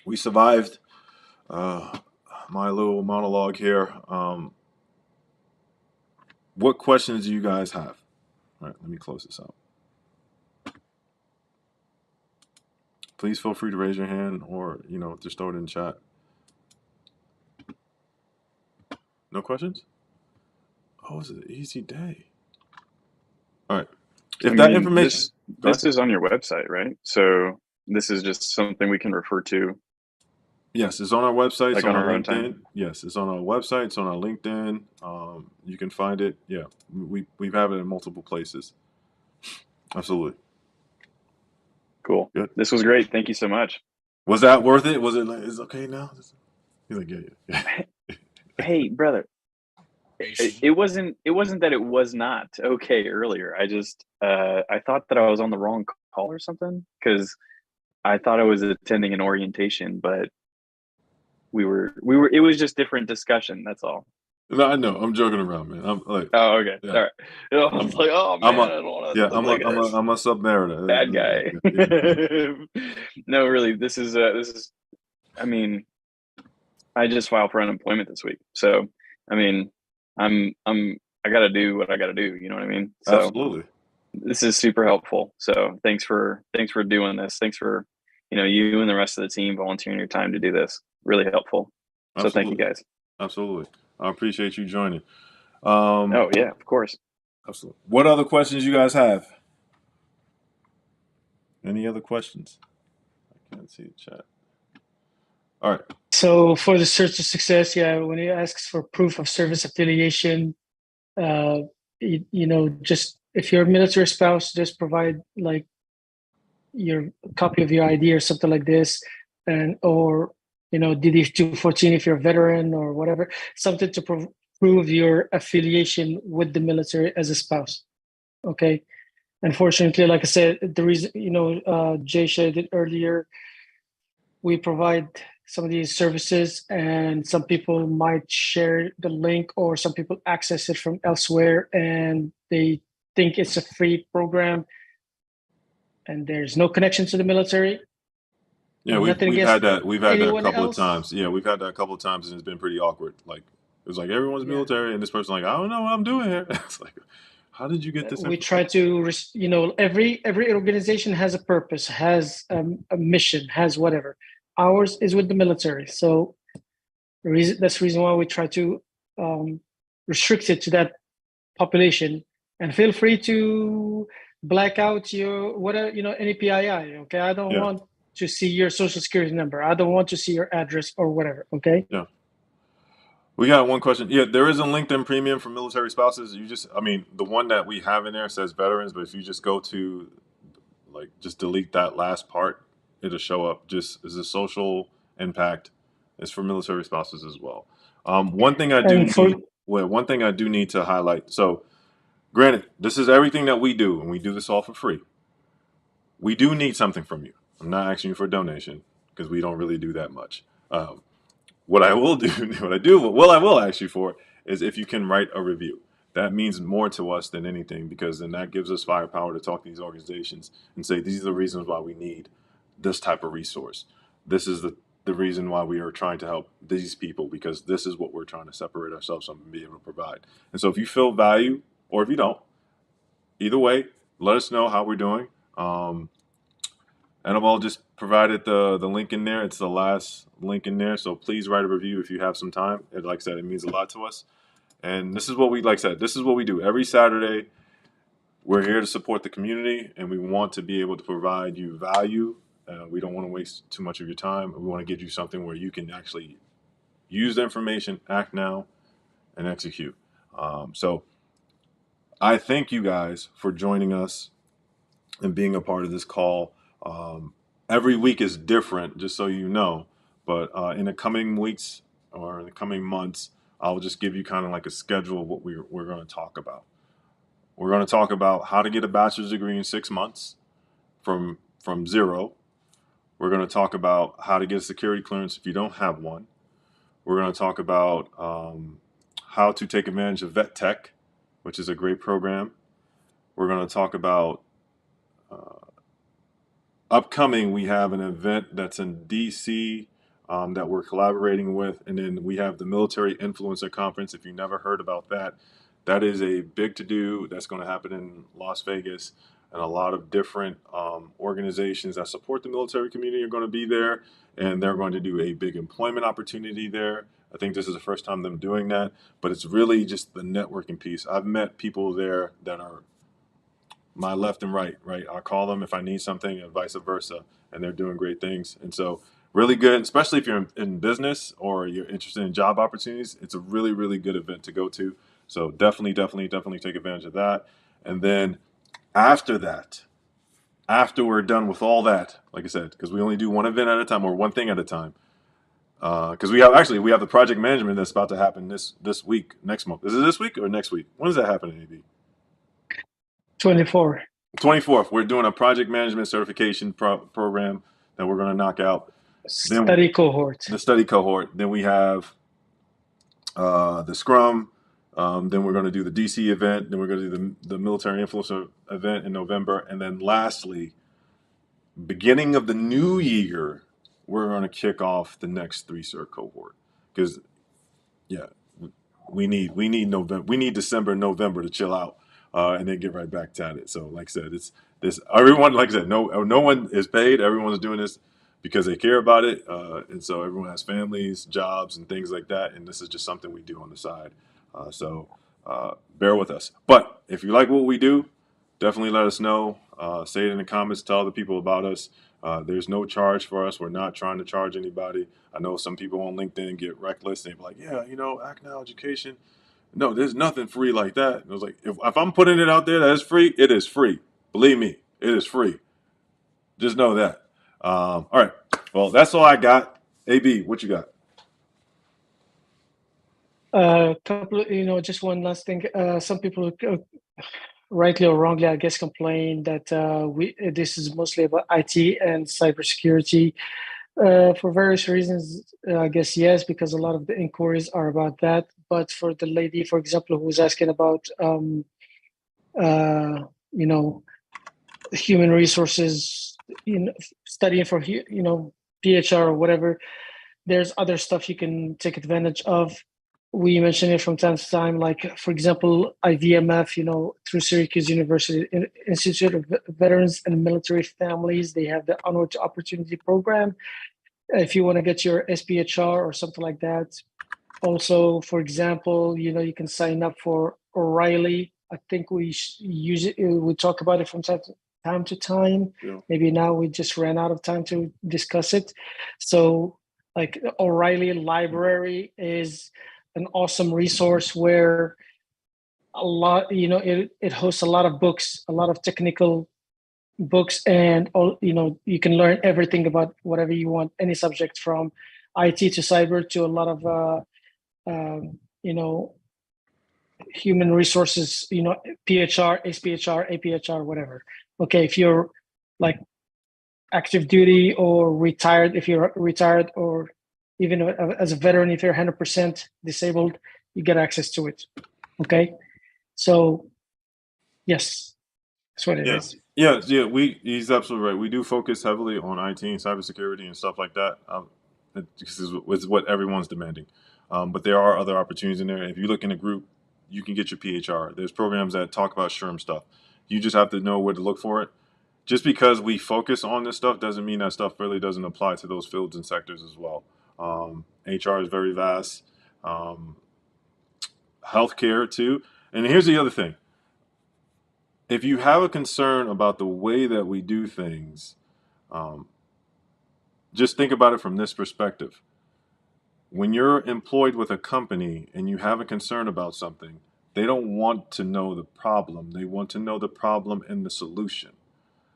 we survived my little monologue here. What questions do you guys have? All right, let me close this out. Please feel free to raise your hand or, just throw it in chat. No questions? Oh, it's an easy day. All right. If that information... This is on your website, right? So this is just something we can refer to. Yes, it's on our website. Like it's on our our own LinkedIn. time? Yes, it's on our website. It's on our LinkedIn. You can find it. Yeah, we have it in multiple places. Absolutely. Cool. Good. This was great. Thank you so much. Was that worth it? Was it like, it's okay now? He's like, yeah. Hey, brother. It wasn't that it was not okay earlier. I just I thought that I was on the wrong call or something because I thought I was attending an orientation, but we were it was just different discussion. That's all. No, I know. I'm joking around, man. I'm like, Oh, okay. yeah. All right. I was like, oh man, I don't want to look like this. I'm a sub-narrator. Bad guy. Yeah. No, really, this is I mean, I just filed for unemployment this week. So, I mean, I got to do what I got to do, you know what I mean? So Absolutely. this is super helpful. So, thanks for doing this. Thanks for, you and the rest of the team volunteering your time to do this. Really helpful. So, thank you guys. Absolutely. I appreciate you joining. Oh, yeah, of course. Absolutely. What other questions you guys have? Any other questions? can't see the chat. All right. So for the search to success, yeah, when it asks for proof of service affiliation, just if you're a military spouse, just provide like your copy of your ID or something like this, or DD 214 if you're a veteran or whatever, something to prove your affiliation with the military as a spouse. Okay. Unfortunately, like I said, the reason Jay shared it earlier, we provide some of these services, and some people might share the link, or some people access it from elsewhere, and they think it's a free program, and there's no connection to the military. Yeah, we've had that. We've had that a couple of times. Yeah, we've had that a couple of times, and it's been pretty awkward. Like it was like everyone's military, and this person like, I don't know what I'm doing here. It's like, how did you get this? We try to, every organization has a purpose, has a mission, has whatever. Ours is with the military, so that's the reason why we try to restrict it to that population. And feel free to black out your whatever, any PII. Okay, I don't want to see your social security number. I don't want to see your address or whatever. Okay. Yeah. We got one question. Yeah, there is a LinkedIn Premium for military spouses. The one that we have in there says veterans, but if you just go to, just delete that last part, it'll show up just as a social impact. It's for military spouses as well. One thing I do need to highlight. So, granted, this is everything that we do, and we do this all for free. We do need something from you. I'm not asking you for a donation because we don't really do that much. What I will ask you for is if you can write a review. That means more to us than anything, because then that gives us firepower to talk to these organizations and say, these are the reasons why we need this type of resource. This is the reason why we are trying to help these people, because this is what we're trying to separate ourselves from and be able to provide. And so if you feel value, or if you don't, either way, let us know how we're doing. And I've just provided the link in there. It's the last link in there. So please write a review if you have some time. And like I said, it means a lot to us. And this is what this is what we do. Every Saturday, we're here to support the community, and we want to be able to provide you value. We don't want to waste too much of your time. We want to give you something where you can actually use the information, act now, and execute. So I thank you guys for joining us and being a part of this call. Every week is different, just so you know, but in the coming weeks or in the coming months, I'll just give you kind of like a schedule of what we're going to talk about. We're going to talk about how to get a bachelor's degree in 6 months from zero. We're going to talk about how to get a security clearance if you don't have one. We're going to talk about how to take advantage of Vet Tech, which is a great program. We're going to talk about upcoming, we have an event that's in DC that we're collaborating with. And then we have the Military Influencer Conference. If you never heard about that, that is a big to-do that's going to happen in Las Vegas. And a lot of different organizations that support the military community are going to be there. And they're going to do a big employment opportunity there. I think this is the first time them doing that. But it's really just the networking piece. I've met people there that are my left and right. I call them if I need something and vice versa, and they're doing great things. And so really good, especially if you're in business or you're interested in job opportunities. It's a really, really good event to go to. So definitely take advantage of that. And then after that, after we're done with all that, like I said, because we only do one event at a time or one thing at a time. Because we have the project management that's about to happen this week, next month. Is it this week or next week? When does that happen, AB? 24th. We're doing a project management certification program that we're going to knock out. Study cohort. The study cohort. Then we have the Scrum. Then we're going to do the DC event. Then we're going to do the military influencer event in November. And then lastly, beginning of the new year, we're going to kick off the next 3-cert cohort. Because, we need November. We need December, November to chill out. And then get right back at it. So, like I said, it's this. Everyone, like I said, no one is paid. Everyone's doing this because they care about it, and so everyone has families, jobs, and things like that. And this is just something we do on the side. So bear with us. But if you like what we do, definitely let us know. Say it in the comments. Tell other people about us. There's no charge for us. We're not trying to charge anybody. I know some people on LinkedIn get reckless. They be like, yeah, Act Now Education. No, there's nothing free like that. And I was like, if I'm putting it out there that is free, it is free. Believe me, it is free. Just know that. All right. Well, that's all I got. AB, what you got? Couple of, just one last thing. Some people, rightly or wrongly, I guess, complain that this is mostly about IT and cybersecurity. For various reasons, I guess yes, because a lot of the inquiries are about that. But for the lady, for example, who was asking about, human resources, studying for, PHR or whatever, there's other stuff you can take advantage of. We mention it from time to time, like, for example, IVMF, through Syracuse University Institute of Veterans and Military Families, they have the Onward to Opportunity program. If you want to get your SPHR or something like that. Also, for example, you can sign up for O'Reilly. I think we use it. We talk about it from time to time. Yeah. Maybe now we just ran out of time to discuss it. So, like, O'Reilly Library is an awesome resource where a lot, it hosts a lot of books, a lot of technical books, and all, you can learn everything about whatever you want, any subject from IT to cyber to a lot of human resources, PHR, SPHR, APHR, whatever. Okay, if you're like active duty or retired, if you're retired, or even as a veteran, if you're 100% disabled, you get access to it. Okay, so yes, that's what it is. Yeah, he's absolutely right. We do focus heavily on IT and cybersecurity and stuff like that. This is what everyone's demanding. But there are other opportunities in there. If you look in a group, you can get your PHR. There's programs that talk about SHRM stuff. You just have to know where to look for it. Just because we focus on this stuff doesn't mean that stuff really doesn't apply to those fields and sectors as well. HR is very vast. Healthcare too. And here's the other thing. If you have a concern about the way that we do things, just think about it from this perspective. When you're employed with a company and you have a concern about something, they don't want to know the problem. They want to know the problem and the solution.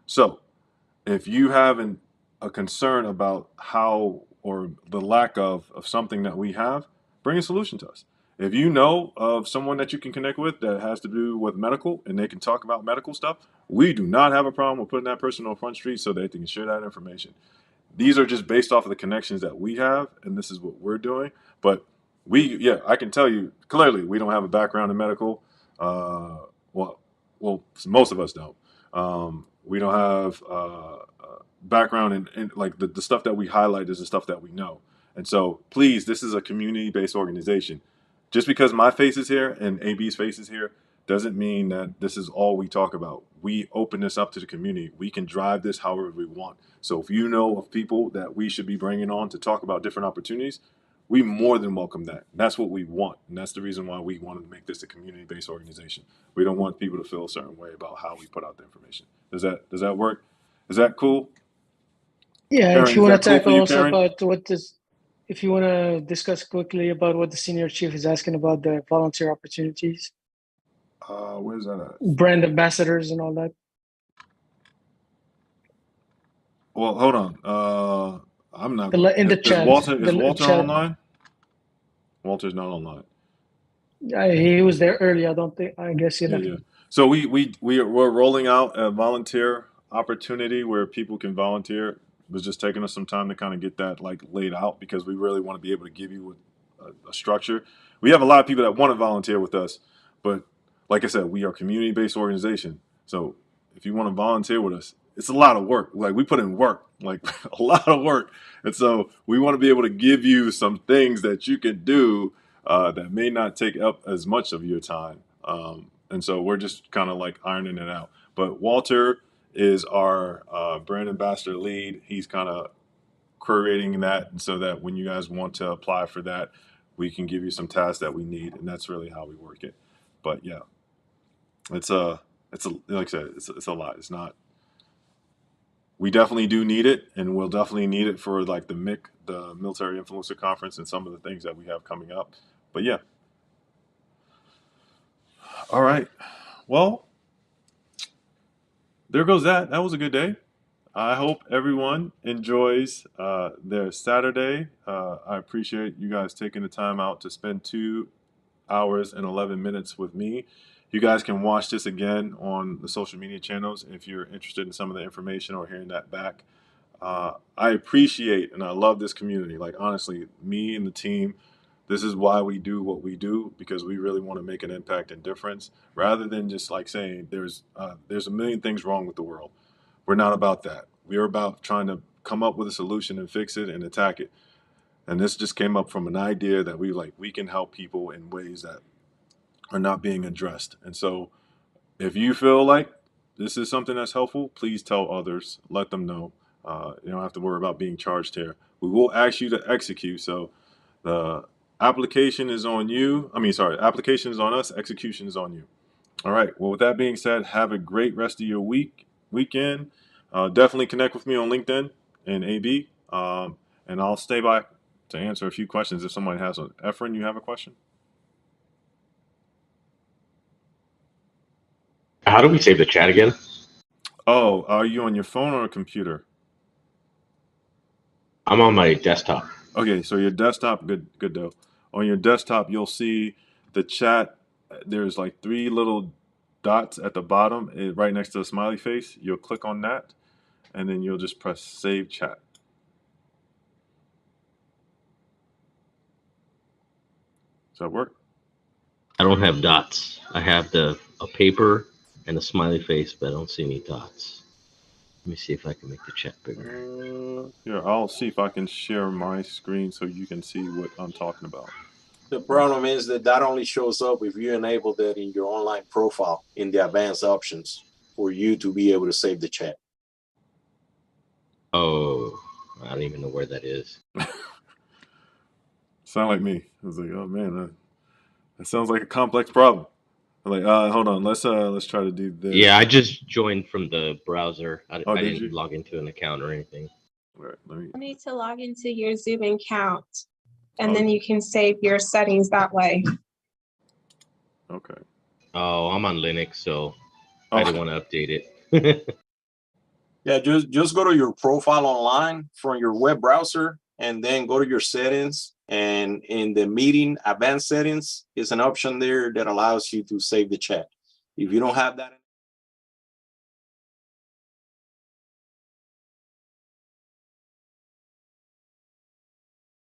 So if you have a concern about how or the lack of something that we have, bring a solution to us. If you know of someone that you can connect with that has to do with medical and they can talk about medical stuff, we do not have a problem with putting that person on Front Street so that they can share that information. These are just based off of the connections that we have, and this is what we're doing. But I can tell you clearly, we don't have a background in medical. Well, most of us don't. We don't have background in like the stuff that we highlight is the stuff that we know. And so, please, this is a community-based organization. Just because my face is here and AB's face is here doesn't mean that this is all we talk about. We open this up to the community. We can drive this however we want. So if you know of people that we should be bringing on to talk about different opportunities, we more than welcome that. That's what we want. And that's the reason why we wanted to make this a community-based organization. We don't want people to feel a certain way about how we put out the information. Does that work? Is that cool? Yeah, Karen, if you want to is that cool tackle for you, also Karen? about if you want to discuss quickly about what the senior chief is asking about the volunteer opportunities, Where's that at? brand ambassadors and all that. Well, hold on. I'm not. In the Is chat. Walter Chat. online? Walter's not online. He was there early. I guess you know. Yeah. So we're rolling out a volunteer opportunity where people can volunteer. It was just taking us some time to kind of get that like laid out because we really want to be able to give you a structure. We have a lot of people that want to volunteer with us, but like I said, we are a community-based organization. So if you want to volunteer with us, it's a lot of work. Like we put in work, like a lot of work. And so we want to be able to give you some things that you can do that may not take up as much of your time. And so we're just kind of like ironing it out. But Walter is our brand ambassador lead. He's kind of creating that so that when you guys want to apply for that, we can give you some tasks that we need. And that's really how we work it. But yeah, it's like I said, it's a lot. It's not. We definitely do need it, and we'll definitely need it for like the MIC, the Military Influencer Conference, and some of the things that we have coming up. But yeah. All right. Well, there goes that. That was a good day. I hope everyone enjoys their Saturday. I appreciate you guys taking the time out to spend 2 hours and 11 minutes with me. You guys can watch this again on the social media channels if you're interested in some of the information or hearing that back. I appreciate and I love this community. Like, honestly, me and the team, this is why we do what we do, because we really want to make an impact and difference rather than just like saying there's a million things wrong with the world. We're not about that. We're about trying to come up with a solution and fix it and attack it. And this just came up from an idea that we can help people in ways that are not being addressed. And so if you feel like this is something that's helpful, please tell others, let them know. You don't have to worry about being charged here. We will ask you to execute. So the application is on you. Application is on us. Execution is on you. All right. Well, with that being said, have a great rest of your weekend. Definitely connect with me on LinkedIn and AB. And I'll stay by to answer a few questions if someone has one. Efren, you have a question? How do we save the chat again? Oh, are you on your phone or a computer? I'm on my desktop. Okay, so your desktop, good deal. On your desktop, you'll see the chat. There's like 3 little dots at the bottom, right next to the smiley face. You'll click on that, and then you'll just press Save Chat. Does that work? I don't have dots. I have a paper and a smiley face, but I don't see any dots. Let me see if I can make the chat bigger. Here, I'll see if I can share my screen so you can see what I'm talking about. The problem is that only shows up if you enable that in your online profile in the advanced options for you to be able to save the chat. Oh, I don't even know where that is. Sound like me. I was like, oh man, that sounds like a complex problem. I'm like, hold on, let's try to do this. Yeah, I just joined from the browser. I did didn't you? log into an account or anything. All right, let me. You need to log into your Zoom account, and then you can save your settings that way. Okay. Oh, I'm on Linux, so I didn't want to update it. Yeah, just go to your profile online from your web browser, and then go to your settings. And in the meeting advanced settings is an option there that allows you to save the chat. If you don't have that